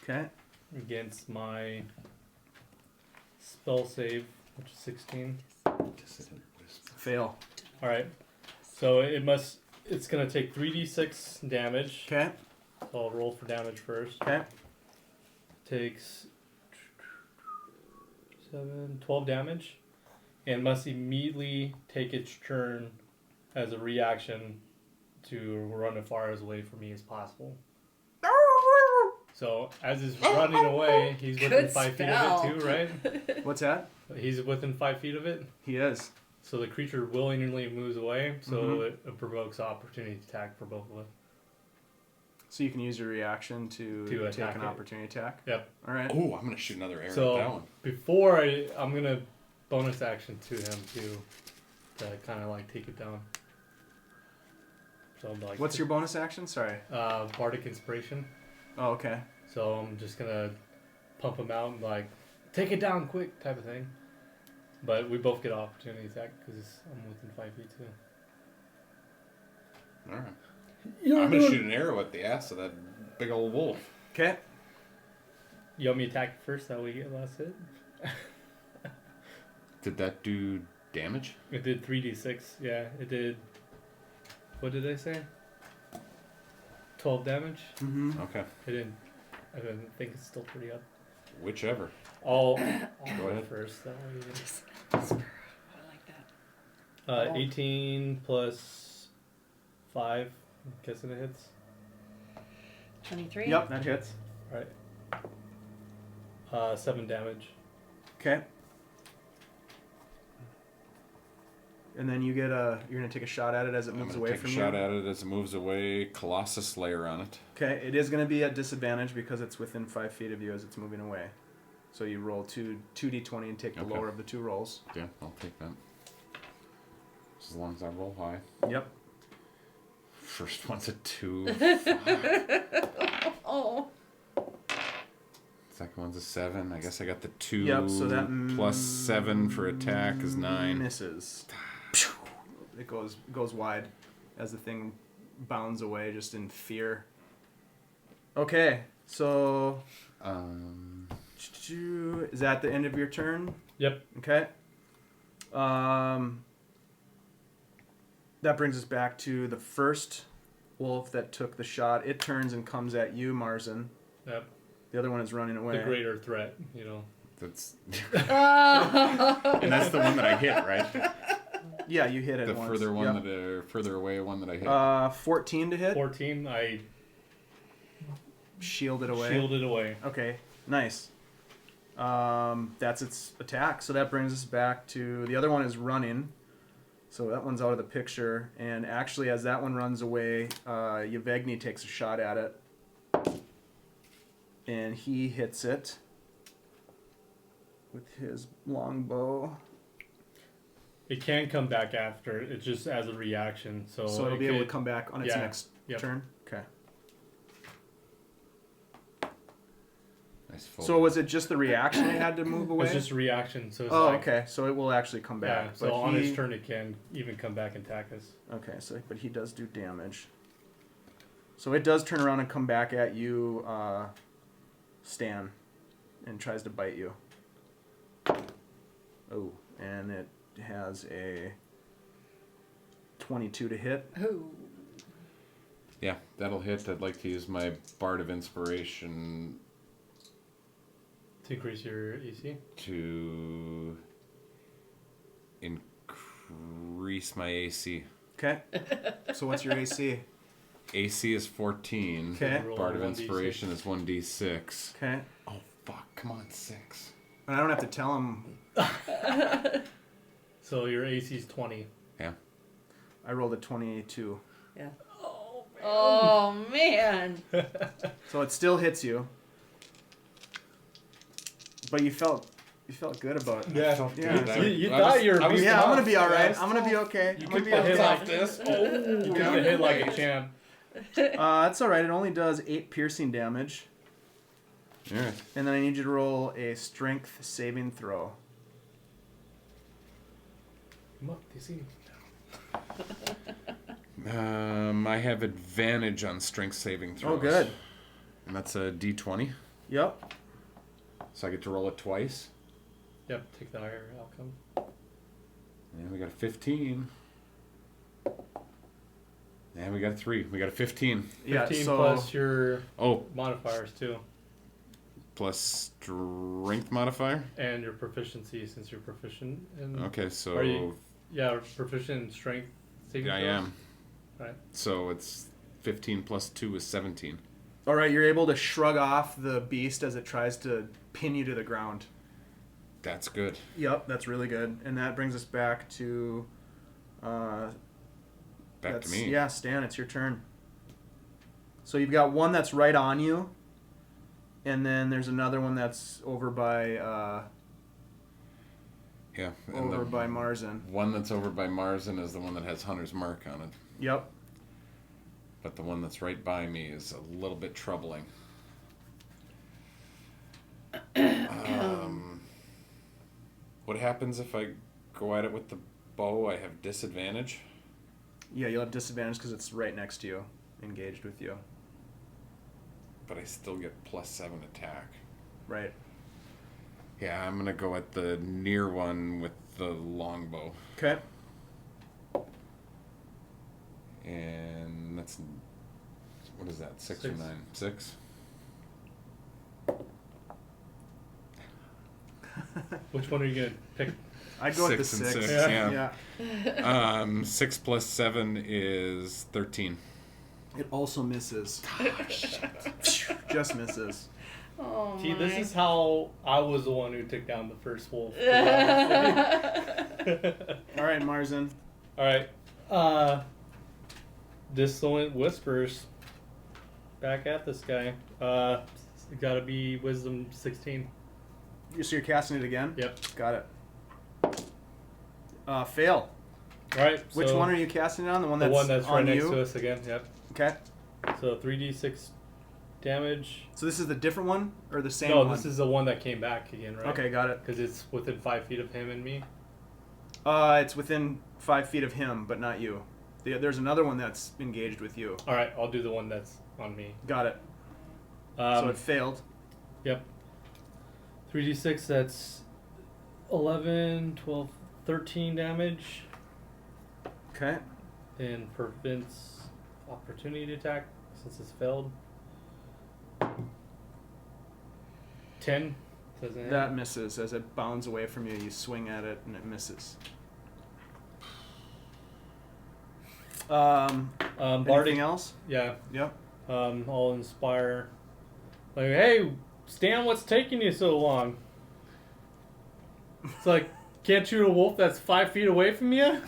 [SPEAKER 2] Okay.
[SPEAKER 4] against my spell save, which is 16.
[SPEAKER 2] Fail.
[SPEAKER 4] All right. So it's gonna take 3d6 damage.
[SPEAKER 2] Okay.
[SPEAKER 4] So I'll roll for damage first.
[SPEAKER 2] Okay.
[SPEAKER 4] Takes 12 damage, and must immediately take its turn as a reaction to run as far away from me as possible. So as he's running away, he's within
[SPEAKER 3] Good
[SPEAKER 4] 5 feet
[SPEAKER 3] spell.
[SPEAKER 4] of it too, right?
[SPEAKER 2] What's that?
[SPEAKER 4] He's within 5 feet of it.
[SPEAKER 2] He is.
[SPEAKER 4] So the creature willingly moves away, so
[SPEAKER 2] Mhm.
[SPEAKER 4] it provokes opportunity attack for both of us.
[SPEAKER 2] So you can use your reaction to take
[SPEAKER 4] attack
[SPEAKER 2] an
[SPEAKER 4] it.
[SPEAKER 2] opportunity attack.
[SPEAKER 4] Yep.
[SPEAKER 2] All right.
[SPEAKER 1] Oh, I'm going to shoot another arrow
[SPEAKER 4] So
[SPEAKER 1] at that one.
[SPEAKER 4] before I'm gonna bonus action to him too, to kind of like take it down. So like,
[SPEAKER 2] What's your bonus action? Sorry.
[SPEAKER 4] bardic inspiration?
[SPEAKER 2] Oh, okay.
[SPEAKER 4] So I'm just gonna pump him out and like take it down quick type of thing. But we both get opportunity attack because I'm within 5 feet too.
[SPEAKER 1] Alright. I'm going to shoot an arrow at the ass of that big old wolf.
[SPEAKER 2] Okay.
[SPEAKER 4] You want me to attack first? That way you get last hit.
[SPEAKER 1] Did that do damage?
[SPEAKER 4] It did 3d6. Yeah, it did. What did I say? 12 damage.
[SPEAKER 2] Mm-hmm.
[SPEAKER 1] Okay.
[SPEAKER 4] I didn't think it's still pretty up.
[SPEAKER 1] Whichever.
[SPEAKER 4] I'll
[SPEAKER 1] Go ahead.
[SPEAKER 4] first. That way.
[SPEAKER 3] Whisper. I like that.
[SPEAKER 4] 18 plus 5 Guessing it hits.
[SPEAKER 3] 23.
[SPEAKER 2] Yep, that hits.
[SPEAKER 4] Right. 7 damage.
[SPEAKER 2] Okay. And then you're gonna take a shot at it as it moves away from you.
[SPEAKER 1] Take a shot at it as it moves away. Colossus Slayer on it.
[SPEAKER 2] Okay, it is gonna be at disadvantage because it's within 5 feet of you as it's moving away. So you roll 2d20 and take the lower of the 2 rolls.
[SPEAKER 1] Yeah, I'll take that. As long as I roll high.
[SPEAKER 2] Yep.
[SPEAKER 1] First one's a 2.
[SPEAKER 3] Oh.
[SPEAKER 1] Second one's a 7. I guess I got the 2.
[SPEAKER 2] Yep, so that
[SPEAKER 1] plus 7 for attack is 9.
[SPEAKER 2] Misses. It goes wide as the thing bounds away just in fear. Okay, so is that the end of your turn?
[SPEAKER 4] Yep.
[SPEAKER 2] Okay. That brings us back to the first wolf that took the shot. It turns and comes at you, Marzen.
[SPEAKER 4] Yep.
[SPEAKER 2] The other one is running away.
[SPEAKER 4] The greater threat, you know.
[SPEAKER 1] That's and that's the one that I hit, right?
[SPEAKER 2] Yeah, you hit it
[SPEAKER 1] the
[SPEAKER 2] once.
[SPEAKER 1] Further one further away one that I hit.
[SPEAKER 2] 14 to hit.
[SPEAKER 4] 14. I
[SPEAKER 2] shielded away.
[SPEAKER 4] Shielded away.
[SPEAKER 2] Okay, nice. That's its attack. So that brings us back to the other one is running. So that one's out of the picture. And actually, as that one runs away, Yevgeny takes a shot at it. And he hits it with his longbow.
[SPEAKER 4] It can come back after. It's just as a reaction. So
[SPEAKER 2] it'll be able to come back on its next turn? Okay.
[SPEAKER 1] Nice.
[SPEAKER 2] So was it just the reaction it had to move away?
[SPEAKER 4] It's just a reaction. So it's
[SPEAKER 2] okay. So it will actually come back.
[SPEAKER 4] Yeah, so but on his turn it can even come back and attack us.
[SPEAKER 2] Okay, but he does do damage. So it does turn around and come back at you, Stan, and tries to bite you. Oh, and it has a 22 to hit.
[SPEAKER 3] Oh.
[SPEAKER 1] Yeah, that'll hit. I'd like to use my Bard of Inspiration
[SPEAKER 4] to increase your AC?
[SPEAKER 1] To increase my AC.
[SPEAKER 2] Okay. So what's your AC?
[SPEAKER 1] AC is 14.
[SPEAKER 2] Okay.
[SPEAKER 1] Bard of Inspiration is 1d6.
[SPEAKER 2] Okay.
[SPEAKER 1] Oh, fuck. Come on, 6.
[SPEAKER 2] And I don't have to tell him.
[SPEAKER 4] So your AC is 20.
[SPEAKER 1] Yeah.
[SPEAKER 2] I rolled a 22.
[SPEAKER 3] Yeah. Oh, man.
[SPEAKER 2] So it still hits you. But you felt good about it.
[SPEAKER 4] Yeah. You
[SPEAKER 2] thought
[SPEAKER 4] thought you were
[SPEAKER 2] I'm gonna be alright. I'm gonna be okay.
[SPEAKER 4] You
[SPEAKER 2] could
[SPEAKER 4] hit like this. You could hit like a champ.
[SPEAKER 2] That's alright. It only does 8 piercing damage.
[SPEAKER 1] Alright.
[SPEAKER 2] And then I need you to roll a strength saving throw.
[SPEAKER 4] Come on, DC.
[SPEAKER 1] I have advantage on strength saving throws.
[SPEAKER 2] Oh, good.
[SPEAKER 1] And that's a d20.
[SPEAKER 2] Yep.
[SPEAKER 1] So I get to roll it twice.
[SPEAKER 4] Yep, take the higher outcome.
[SPEAKER 1] And we got a 15. And we got a 3. We got a 15.
[SPEAKER 4] 15 plus your
[SPEAKER 1] Oh,
[SPEAKER 4] modifiers too.
[SPEAKER 1] plus strength modifier?
[SPEAKER 4] And your proficiency, since you're proficient in...
[SPEAKER 1] Okay, so...
[SPEAKER 4] Are you, proficient in strength saving throws?
[SPEAKER 1] I am.
[SPEAKER 4] Right.
[SPEAKER 1] So it's 15 plus 2 is 17.
[SPEAKER 2] Alright, you're able to shrug off the beast as it tries to pin you to the ground.
[SPEAKER 1] That's good.
[SPEAKER 2] Yep, that's really good. And that brings us back to...
[SPEAKER 1] Back to me.
[SPEAKER 2] Yeah, Stan, it's your turn. So you've got one that's right on you. And then there's another one that's over by...
[SPEAKER 1] yeah.
[SPEAKER 2] Over by Marzen.
[SPEAKER 1] One that's over by Marzen is the one that has Hunter's Mark on it.
[SPEAKER 2] Yep.
[SPEAKER 1] But the one that's right by me is a little bit troubling. What happens if I go at it with the bow? I have disadvantage?
[SPEAKER 2] Yeah, you'll have disadvantage because it's right next to you, engaged with you.
[SPEAKER 1] But I still get plus 7 attack.
[SPEAKER 2] Right.
[SPEAKER 1] Yeah, I'm going to go at the near one with the longbow.
[SPEAKER 2] Okay.
[SPEAKER 1] And that's... What is that? 6 or 9? 6?
[SPEAKER 4] Which one are you going to pick?
[SPEAKER 2] I'd go with the
[SPEAKER 1] 6
[SPEAKER 2] 6.
[SPEAKER 1] and 6, yeah. 6 plus 7 is 13.
[SPEAKER 2] It also misses. Just misses.
[SPEAKER 3] Oh
[SPEAKER 4] See,
[SPEAKER 3] my.
[SPEAKER 4] this is how I was the one who took down the first wolf.
[SPEAKER 2] All right, Marzen.
[SPEAKER 4] Alright. Dissonant Whispers. Back at this guy. Gotta be Wisdom 16.
[SPEAKER 2] So you're casting it again?
[SPEAKER 4] Yep.
[SPEAKER 2] Got it. Fail.
[SPEAKER 4] Alright.
[SPEAKER 2] Which one are you casting it on? The one that's
[SPEAKER 4] right
[SPEAKER 2] on
[SPEAKER 4] next
[SPEAKER 2] you?
[SPEAKER 4] to us again. Yep.
[SPEAKER 2] Okay.
[SPEAKER 4] So 3d6 damage.
[SPEAKER 2] So this is the different one or the same
[SPEAKER 4] No,
[SPEAKER 2] one?
[SPEAKER 4] this is the one that came back again, right?
[SPEAKER 2] Okay, got it.
[SPEAKER 4] Because it's within 5 feet of him and me.
[SPEAKER 2] It's within 5 feet of him, but not you. There's another one that's engaged with you.
[SPEAKER 4] Alright, I'll do the one that's on me.
[SPEAKER 2] Got it. So it failed.
[SPEAKER 4] Yep. 3d6, that's 11, 12, 13 damage.
[SPEAKER 2] Okay.
[SPEAKER 4] And prevents opportunity attack since it's failed. 10. Doesn't hit.
[SPEAKER 2] That misses. As it bounds away from you, you swing at it and it misses. Anything
[SPEAKER 4] Bardic,
[SPEAKER 2] else?
[SPEAKER 4] yeah.
[SPEAKER 2] Yep.
[SPEAKER 4] I'll inspire. Like, hey, Stan, what's taking you so long? It's like, can't shoot a wolf that's 5 feet away from you?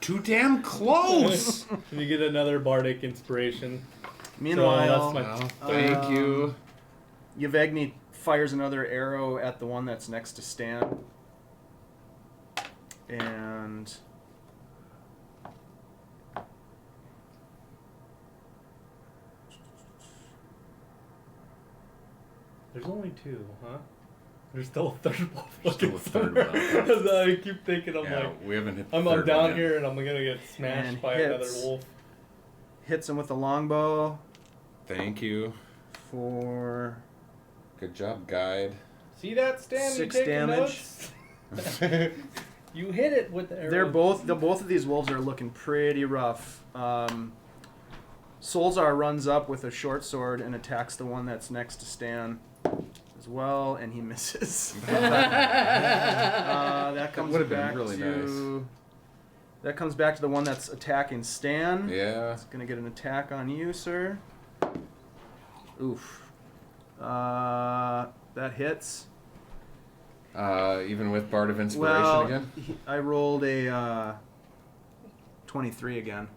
[SPEAKER 1] Too damn close.
[SPEAKER 4] And you get another bardic inspiration.
[SPEAKER 2] Meanwhile,
[SPEAKER 4] so that's my
[SPEAKER 1] Thank you.
[SPEAKER 2] Yevgeny fires another arrow at the one that's next to Stan. And
[SPEAKER 4] There's only 2, huh? There's still a third wolf.
[SPEAKER 1] Still a third
[SPEAKER 4] somewhere.
[SPEAKER 1] one.
[SPEAKER 4] Because I keep thinking, I'm
[SPEAKER 1] Yeah,
[SPEAKER 4] like,
[SPEAKER 1] we haven't hit the
[SPEAKER 4] I'm
[SPEAKER 1] third
[SPEAKER 4] down
[SPEAKER 1] one yet.
[SPEAKER 4] here and I'm gonna get smashed
[SPEAKER 2] And
[SPEAKER 4] by
[SPEAKER 2] hits.
[SPEAKER 4] another wolf.
[SPEAKER 2] hits him with the longbow
[SPEAKER 1] Thank you.
[SPEAKER 2] for
[SPEAKER 1] Good job, guide.
[SPEAKER 4] See that, Stan?
[SPEAKER 2] 6
[SPEAKER 4] you taking
[SPEAKER 2] damage.
[SPEAKER 4] notes? You hit it with the arrow.
[SPEAKER 2] They're both of these wolves are looking pretty rough. Solzar runs up with a short sword and attacks the one that's next to Stan as well, and he misses. That comes
[SPEAKER 1] would've been
[SPEAKER 2] back
[SPEAKER 1] really
[SPEAKER 2] to that comes back to the one that's attacking Stan.
[SPEAKER 1] Yeah.
[SPEAKER 2] It's gonna get an attack on you, sir. Oof. That hits.
[SPEAKER 1] Even with Bard of Inspiration
[SPEAKER 2] Well,
[SPEAKER 1] again?
[SPEAKER 2] I rolled a 23 again,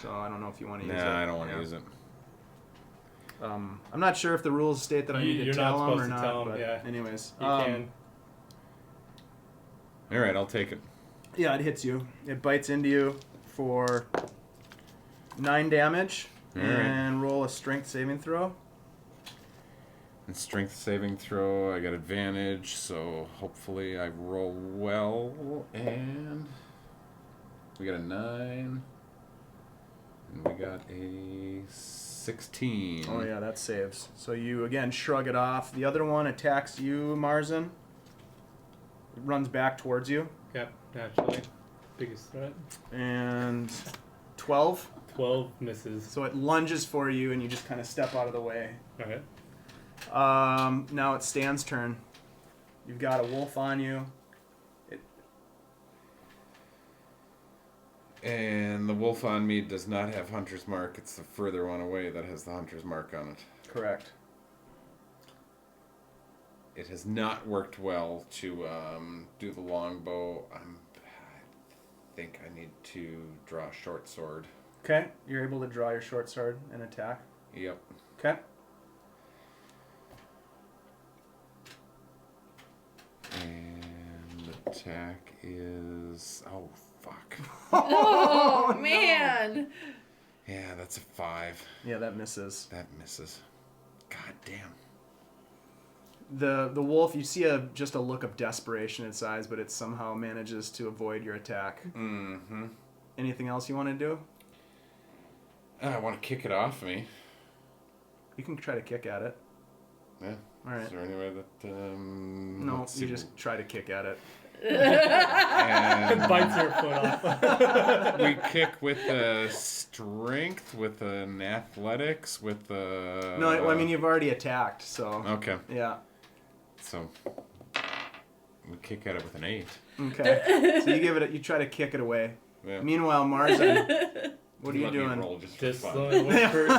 [SPEAKER 2] so I don't know if you want to use it.
[SPEAKER 1] Nah, I don't want to use it.
[SPEAKER 2] I'm not sure if the rules state that I need to
[SPEAKER 4] You're
[SPEAKER 2] tell
[SPEAKER 4] not
[SPEAKER 2] them or
[SPEAKER 4] supposed to
[SPEAKER 2] not.
[SPEAKER 4] tell 'em,
[SPEAKER 2] But
[SPEAKER 4] yeah.
[SPEAKER 2] anyways,
[SPEAKER 4] You can.
[SPEAKER 1] Alright, I'll take it.
[SPEAKER 2] yeah, it hits you. It bites into you for 9 damage,
[SPEAKER 1] All right.
[SPEAKER 2] and roll a strength saving throw.
[SPEAKER 1] And strength saving throw, I got advantage, so hopefully I roll well. And we got a 9. And we got a 16.
[SPEAKER 2] Oh yeah, that saves. So you again shrug it off. The other one attacks you, Marzen. It runs back towards you,
[SPEAKER 4] Yep, naturally. Biggest threat.
[SPEAKER 2] and 12.
[SPEAKER 4] 12 misses.
[SPEAKER 2] So it lunges for you, and you just kind of step out of the way.
[SPEAKER 4] Okay.
[SPEAKER 2] Now it's Stan's turn. You've got a wolf on you.
[SPEAKER 1] And the wolf on me does not have Hunter's Mark. It's the further one away that has the Hunter's Mark on it.
[SPEAKER 2] Correct.
[SPEAKER 1] It has not worked well to do the longbow. I think I need to draw a short sword.
[SPEAKER 2] Okay, you're able to draw your short sword and attack.
[SPEAKER 1] Yep.
[SPEAKER 2] Okay.
[SPEAKER 1] And the attack is... Oh, fuck.
[SPEAKER 3] Oh, man.
[SPEAKER 1] Yeah, that's a 5.
[SPEAKER 2] Yeah, that misses.
[SPEAKER 1] That misses. God damn.
[SPEAKER 2] The wolf, you see just a look of desperation in its eyes, but it somehow manages to avoid your attack.
[SPEAKER 1] Mm-hmm.
[SPEAKER 2] Anything else you want to do?
[SPEAKER 1] I want to kick it off me.
[SPEAKER 2] You can try to kick at it.
[SPEAKER 1] Yeah.
[SPEAKER 2] All right.
[SPEAKER 1] Is there any way that...
[SPEAKER 2] No,
[SPEAKER 1] let's
[SPEAKER 2] you
[SPEAKER 1] see.
[SPEAKER 2] just try to kick at it.
[SPEAKER 1] And
[SPEAKER 4] Bites your foot off.
[SPEAKER 1] we kick with strength, with an athletics, with
[SPEAKER 2] No, well, I mean, you've already attacked, so...
[SPEAKER 1] Okay.
[SPEAKER 2] Yeah.
[SPEAKER 1] So we kick at it with an 8.
[SPEAKER 2] Okay. So you try to kick it away.
[SPEAKER 1] Yeah.
[SPEAKER 2] Meanwhile, Marzen, What are you doing?
[SPEAKER 1] Roll just
[SPEAKER 4] whispers.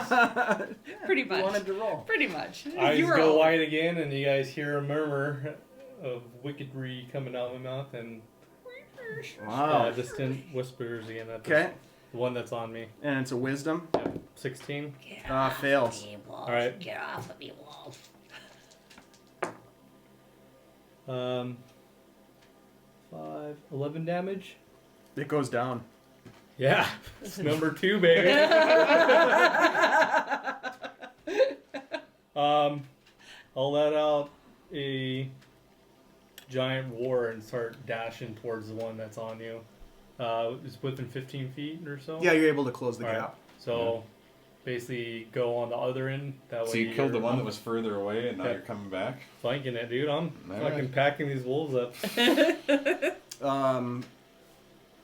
[SPEAKER 3] Pretty much.
[SPEAKER 2] You wanted to roll.
[SPEAKER 3] Pretty much.
[SPEAKER 4] Eyes
[SPEAKER 3] You
[SPEAKER 4] go
[SPEAKER 3] roll.
[SPEAKER 4] wide again, and you guys hear a murmur of wickedry coming out of my mouth, and
[SPEAKER 2] Wow.
[SPEAKER 4] distant whispers again.
[SPEAKER 2] Okay.
[SPEAKER 4] The one that's on me.
[SPEAKER 2] And it's a wisdom.
[SPEAKER 4] Yep. 16.
[SPEAKER 2] Fails.
[SPEAKER 4] All right.
[SPEAKER 3] Get off of me, Wolf.
[SPEAKER 4] 11 damage.
[SPEAKER 2] It goes down.
[SPEAKER 4] Yeah, it's number 2, baby. I'll let out a giant roar and start dashing towards the one that's on you. It's within 15 feet or so.
[SPEAKER 2] Yeah, you're able to close the
[SPEAKER 4] All right.
[SPEAKER 2] gap.
[SPEAKER 4] So basically, go on the other end. That way.
[SPEAKER 1] So you killed the
[SPEAKER 4] you're
[SPEAKER 1] one that was further away, and now
[SPEAKER 4] Yeah.
[SPEAKER 1] you're coming back.
[SPEAKER 4] flanking it, dude. I'm
[SPEAKER 1] All
[SPEAKER 4] fucking
[SPEAKER 1] right.
[SPEAKER 4] packing these wolves up.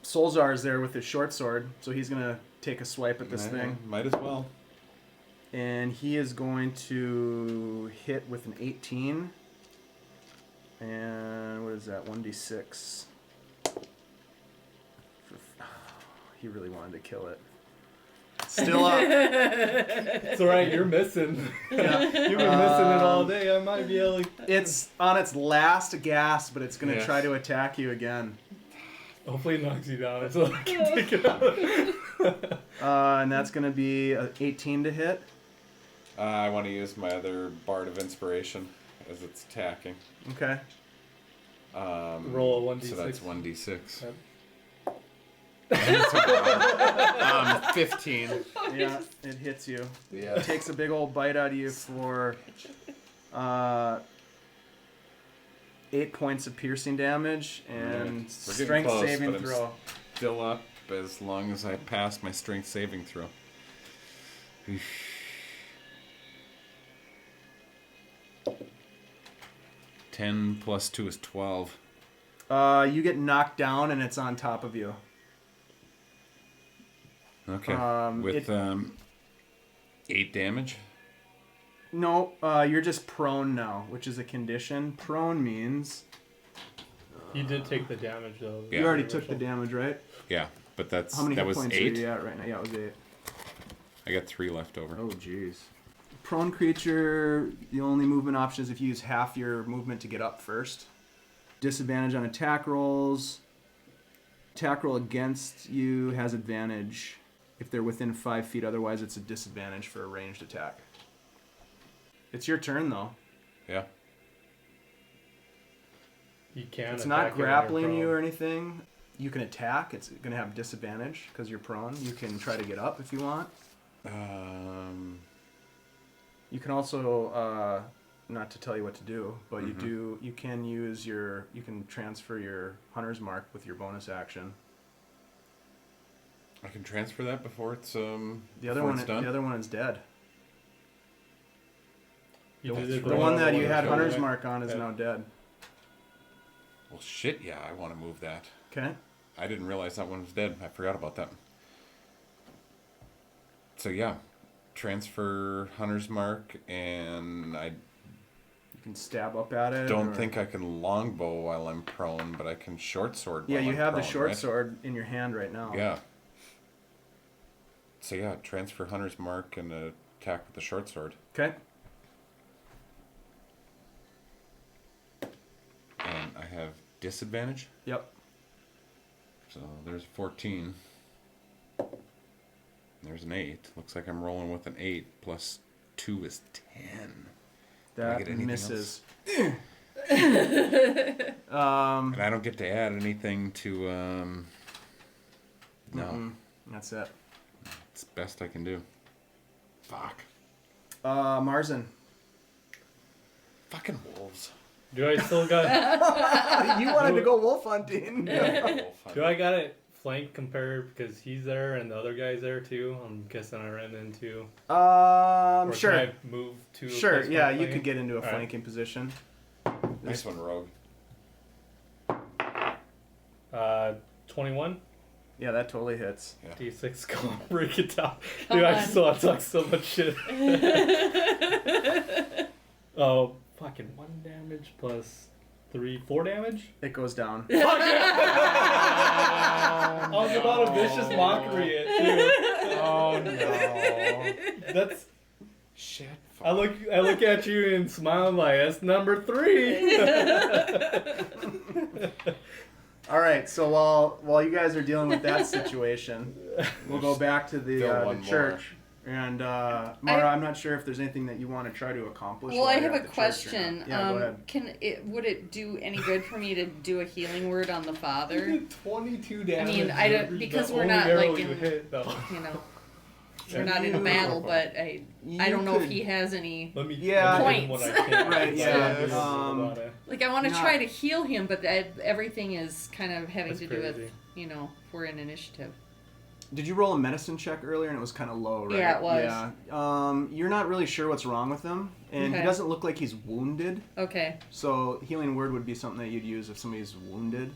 [SPEAKER 2] Solzar is there with his short sword, so he's gonna take a swipe at this thing,
[SPEAKER 1] Might as well.
[SPEAKER 2] and he is going to hit with an 18. And what is that? 1d6. He really wanted to kill it. Still up.
[SPEAKER 4] It's alright, you're missing.
[SPEAKER 2] Yeah.
[SPEAKER 4] You've been missing it all day. I might be able to...
[SPEAKER 2] It's on its last gasp, but it's gonna
[SPEAKER 1] Yeah.
[SPEAKER 2] try to attack you again.
[SPEAKER 4] Hopefully it knocks you down so I can take it out.
[SPEAKER 2] And that's gonna be a 18 to hit.
[SPEAKER 1] I want to use my other Bard of Inspiration as it's attacking.
[SPEAKER 2] Okay.
[SPEAKER 4] Roll a 1d6.
[SPEAKER 1] So that's 1d6.
[SPEAKER 4] Yep.
[SPEAKER 1] 15.
[SPEAKER 2] Yeah, it hits you.
[SPEAKER 1] Yeah.
[SPEAKER 2] It takes a big old bite out of you for 8 points of piercing damage and
[SPEAKER 1] We're getting
[SPEAKER 2] strength
[SPEAKER 1] close,
[SPEAKER 2] saving
[SPEAKER 1] but I'm
[SPEAKER 2] throw.
[SPEAKER 1] Still up as long as I pass my strength saving throw. 10 plus 2 is 12.
[SPEAKER 2] You get knocked down and it's on top of you.
[SPEAKER 1] Okay. With 8 damage.
[SPEAKER 2] No, you're just prone now, which is a condition. Prone means
[SPEAKER 4] You did take the damage, though.
[SPEAKER 1] Yeah.
[SPEAKER 2] you already took the damage, right?
[SPEAKER 1] Yeah, but that's
[SPEAKER 2] How many
[SPEAKER 1] that
[SPEAKER 2] hit
[SPEAKER 1] was
[SPEAKER 2] points
[SPEAKER 1] 8.
[SPEAKER 2] are you at right now? Yeah, it was 8.
[SPEAKER 1] I got 3 left over.
[SPEAKER 2] Oh, jeez. Prone creature, the only movement option is if you use half your movement to get up first. Disadvantage on attack rolls. Attack roll against you has advantage if they're within 5 feet. Otherwise, it's a disadvantage for a ranged attack. It's your turn, though.
[SPEAKER 1] Yeah.
[SPEAKER 4] You can.
[SPEAKER 2] It's
[SPEAKER 4] attack
[SPEAKER 2] not
[SPEAKER 4] it when you're
[SPEAKER 2] grappling you
[SPEAKER 4] prone.
[SPEAKER 2] or anything. You can attack. It's going to have disadvantage because you're prone. You can try to get up if you want. You can also, not to tell you what to do, but you can use you can transfer your Hunter's Mark with your bonus action.
[SPEAKER 1] I can transfer that before it's
[SPEAKER 2] The
[SPEAKER 1] before
[SPEAKER 2] other one,
[SPEAKER 1] it's done.
[SPEAKER 2] the other one is dead.
[SPEAKER 4] You did
[SPEAKER 1] The
[SPEAKER 4] it
[SPEAKER 2] The one that you
[SPEAKER 4] other
[SPEAKER 2] had
[SPEAKER 4] one
[SPEAKER 2] Hunter's
[SPEAKER 4] showed me.
[SPEAKER 2] Mark on is
[SPEAKER 4] Yeah.
[SPEAKER 2] now dead.
[SPEAKER 1] Well, shit, yeah, I want to move that.
[SPEAKER 2] Okay.
[SPEAKER 1] I didn't realize that one was dead. I forgot about that. So yeah, transfer Hunter's Mark, and I
[SPEAKER 2] You can stab up at it.
[SPEAKER 1] don't
[SPEAKER 2] or-
[SPEAKER 1] think I can longbow while I'm prone, but I can short sword.
[SPEAKER 2] Yeah,
[SPEAKER 1] while
[SPEAKER 2] you
[SPEAKER 1] I'm
[SPEAKER 2] have the
[SPEAKER 1] prone,
[SPEAKER 2] short
[SPEAKER 1] right?
[SPEAKER 2] sword in your hand right now.
[SPEAKER 1] Yeah. So yeah, transfer Hunter's Mark and attack with the short sword.
[SPEAKER 2] Okay.
[SPEAKER 1] And I have disadvantage.
[SPEAKER 2] Yep.
[SPEAKER 1] So there's 14. There's an 8. Looks like I'm rolling with an 8 plus 2 is 10. Do I
[SPEAKER 2] That
[SPEAKER 1] get anything
[SPEAKER 2] misses.
[SPEAKER 1] And I don't get to add anything to. No,
[SPEAKER 2] That's it.
[SPEAKER 1] it's the best I can do. Fuck.
[SPEAKER 2] Marzen.
[SPEAKER 1] Fucking wolves.
[SPEAKER 4] Do I still got?
[SPEAKER 2] You wanted to go wolf hunting.
[SPEAKER 4] Do I got it flank compared because he's there and the other guy's there too? I'm guessing I ran into. Or
[SPEAKER 2] Sure.
[SPEAKER 4] Can I move to?
[SPEAKER 2] Sure,
[SPEAKER 4] a
[SPEAKER 2] yeah,
[SPEAKER 4] +1
[SPEAKER 2] you could get into a
[SPEAKER 4] All right.
[SPEAKER 2] flanking position.
[SPEAKER 1] Nice one, Rogue.
[SPEAKER 4] 21.
[SPEAKER 2] Yeah, that totally hits.
[SPEAKER 4] D6, come on, break it down. Dude, I still talk so much shit. Oh, fucking 1 damage plus 4 damage?
[SPEAKER 2] It goes down.
[SPEAKER 4] I was about a vicious mockery it too. Oh no. That's
[SPEAKER 1] Shit.
[SPEAKER 4] I look at you and smile like that's number 3.
[SPEAKER 2] All right, so while you guys are dealing with that situation, we'll go back to the church. And Mara, I'm not sure if there's anything that you want to try to accomplish.
[SPEAKER 3] Well, I have a question.
[SPEAKER 2] Yeah, go ahead.
[SPEAKER 3] Would it do any good for me to do a healing word on the father?
[SPEAKER 4] 22 damage.
[SPEAKER 3] I mean, I don't, because we're not like in, we're not in a battle, but I don't know if he has any points.
[SPEAKER 2] Right, yeah.
[SPEAKER 3] Like I want to try to heal him, but everything is kind of having to do with, if we're in initiative.
[SPEAKER 2] Did you roll a medicine check earlier and it was kind of low, right?
[SPEAKER 3] Yeah, it was.
[SPEAKER 2] Yeah. You're not really sure what's wrong with him, and he doesn't look like he's wounded.
[SPEAKER 3] Okay.
[SPEAKER 2] So healing word would be something that you'd use if somebody's wounded.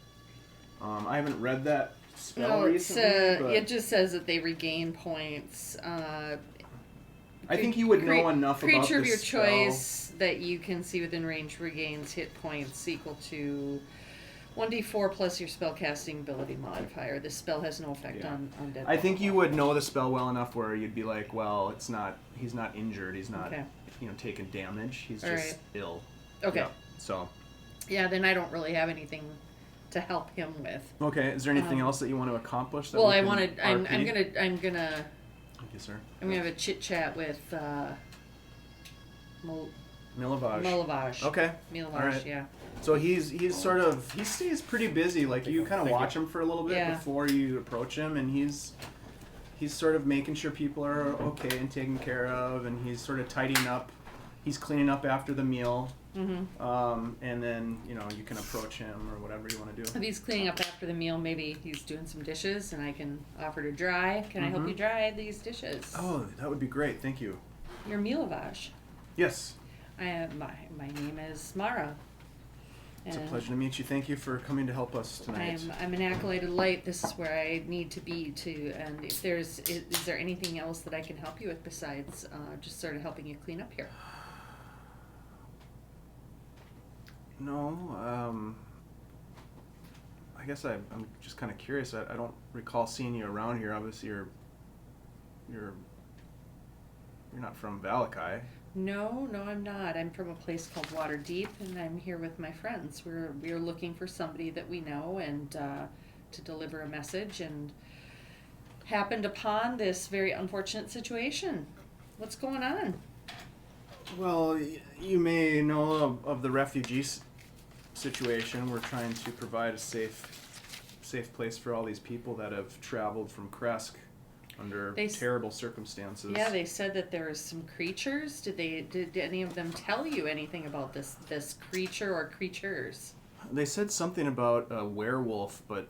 [SPEAKER 2] I haven't read that spell recently.
[SPEAKER 3] It just says that they regain points.
[SPEAKER 2] I think you would know enough about this
[SPEAKER 3] creature of your
[SPEAKER 2] spell.
[SPEAKER 3] choice that you can see within range regains hit points equal to 1d4 plus your spellcasting ability modifier. This spell has no effect on dead.
[SPEAKER 2] I think you would know the spell well enough where you'd be like, well, he's not injured, he's not taking damage, he's just ill.
[SPEAKER 3] Okay.
[SPEAKER 2] Yeah, so.
[SPEAKER 3] Yeah, then I don't really have anything to help him with.
[SPEAKER 2] Okay, is there anything else that you want to accomplish?
[SPEAKER 3] Well, I'm gonna
[SPEAKER 2] Yes, sir.
[SPEAKER 3] I'm gonna have a chit chat with
[SPEAKER 2] Milavage. Okay.
[SPEAKER 3] Milavage,
[SPEAKER 2] right.
[SPEAKER 3] yeah.
[SPEAKER 2] So he stays pretty busy. Like you kind of watch him for a little bit before you approach him, and he's sort of making sure people are okay and taken care of, and he's sort of tidying up. He's cleaning up after the meal. Mm-hmm. And then you can approach him or whatever you want to do.
[SPEAKER 3] If he's cleaning up after the meal, maybe he's doing some dishes, and I can offer to dry. Can I help you dry these dishes?
[SPEAKER 2] Oh, that would be great. Thank you.
[SPEAKER 3] You're Milavage.
[SPEAKER 2] Yes.
[SPEAKER 3] My name is Mara.
[SPEAKER 2] It's a pleasure to meet you. Thank you for coming to help us tonight.
[SPEAKER 3] I'm an acolyte of light. This is where I need to be and if is there anything else that I can help you with besides just sort of helping you clean up here?
[SPEAKER 2] No, I guess I'm just kind of curious. I don't recall seeing you around here. Obviously, you're not from Vallaki.
[SPEAKER 3] No, I'm not. I'm from a place called Waterdeep, and I'm here with my friends. We're looking for somebody that we know and to deliver a message, and happened upon this very unfortunate situation. What's going on?
[SPEAKER 2] Well, you may know of the refugee situation. We're trying to provide a safe place for all these people that have traveled from Kresk under terrible circumstances.
[SPEAKER 3] Yeah, they said that there was some creatures. Did any of them tell you anything about this creature or creatures?
[SPEAKER 2] They said something about a werewolf, but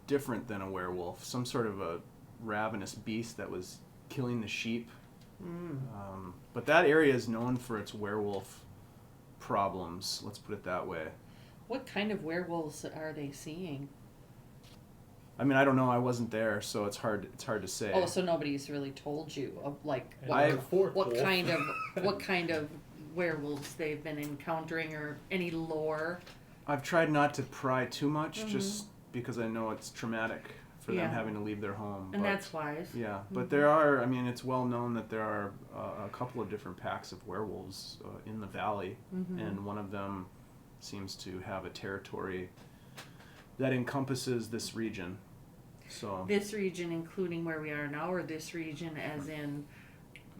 [SPEAKER 2] different than a werewolf. Some sort of a ravenous beast that was killing the sheep. But that area is known for its werewolf problems. Let's put it that way.
[SPEAKER 3] What kind of werewolves are they seeing?
[SPEAKER 2] I mean, I don't know. I wasn't there, so it's hard to say.
[SPEAKER 3] Oh, so nobody's really told you of what kind of werewolves they've been encountering or any lore?
[SPEAKER 2] I've tried not to pry too much, just because I know it's traumatic for them having to leave their home.
[SPEAKER 3] And that's wise.
[SPEAKER 2] Yeah, but there are. I mean, it's well known that there are a couple of different packs of werewolves in the valley, and one of them seems to have a territory that encompasses this region. So
[SPEAKER 3] this region, including where we are now, or this region as in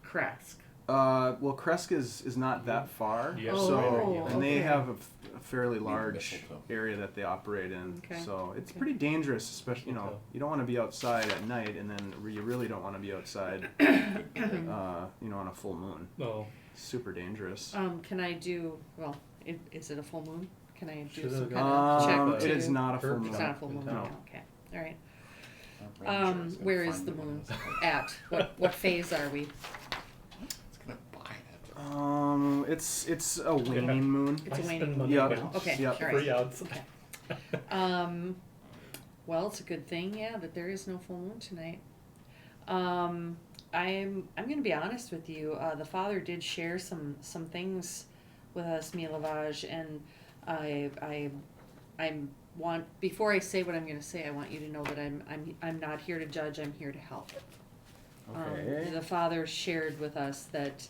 [SPEAKER 3] Kresk?
[SPEAKER 2] Well, Kresk is not that far.
[SPEAKER 4] Yes.
[SPEAKER 2] And they have a fairly large area that they operate in. Okay. So it's pretty dangerous, especially you don't want to be outside at night, and then you really don't want to be outside, on a full moon.
[SPEAKER 4] No.
[SPEAKER 2] Super dangerous.
[SPEAKER 3] Can I do? Well, is it a full moon? Can I do some kind of check?
[SPEAKER 2] It is not a full moon.
[SPEAKER 3] It's not a full moon.
[SPEAKER 2] No.
[SPEAKER 3] Okay. All right. Where is the moon at? What phase are we?
[SPEAKER 2] It's a waning moon.
[SPEAKER 3] It's a waning moon.
[SPEAKER 2] Yeah.
[SPEAKER 3] Okay.
[SPEAKER 2] Yep.
[SPEAKER 3] All right.
[SPEAKER 4] Free outs.
[SPEAKER 3] Okay. Well, it's a good thing, that there is no full moon tonight. I'm going to be honest with you. The father did share some things with us, Milavage, and I want, before I say what I'm going to say, I want you to know that I'm not here to judge. I'm here to help.
[SPEAKER 2] Okay.
[SPEAKER 3] The father shared with us that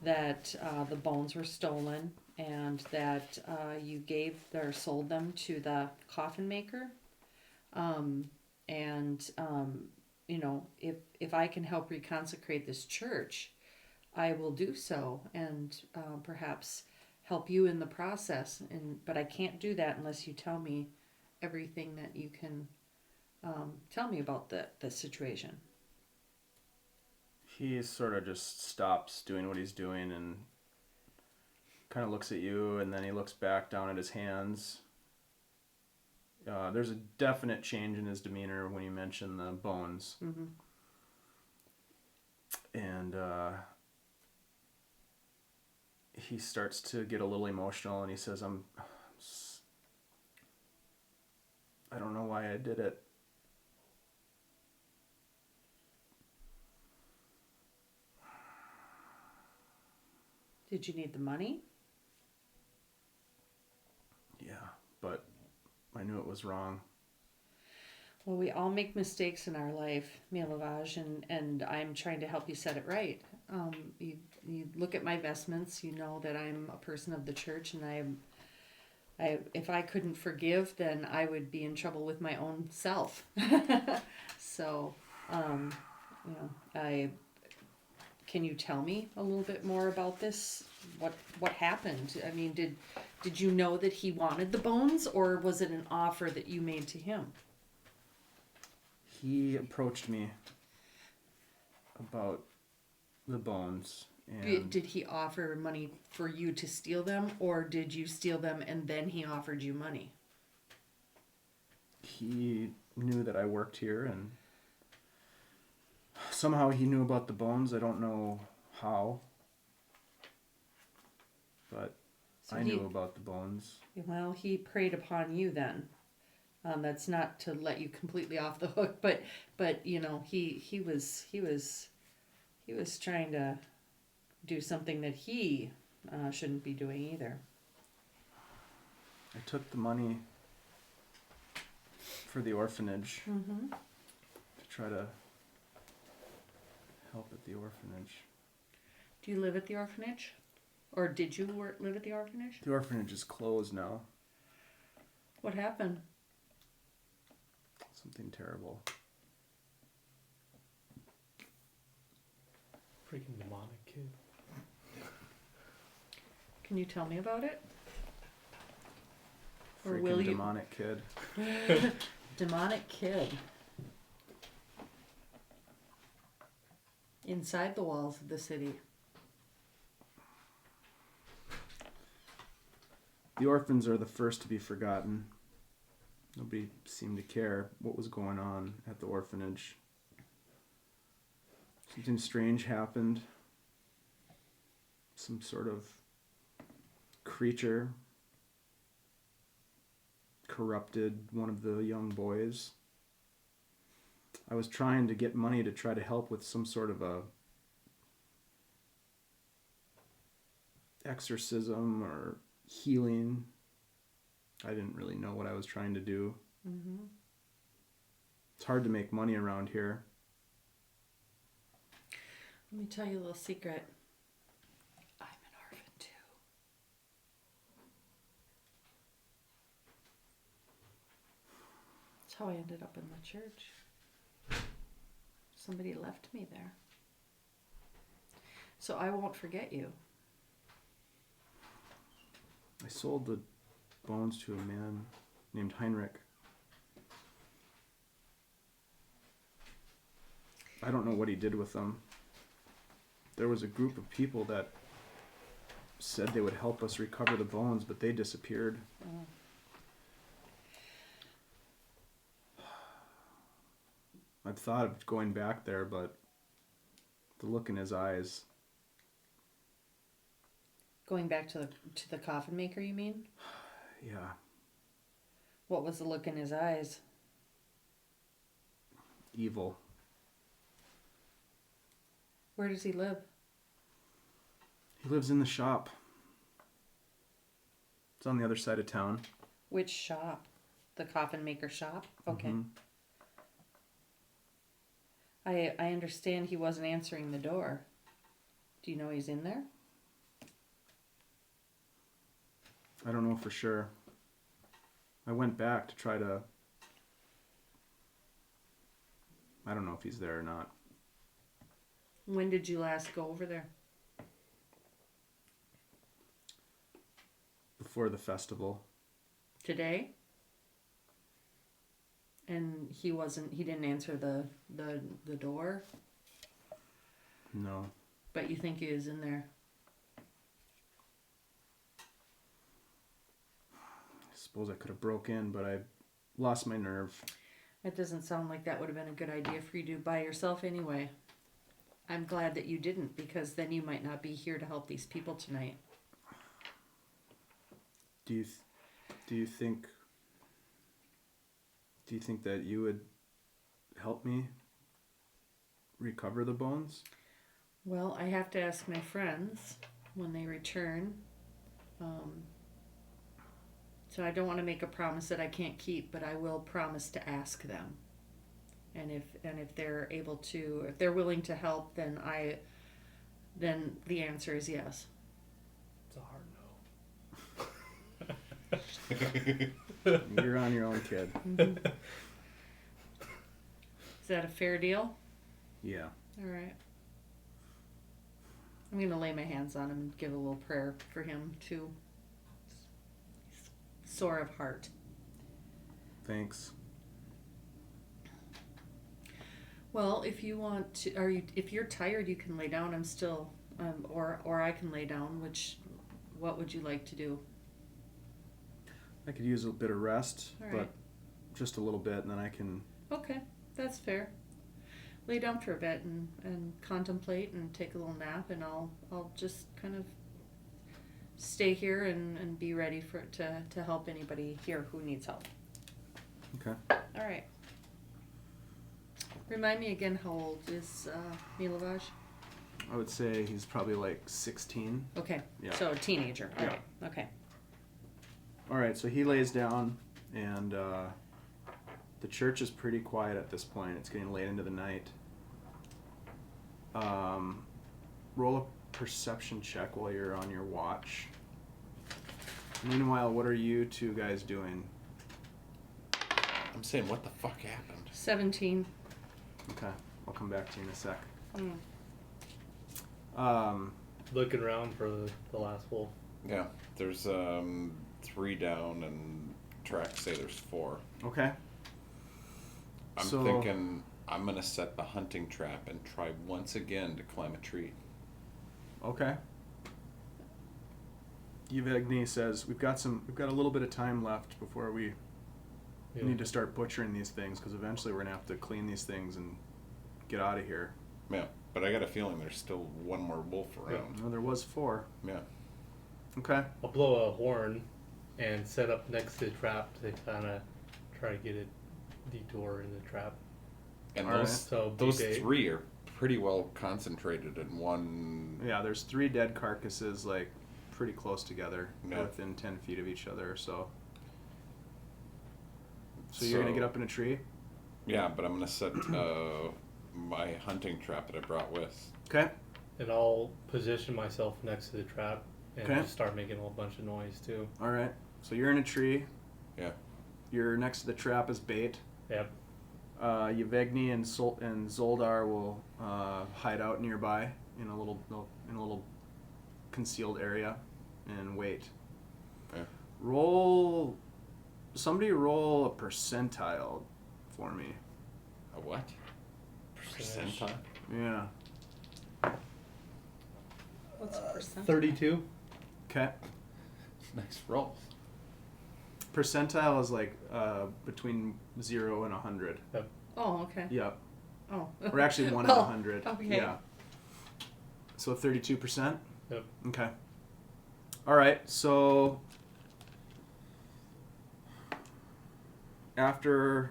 [SPEAKER 3] the bones were stolen and that you gave or sold them to the coffin maker. If I can help reconsecrate this church, I will do so, and perhaps help you in the process. But I can't do that unless you tell me everything that you can tell me about the situation.
[SPEAKER 2] He sort of just stops doing what he's doing and kind of looks at you, and then he looks back down at his hands. There's a definite change in his demeanor when you mention the bones.
[SPEAKER 3] Mm-hmm.
[SPEAKER 2] And he starts to get a little emotional, and he says, I don't know why I did it.
[SPEAKER 3] Did you need the money?
[SPEAKER 2] Yeah, but I knew it was wrong.
[SPEAKER 3] Well, we all make mistakes in our life, Milavage, and I'm trying to help you set it right. You look at my vestments, you know that I'm a person of the church, and if I couldn't forgive, then I would be in trouble with my own self. So, can you tell me a little bit more about this? What happened? I mean, did you know that he wanted the bones, or was it an offer that you made to him?
[SPEAKER 2] He approached me about the bones. And
[SPEAKER 3] Did he offer money for you to steal them, or did you steal them and then he offered you money?
[SPEAKER 2] He knew that I worked here, and somehow he knew about the bones. I don't know how, but so I knew about the bones.
[SPEAKER 3] Well, he preyed upon you then. That's not to let you completely off the hook, but he was trying to do something that he shouldn't be doing either.
[SPEAKER 2] I took the money for the orphanage to try to help at the orphanage.
[SPEAKER 3] Do you live at the orphanage? Or did you live at the orphanage?
[SPEAKER 2] The orphanage is closed now.
[SPEAKER 3] What happened?
[SPEAKER 2] Something terrible.
[SPEAKER 4] Freaking demonic kid.
[SPEAKER 3] Can you tell me about it? Or
[SPEAKER 2] Freaking
[SPEAKER 3] will you?
[SPEAKER 2] Demonic kid.
[SPEAKER 3] Demonic kid. Inside the walls of the city.
[SPEAKER 2] The orphans are the first to be forgotten. Nobody seemed to care what was going on at the orphanage. Something strange happened. Some sort of creature corrupted one of the young boys. I was trying to get money to try to help with some sort of a exorcism or healing. I didn't really know what I was trying to do.
[SPEAKER 3] Mm-hmm.
[SPEAKER 2] It's hard to make money around here.
[SPEAKER 3] Let me tell you a little secret. I'm an orphan too. That's how I ended up in the church. Somebody left me there. So I won't forget you.
[SPEAKER 2] I sold the bones to a man named Heinrich. I don't know what he did with them. There was a group of people that said they would help us recover the bones, but they disappeared.
[SPEAKER 3] Oh.
[SPEAKER 2] I've thought of going back there, but the look in his eyes.
[SPEAKER 3] Going back to the coffin maker, you mean?
[SPEAKER 2] Yeah.
[SPEAKER 3] What was the look in his eyes?
[SPEAKER 2] Evil.
[SPEAKER 3] Where does he live?
[SPEAKER 2] He lives in the shop. It's on the other side of town.
[SPEAKER 3] Which shop? The coffin maker shop? Okay.
[SPEAKER 2] Mm-hmm.
[SPEAKER 3] I understand he wasn't answering the door. Do you know he's in there?
[SPEAKER 2] I don't know for sure. I went back to try to... I don't know if he's there or not.
[SPEAKER 3] When did you last go over there?
[SPEAKER 2] Before the festival.
[SPEAKER 3] Today? And he didn't answer the door?
[SPEAKER 2] No.
[SPEAKER 3] But you think he is in there?
[SPEAKER 2] I suppose I could have broke in, but I lost my nerve.
[SPEAKER 3] It doesn't sound like that would have been a good idea for you to do by yourself anyway. I'm glad that you didn't, because then you might not be here to help these people tonight.
[SPEAKER 2] Do you think that you would help me recover the bones?
[SPEAKER 3] Well, I have to ask my friends when they return. So I don't want to make a promise that I can't keep, but I will promise to ask them. And if they're able to, if they're willing to help, then the answer is yes.
[SPEAKER 4] It's a hard no.
[SPEAKER 2] You're on your own, kid.
[SPEAKER 3] Mm-hmm. Is that a fair deal?
[SPEAKER 2] Yeah.
[SPEAKER 3] All right. I'm going to lay my hands on him and give a little prayer for him too. He's sore of heart.
[SPEAKER 2] Thanks.
[SPEAKER 3] Well, if you want to, if you're tired, you can lay down. I'm still, or I can lay down. What would you like to do?
[SPEAKER 2] I could use a bit of rest,
[SPEAKER 3] All
[SPEAKER 2] but
[SPEAKER 3] right.
[SPEAKER 2] just a little bit, and then I can...
[SPEAKER 3] Okay, that's fair. Lay down for a bit and contemplate and take a little nap, and I'll just kind of stay here and be ready to help anybody here who needs help.
[SPEAKER 2] Okay.
[SPEAKER 3] All right. Remind me again, how old is Milovaj?
[SPEAKER 2] I would say he's probably like 16.
[SPEAKER 3] Okay,
[SPEAKER 2] Yeah.
[SPEAKER 3] so a teenager. All
[SPEAKER 2] Yeah.
[SPEAKER 3] right, okay.
[SPEAKER 2] All right, so he lays down, and the church is pretty quiet at this point. It's getting late into the night. Roll a perception check while you're on your watch. Meanwhile, what are you two guys doing?
[SPEAKER 1] I'm saying, what the fuck happened?
[SPEAKER 3] 17.
[SPEAKER 2] Okay, I'll come back to you in a sec.
[SPEAKER 3] Mm.
[SPEAKER 4] Looking around for the last hole.
[SPEAKER 1] Yeah, there's 3 down, and tracks say there's 4.
[SPEAKER 2] Okay.
[SPEAKER 1] I'm thinking I'm gonna set the hunting trap and try once again to climb a tree.
[SPEAKER 2] Okay. Yevgeny says we've got a little bit of time left before we need to start butchering these things, because eventually we're gonna have to clean these things and get out of here.
[SPEAKER 1] Yeah, but I got a feeling there's still one more wolf around.
[SPEAKER 2] No, there was 4.
[SPEAKER 1] Yeah.
[SPEAKER 2] Okay.
[SPEAKER 4] I'll blow a horn and set up next to the trap to kind of try to get a detour in the trap.
[SPEAKER 1] And
[SPEAKER 2] All
[SPEAKER 1] those 3 are pretty well concentrated in one.
[SPEAKER 2] Yeah, there's 3 dead carcasses, like, pretty close together,
[SPEAKER 1] Yeah.
[SPEAKER 2] within 10 feet of each other, so you're gonna get up in a tree?
[SPEAKER 1] Yeah, but I'm gonna set my hunting trap that I brought with.
[SPEAKER 2] Okay.
[SPEAKER 4] And I'll position myself next to the trap and
[SPEAKER 2] Okay.
[SPEAKER 4] just start making a whole bunch of noise too.
[SPEAKER 2] All right. So you're in a tree.
[SPEAKER 1] Yeah.
[SPEAKER 2] You're next to the trap as bait.
[SPEAKER 4] Yep.
[SPEAKER 2] Yevgeny and Zoldar will hide out nearby in a little concealed area and wait.
[SPEAKER 1] Yeah.
[SPEAKER 2] Somebody roll a percentile for me.
[SPEAKER 1] A what? Percentile?
[SPEAKER 2] Yeah.
[SPEAKER 3] What's the percent?
[SPEAKER 4] 32.
[SPEAKER 2] Okay.
[SPEAKER 1] Nice roll.
[SPEAKER 2] Percentile is like between 0 and 100.
[SPEAKER 4] Yep.
[SPEAKER 3] Oh, okay.
[SPEAKER 2] Yep.
[SPEAKER 3] Oh.
[SPEAKER 2] Or actually 1
[SPEAKER 3] Oh,
[SPEAKER 2] in 100.
[SPEAKER 3] okay.
[SPEAKER 2] Yeah. So 32%?
[SPEAKER 4] Yep.
[SPEAKER 2] Okay. All right. So after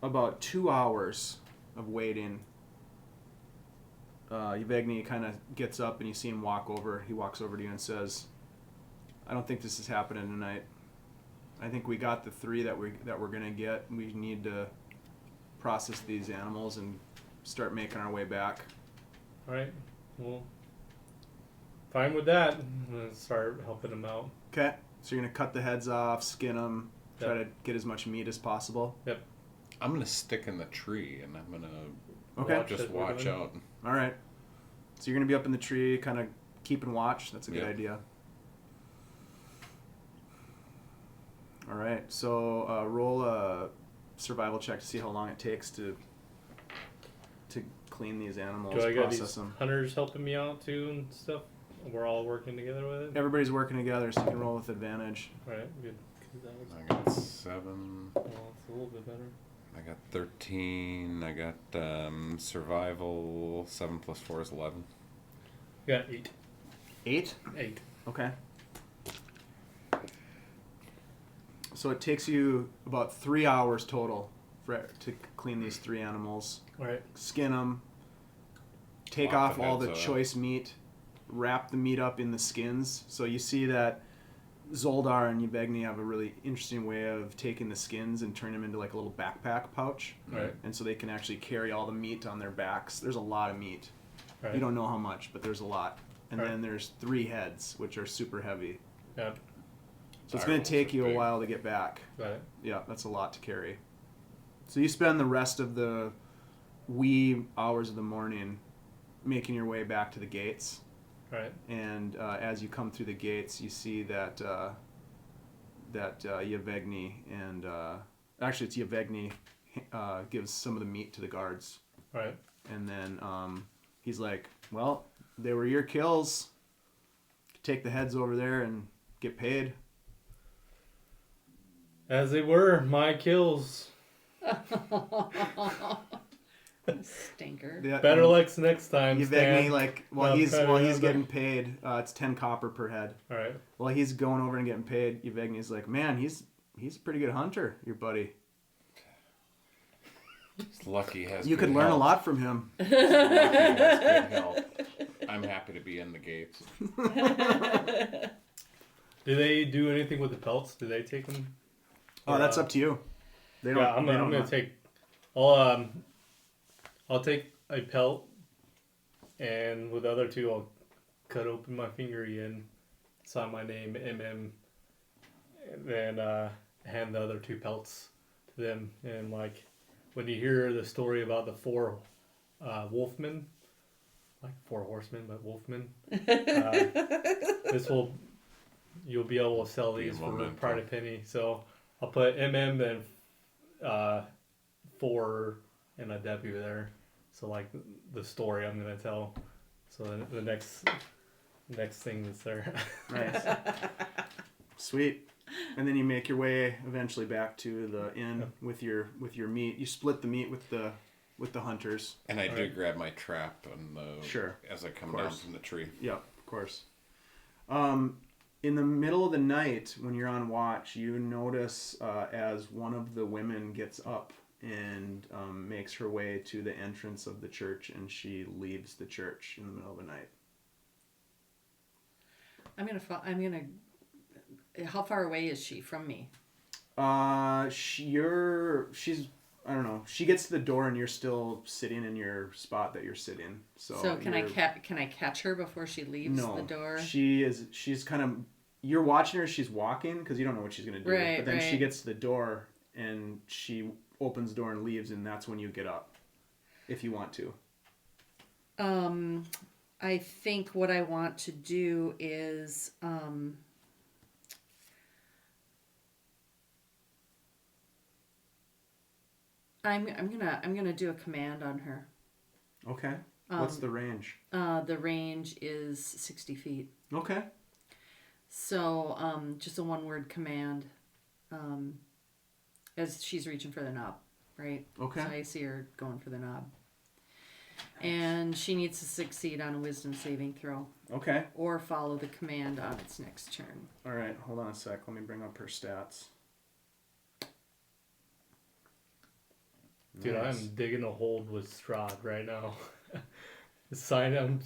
[SPEAKER 2] about 2 hours of waiting, Yevgeny kind of gets up and you see him walk over. He walks over to you and says, "I don't think this is happening tonight. I think we got the 3 that we're gonna get. We need to process these animals and start making our way back.
[SPEAKER 4] All right. Well, fine with that. I'm gonna start helping them out.
[SPEAKER 2] Okay. So you're gonna cut the heads off, skin them, try to get as much meat as possible.
[SPEAKER 4] Yep.
[SPEAKER 1] I'm gonna stick in the tree and I'm gonna watch out.
[SPEAKER 2] All right. So you're gonna be up in the tree, kind of keeping watch. That's a good idea. All right. So roll a survival check to see how long it takes to clean these animals.
[SPEAKER 4] Do I got
[SPEAKER 2] process
[SPEAKER 4] these
[SPEAKER 2] them.
[SPEAKER 4] hunters helping me out too and stuff? We're all working together with it.
[SPEAKER 2] Everybody's working together, so you can roll with advantage.
[SPEAKER 4] All right. Good.
[SPEAKER 1] I got 7.
[SPEAKER 4] Well, it's a little bit better.
[SPEAKER 1] I got 13. I got survival. 7 plus 4 is 11.
[SPEAKER 4] Got 8.
[SPEAKER 2] 8?
[SPEAKER 4] 8.
[SPEAKER 2] Okay. So it takes you about 3 hours total to clean these 3 animals.
[SPEAKER 4] All right.
[SPEAKER 2] Skin them. Take
[SPEAKER 1] Lock
[SPEAKER 2] off
[SPEAKER 1] the
[SPEAKER 2] all the
[SPEAKER 1] heads
[SPEAKER 2] choice meat. Wrap the meat up in the skins. So you see that Zoldar and Yevgeny have a really interesting way of taking the skins and turning them into like a little backpack pouch.
[SPEAKER 4] Right.
[SPEAKER 2] And so they can actually carry all the meat on their backs. There's a lot of meat.
[SPEAKER 4] Right.
[SPEAKER 2] You don't know how much, but there's a lot. And
[SPEAKER 4] Right.
[SPEAKER 2] then there's 3 heads, which are super heavy.
[SPEAKER 4] Yeah.
[SPEAKER 2] So it's going to take you a
[SPEAKER 1] big.
[SPEAKER 2] while to get back.
[SPEAKER 4] Got it.
[SPEAKER 2] Yeah, that's a lot to carry. So you spend the rest of the wee hours of the morning making your way back to the gates.
[SPEAKER 4] Right.
[SPEAKER 2] And as you come through the gates, you see that Yevgeny and actually it's Yevgeny gives some of the meat to the guards.
[SPEAKER 4] Right.
[SPEAKER 2] And then he's like, "Well, they were your kills. Take the heads over there and get paid."
[SPEAKER 4] As they were, my kills.
[SPEAKER 3] Stinker.
[SPEAKER 2] Yeah,
[SPEAKER 4] Better luck next time,
[SPEAKER 2] Yevgeny,
[SPEAKER 4] Stan.
[SPEAKER 2] like while he's getting paid, it's 10 copper per head.
[SPEAKER 4] All right.
[SPEAKER 2] While he's going over and getting paid, Yevgeny's like, "Man, he's a pretty good hunter, your buddy.
[SPEAKER 1] He's lucky he has
[SPEAKER 2] You
[SPEAKER 1] good
[SPEAKER 2] could learn a
[SPEAKER 1] health.
[SPEAKER 2] lot from him."
[SPEAKER 1] He's lucky he has good health. I'm happy to be in the gates.
[SPEAKER 4] Do they do anything with the pelts? Do they take them?
[SPEAKER 2] Oh, that's up to you. They don't.
[SPEAKER 4] Yeah, I'm
[SPEAKER 2] they
[SPEAKER 4] gonna
[SPEAKER 2] don't
[SPEAKER 4] take. I'll take a pelt, and with the other 2, I'll cut open my finger again, sign my name MM, and then hand the other 2 pelts to them. And like when you hear the story about the 4 wolfmen, like 4 horsemen, but wolfmen, you'll be able to sell these for a pretty penny. So I'll put MM and 4 and a W there. So like the story I'm gonna tell. So the next thing that's there.
[SPEAKER 2] Nice. Sweet. And then you make your way eventually back to the inn with your meat. You split the meat with the hunters.
[SPEAKER 1] And I do grab my trap and as I come down from the tree.
[SPEAKER 2] Yeah, of course. In the middle of the night, when you're on watch, you notice as one of the women gets up and makes her way to the entrance of the church, and she leaves the church in the middle of the night.
[SPEAKER 3] How far away is she from me?
[SPEAKER 2] She's I don't know. She gets to the door and you're still sitting in your spot that you're sitting. So
[SPEAKER 3] can I catch her before she leaves the door?
[SPEAKER 2] She's kind of, you're watching her. She's walking because you don't know what she's gonna do.
[SPEAKER 3] Right,
[SPEAKER 2] but then she
[SPEAKER 3] right.
[SPEAKER 2] gets to the door and she opens the door and leaves, and that's when you get up, if you want to.
[SPEAKER 3] I think what I want to do is I'm gonna do a command on her.
[SPEAKER 2] Okay. What's the range?
[SPEAKER 3] The range is 60 feet.
[SPEAKER 2] Okay.
[SPEAKER 3] So just a 1-word command. As she's reaching for the knob, right?
[SPEAKER 2] Okay.
[SPEAKER 3] So I see her going for the knob. And she needs to succeed on a wisdom saving throw.
[SPEAKER 2] Okay.
[SPEAKER 3] Or follow the command on its next turn.
[SPEAKER 2] All right. Hold on a sec. Let me bring up her stats.
[SPEAKER 4] Dude,
[SPEAKER 2] Nice.
[SPEAKER 4] I'm digging a hole with Strahd right now. I'm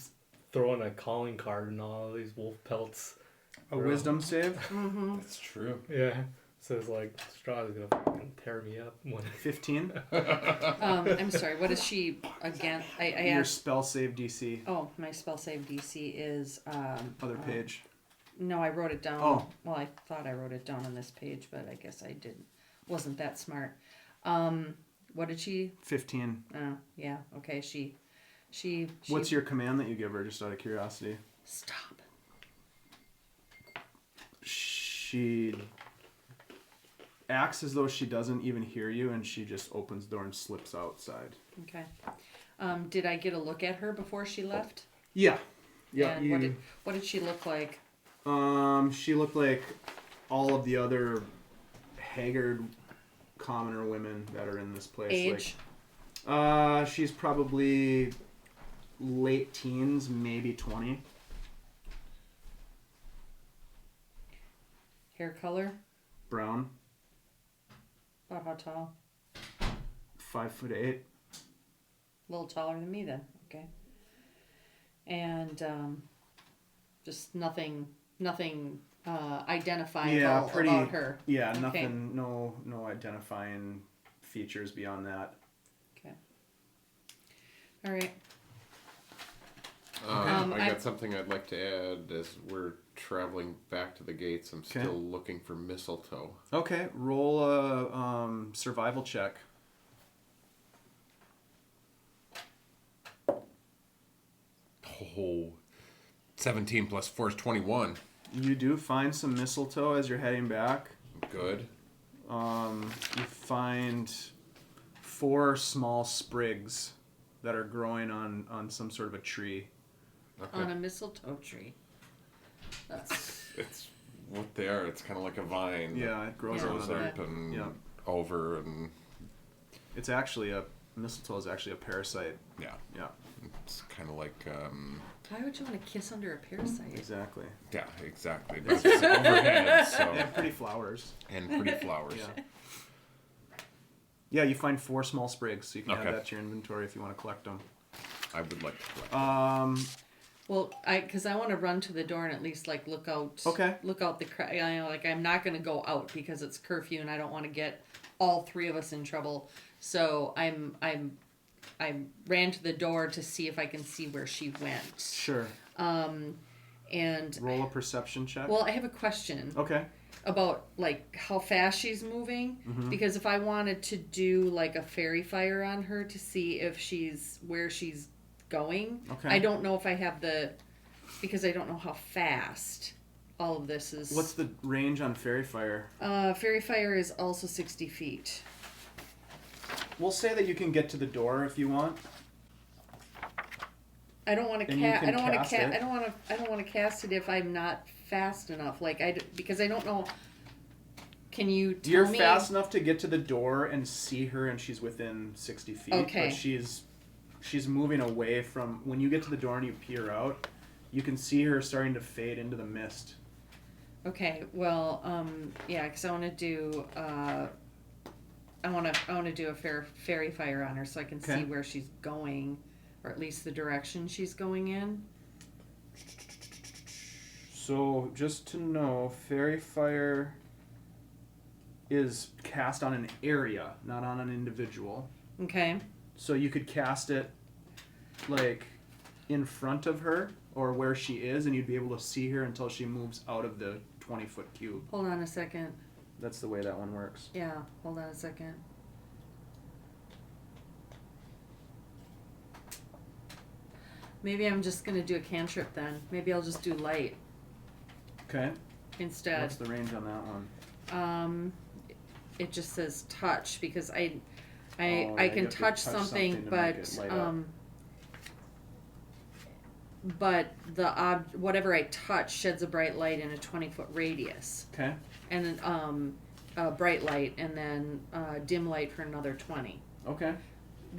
[SPEAKER 4] throwing a calling card and all these wolf pelts.
[SPEAKER 2] A wisdom save?
[SPEAKER 3] Mm-hmm.
[SPEAKER 1] That's true.
[SPEAKER 4] Yeah. says like Strahd is gonna fucking tear me up.
[SPEAKER 2] 15.
[SPEAKER 3] I'm sorry. What is she again? I
[SPEAKER 2] Your
[SPEAKER 3] asked.
[SPEAKER 2] spell save DC.
[SPEAKER 3] Oh, my spell save DC is.
[SPEAKER 2] Other page.
[SPEAKER 3] No, I wrote it down.
[SPEAKER 2] Oh.
[SPEAKER 3] Well, I thought I wrote it down on this page, but I guess I didn't. Wasn't that smart. What did she?
[SPEAKER 2] 15.
[SPEAKER 3] Oh, yeah. Okay. She.
[SPEAKER 2] What's your command that you give her, just out of curiosity?
[SPEAKER 3] Stop.
[SPEAKER 2] She acts as though she doesn't even hear you, and she just opens the door and slips outside.
[SPEAKER 3] Okay. Did I get a look at her before she left?
[SPEAKER 2] Yeah. Yeah.
[SPEAKER 3] And what did she look like?
[SPEAKER 2] She looked like all of the other haggard commoner women that are in this place.
[SPEAKER 3] Age?
[SPEAKER 2] She's probably late teens, maybe 20.
[SPEAKER 3] Hair color?
[SPEAKER 2] Brown.
[SPEAKER 3] About how tall?
[SPEAKER 2] 5'8".
[SPEAKER 3] A little taller than me then. Okay. And just nothing identifiable about her.
[SPEAKER 2] Yeah,
[SPEAKER 3] okay.
[SPEAKER 2] Nothing. No identifying features beyond that.
[SPEAKER 3] Okay. All right.
[SPEAKER 1] I got something I'd like to add as we're traveling back to the gates. I'm still looking for mistletoe.
[SPEAKER 2] Okay, roll a survival check.
[SPEAKER 1] Oh, 17 plus 4 is 21.
[SPEAKER 2] You do find some mistletoe as you're heading back.
[SPEAKER 1] Good.
[SPEAKER 2] You find 4 small sprigs that are growing on some sort of a tree.
[SPEAKER 1] Okay.
[SPEAKER 3] On a mistletoe tree.
[SPEAKER 1] It's what they are. It's kind of like a vine.
[SPEAKER 2] Yeah, it grows
[SPEAKER 1] Grows
[SPEAKER 2] over
[SPEAKER 1] up
[SPEAKER 2] there.
[SPEAKER 1] and
[SPEAKER 2] Yeah.
[SPEAKER 1] over and
[SPEAKER 2] It's actually mistletoe is actually a parasite.
[SPEAKER 1] yeah.
[SPEAKER 2] Yeah,
[SPEAKER 1] It's kind of like
[SPEAKER 3] Why would you want to kiss under a parasite?
[SPEAKER 2] exactly.
[SPEAKER 1] yeah, exactly. But it's overhead, so
[SPEAKER 2] They have pretty flowers.
[SPEAKER 1] and pretty flowers.
[SPEAKER 2] Yeah. Yeah, you find 4 small sprigs, so you can add
[SPEAKER 1] Okay.
[SPEAKER 2] that to your inventory if you want to collect them.
[SPEAKER 1] I would like to collect.
[SPEAKER 3] Well, because I want to run to the door and at least like look out.
[SPEAKER 2] Okay.
[SPEAKER 3] Look out the like I'm not going to go out because it's curfew and I don't want to get all 3 of us in trouble. So I ran to the door to see if I can see where she went.
[SPEAKER 2] Sure.
[SPEAKER 3] And
[SPEAKER 2] Roll a perception check.
[SPEAKER 3] well, I have a question.
[SPEAKER 2] Okay.
[SPEAKER 3] About like how fast she's moving, because if I wanted to do like a fairy fire on her to see if she's where she's going,
[SPEAKER 2] Okay.
[SPEAKER 3] I don't know if I have because I don't know how fast all of this is.
[SPEAKER 2] What's the range on fairy fire?
[SPEAKER 3] Fairy fire is also 60 feet.
[SPEAKER 2] We'll say that you can get to the door if you want.
[SPEAKER 3] I don't want to
[SPEAKER 2] And you
[SPEAKER 3] cast. I
[SPEAKER 2] can
[SPEAKER 3] don't want
[SPEAKER 2] cast
[SPEAKER 3] to
[SPEAKER 2] it.
[SPEAKER 3] cast. I don't want to cast it if I'm not fast enough. Like because I don't know. Can you tell
[SPEAKER 2] You're
[SPEAKER 3] me?
[SPEAKER 2] fast enough to get to the door and see her, and she's within 60 feet.
[SPEAKER 3] Okay.
[SPEAKER 2] But she's moving away from. When you get to the door and you peer out, you can see her starting to fade into the mist.
[SPEAKER 3] Okay. Well, yeah, because I want to do. I want to do a fairy fire on her so I can see where she's going, or at least the direction she's going in.
[SPEAKER 2] So just to know, fairy fire is cast on an area, not on an individual.
[SPEAKER 3] Okay.
[SPEAKER 2] So you could cast it like in front of her or where she is, and you'd be able to see her until she moves out of the 20-foot cube.
[SPEAKER 3] Hold on a second.
[SPEAKER 2] That's the way that one works.
[SPEAKER 3] Yeah. Hold on a second. Maybe I'm just gonna do a cantrip then. Maybe I'll just do light
[SPEAKER 2] Okay.
[SPEAKER 3] instead.
[SPEAKER 2] What's the range on that one?
[SPEAKER 3] It just says touch because I
[SPEAKER 2] yeah,
[SPEAKER 3] can
[SPEAKER 2] you have to
[SPEAKER 3] touch
[SPEAKER 2] touch
[SPEAKER 3] something,
[SPEAKER 2] something to make it light up.
[SPEAKER 3] but whatever I touch sheds a bright light in a 20-foot radius,
[SPEAKER 2] Okay.
[SPEAKER 3] and then a bright light, and then dim light for another 20.
[SPEAKER 2] Okay.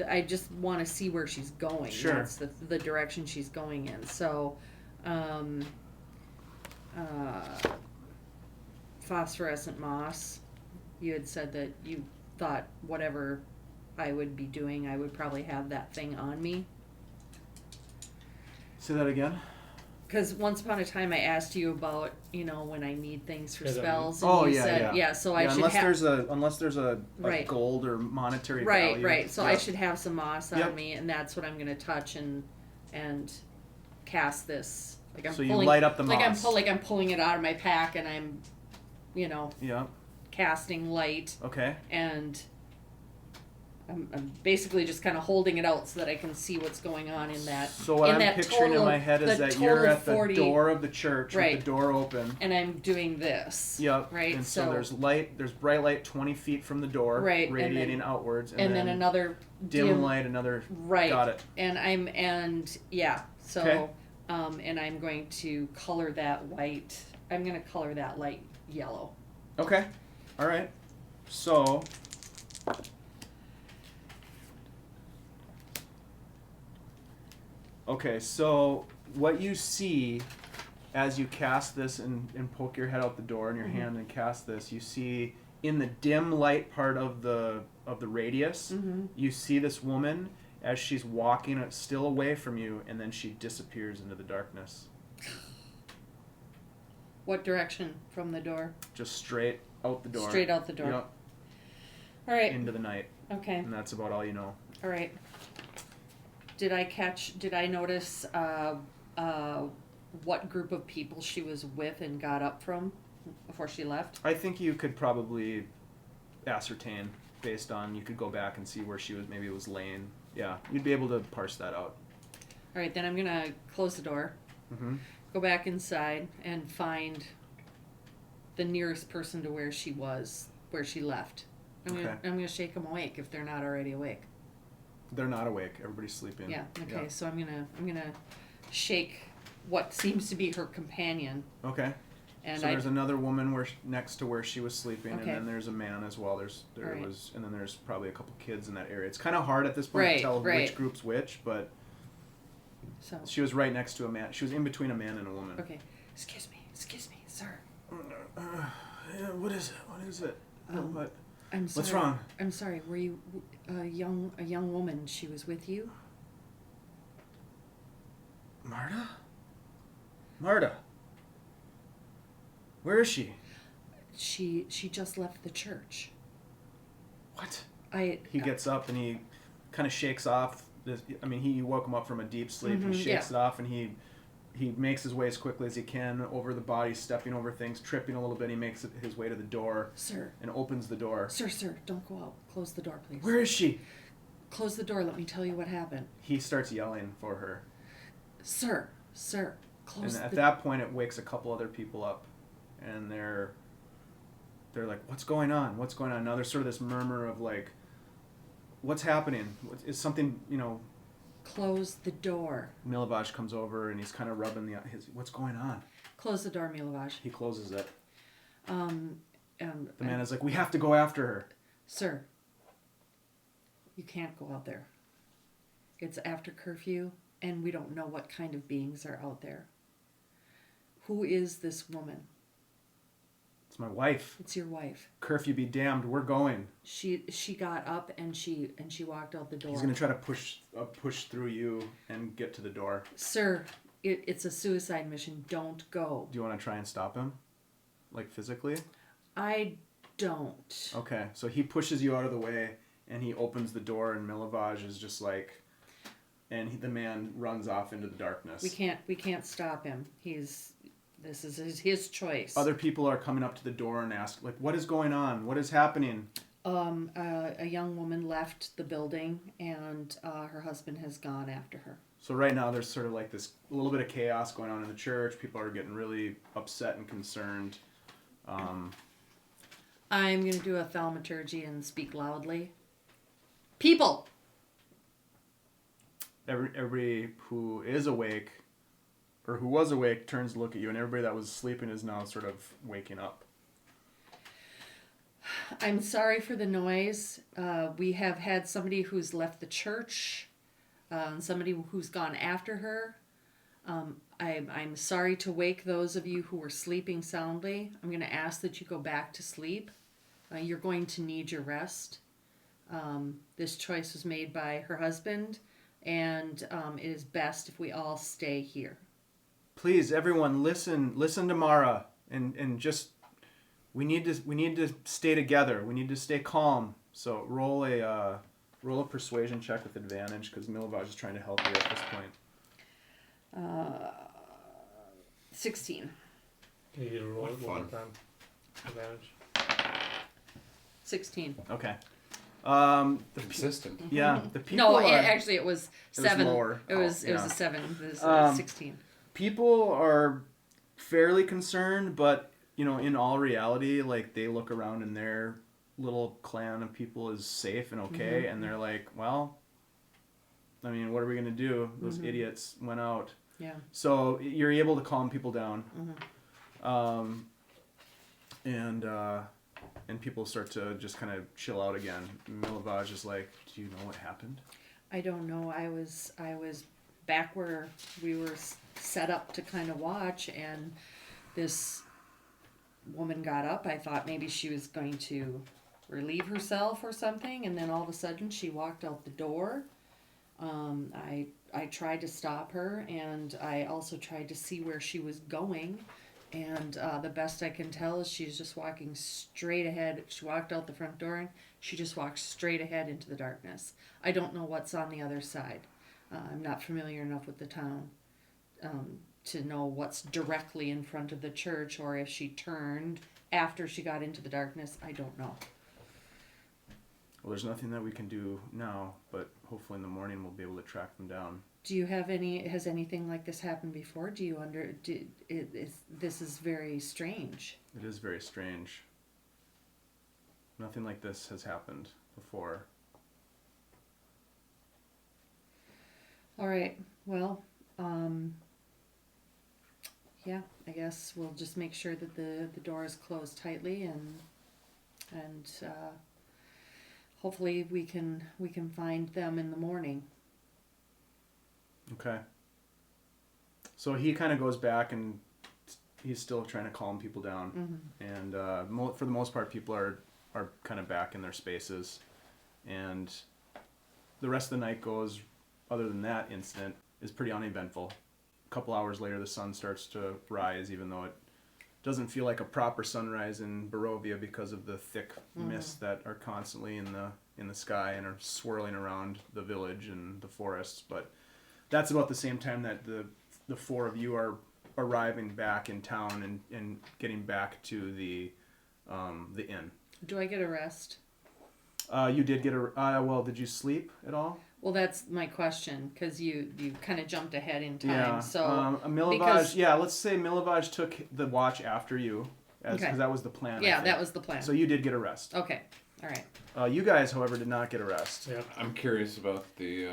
[SPEAKER 3] I just want to see where she's going.
[SPEAKER 2] Sure.
[SPEAKER 3] That's the direction she's going in. So, phosphorescent moss. You had said that you thought whatever I would be doing, I would probably have that thing on me.
[SPEAKER 2] Say that again.
[SPEAKER 3] because once upon a time I asked you about, when I need things for
[SPEAKER 4] Yeah,
[SPEAKER 3] spells. And you said, so I should
[SPEAKER 2] unless there's a
[SPEAKER 3] Right.
[SPEAKER 2] gold or monetary
[SPEAKER 3] Right,
[SPEAKER 2] value.
[SPEAKER 3] right. So I should have some moss on
[SPEAKER 2] Yep.
[SPEAKER 3] me, and that's what I'm going to touch and cast this. Like
[SPEAKER 2] So you light up the moss.
[SPEAKER 3] Like I'm pulling it out of my pack, and I'm,
[SPEAKER 2] Yeah.
[SPEAKER 3] casting light,
[SPEAKER 2] Okay.
[SPEAKER 3] and I'm basically just kind of holding it out so that I can see what's going on in that.
[SPEAKER 2] So what
[SPEAKER 3] in
[SPEAKER 2] I'm
[SPEAKER 3] that
[SPEAKER 2] picturing
[SPEAKER 3] total,
[SPEAKER 2] in my head is
[SPEAKER 3] the
[SPEAKER 2] that you're
[SPEAKER 3] total
[SPEAKER 2] at the
[SPEAKER 3] 40
[SPEAKER 2] door of the church
[SPEAKER 3] Right.
[SPEAKER 2] with the door open.
[SPEAKER 3] and I'm doing this.
[SPEAKER 2] Yep.
[SPEAKER 3] Right.
[SPEAKER 2] And so there's bright light 20 feet from the door,
[SPEAKER 3] Right, and
[SPEAKER 2] radiating
[SPEAKER 3] then-
[SPEAKER 2] outwards,
[SPEAKER 3] and then another
[SPEAKER 2] dim light, another.
[SPEAKER 3] Right.
[SPEAKER 2] Got it.
[SPEAKER 3] And so
[SPEAKER 2] Okay.
[SPEAKER 3] and I'm going to color that white. I'm going to color that light yellow.
[SPEAKER 2] Okay. All right. So. Okay, so what you see as you cast this and poke your head out the door in your hand and cast this, you see in the dim light part of the radius, you see this woman as she's walking still away from you, and then she disappears into the darkness.
[SPEAKER 3] What direction from the door?
[SPEAKER 2] Just straight out the door.
[SPEAKER 3] Straight out the door.
[SPEAKER 2] Yep,
[SPEAKER 3] All right.
[SPEAKER 2] into the night.
[SPEAKER 3] Okay.
[SPEAKER 2] And that's about all you know.
[SPEAKER 3] All right. Did I notice what group of people she was with and got up from before she left?
[SPEAKER 2] I think you could probably ascertain based on, you could go back and see where she was, maybe it was laying. Yeah, you'd be able to parse that out.
[SPEAKER 3] All right, then I'm going to close the door, go back inside, and find the nearest person to where she left. I'm gonna shake them awake if they're not already awake.
[SPEAKER 2] They're not awake. Everybody's sleeping.
[SPEAKER 3] Yeah. Okay. Yeah. So I'm gonna shake what seems to be her companion.
[SPEAKER 2] Okay.
[SPEAKER 3] And
[SPEAKER 2] so there's another woman next to where she was sleeping,
[SPEAKER 3] Okay.
[SPEAKER 2] and then there's a man as well. There
[SPEAKER 3] Right.
[SPEAKER 2] was, and then there's probably a couple kids in that area. It's kind of hard at this point
[SPEAKER 3] Right,
[SPEAKER 2] to tell
[SPEAKER 3] right.
[SPEAKER 2] which group's which, but
[SPEAKER 3] So.
[SPEAKER 2] she was right next to a man. She was in between a man and a woman.
[SPEAKER 3] Okay. Excuse me, sir.
[SPEAKER 2] Yeah, what is it? What is it? What?
[SPEAKER 3] I'm sorry.
[SPEAKER 2] What's wrong?
[SPEAKER 3] I'm sorry. Were you a young woman? She was with you?
[SPEAKER 2] Marta? Where is she?
[SPEAKER 3] She just left the church.
[SPEAKER 2] What?
[SPEAKER 3] He
[SPEAKER 2] gets up and he kind of shakes off this. I mean, he woke him up from a deep sleep. He shakes it off and he makes his way as quickly as he can over the body, stepping over things, tripping a little bit. He makes his way to the door.
[SPEAKER 3] Sir.
[SPEAKER 2] And opens the door.
[SPEAKER 3] Sir, don't go out. Close the door, please.
[SPEAKER 2] Where is she?
[SPEAKER 3] Close the door. Let me tell you what happened.
[SPEAKER 2] He starts yelling for her.
[SPEAKER 3] Sir, close.
[SPEAKER 2] And at that point, it wakes a couple other people up, and they're like, "What's going on? What's going on?" Now there's sort of this murmur of like, "What's happening? Is something,
[SPEAKER 3] Close the door.
[SPEAKER 2] Milovaj comes over and he's kind of rubbing his. What's going on?
[SPEAKER 3] Close the door, Milovaj.
[SPEAKER 2] He closes it.
[SPEAKER 3] The
[SPEAKER 2] The man is like, "We have to go after her."
[SPEAKER 3] Sir, you can't go out there. It's after curfew, and we don't know what kind of beings are out there. Who is this woman?
[SPEAKER 2] It's my wife.
[SPEAKER 3] It's your wife.
[SPEAKER 2] Curfew be damned. We're going.
[SPEAKER 3] She got up and she walked out the door.
[SPEAKER 2] He's gonna try to push through you and get to the door.
[SPEAKER 3] Sir, it's a suicide mission. Don't go.
[SPEAKER 2] Do you want to try and stop him, like physically?
[SPEAKER 3] I don't.
[SPEAKER 2] Okay, so he pushes you out of the way, and he opens the door, and Milovaj is just like, the man runs off into the darkness.
[SPEAKER 3] We can't stop him. This is his choice.
[SPEAKER 2] Other people are coming up to the door and ask, like, what is going on? What is happening?
[SPEAKER 3] A young woman left the building, and her husband has gone after her.
[SPEAKER 2] So right now there's sort of like this little bit of chaos going on in the church. People are getting really upset and concerned.
[SPEAKER 3] I'm going to do a thaumaturgy and speak loudly. People!
[SPEAKER 2] Everybody who is awake, or who was awake, turns to look at you, and everybody that was sleeping is now sort of waking up.
[SPEAKER 3] I'm sorry for the noise. We have had somebody who's left the church, somebody who's gone after her. I'm sorry to wake those of you who were sleeping soundly. I'm going to ask that you go back to sleep. You're going to need your rest. This choice was made by her husband, and it is best if we all stay here.
[SPEAKER 2] please, everyone, listen to Mara, and just we need to stay together. We need to stay calm. So roll a persuasion check with advantage because Milovaj is trying to help you at this point.
[SPEAKER 3] 16.
[SPEAKER 4] Can you roll it one more time? Advantage.
[SPEAKER 3] 16.
[SPEAKER 2] Okay.
[SPEAKER 1] Consistent.
[SPEAKER 2] Yeah, the people.
[SPEAKER 3] No,
[SPEAKER 2] are,
[SPEAKER 3] actually, it was 7.
[SPEAKER 2] It was lower.
[SPEAKER 3] It was
[SPEAKER 2] yeah.
[SPEAKER 3] a 7. It was 16.
[SPEAKER 2] People are fairly concerned, but in all reality, like they look around and their little clan of people is safe and okay, and they're like, well, I mean, what are we gonna do? Those idiots went out.
[SPEAKER 3] Yeah.
[SPEAKER 2] So you're able to calm people down, and people start to just kind of chill out again. Milovaj is like, do you know what happened?
[SPEAKER 3] I don't know. I was back where we were set up to kind of watch, and this woman got up. I thought maybe she was going to relieve herself or something, and then all of a sudden she walked out the door. I tried to stop her, and I also tried to see where she was going, and the best I can tell is she's just walking straight ahead. She walked out the front door, and she just walked straight ahead into the darkness. I don't know what's on the other side. I'm not familiar enough with the town to know what's directly in front of the church, or if she turned after she got into the darkness. I don't know.
[SPEAKER 2] Well, there's nothing that we can do now, but hopefully in the morning we'll be able to track them down.
[SPEAKER 3] Do you have has anything like this happened before? This is very strange.
[SPEAKER 2] It is very strange. Nothing like this has happened before.
[SPEAKER 3] All right. Well, yeah, I guess we'll just make sure that the door is closed tightly, and hopefully we can find them in the morning.
[SPEAKER 2] Okay. So he kind of goes back, and he's still trying to calm people down. And for the most part, people are kind of back in their spaces, and the rest of the night goes, other than that incident, is pretty uneventful. A couple hours later, the sun starts to rise, even though it doesn't feel like a proper sunrise in Barovia because of the thick mists that are constantly in the sky and are swirling around the village and the forests. But that's about the same time that the four of you are arriving back in town and getting back to the inn.
[SPEAKER 3] Do I get a rest?
[SPEAKER 2] You did get well, did you sleep at all?
[SPEAKER 3] Well, that's my question, because you kind of jumped ahead in time.
[SPEAKER 2] Yeah.
[SPEAKER 3] So
[SPEAKER 2] Milovaj, let's say Milovaj took the watch after you, because that was the plan.
[SPEAKER 3] Yeah, that was the plan.
[SPEAKER 2] So you did get a rest.
[SPEAKER 3] Okay. All right.
[SPEAKER 2] You guys, however, did not get a rest.
[SPEAKER 4] Yeah.
[SPEAKER 1] I'm curious about the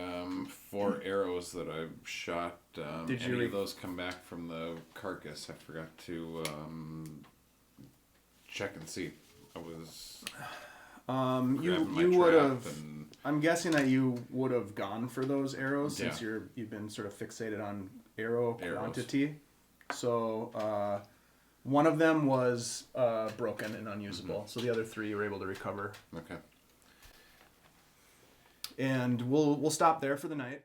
[SPEAKER 1] 4 arrows that I shot. Did any of those come back from the carcass? I forgot to check and see. I was
[SPEAKER 2] you would have. I'm guessing that you would have gone for those arrows since you've been sort of fixated on arrows. Quantity. So one of them was broken and unusable. So the other 3 you were able to recover.
[SPEAKER 1] Okay.
[SPEAKER 2] And we'll stop there for the night.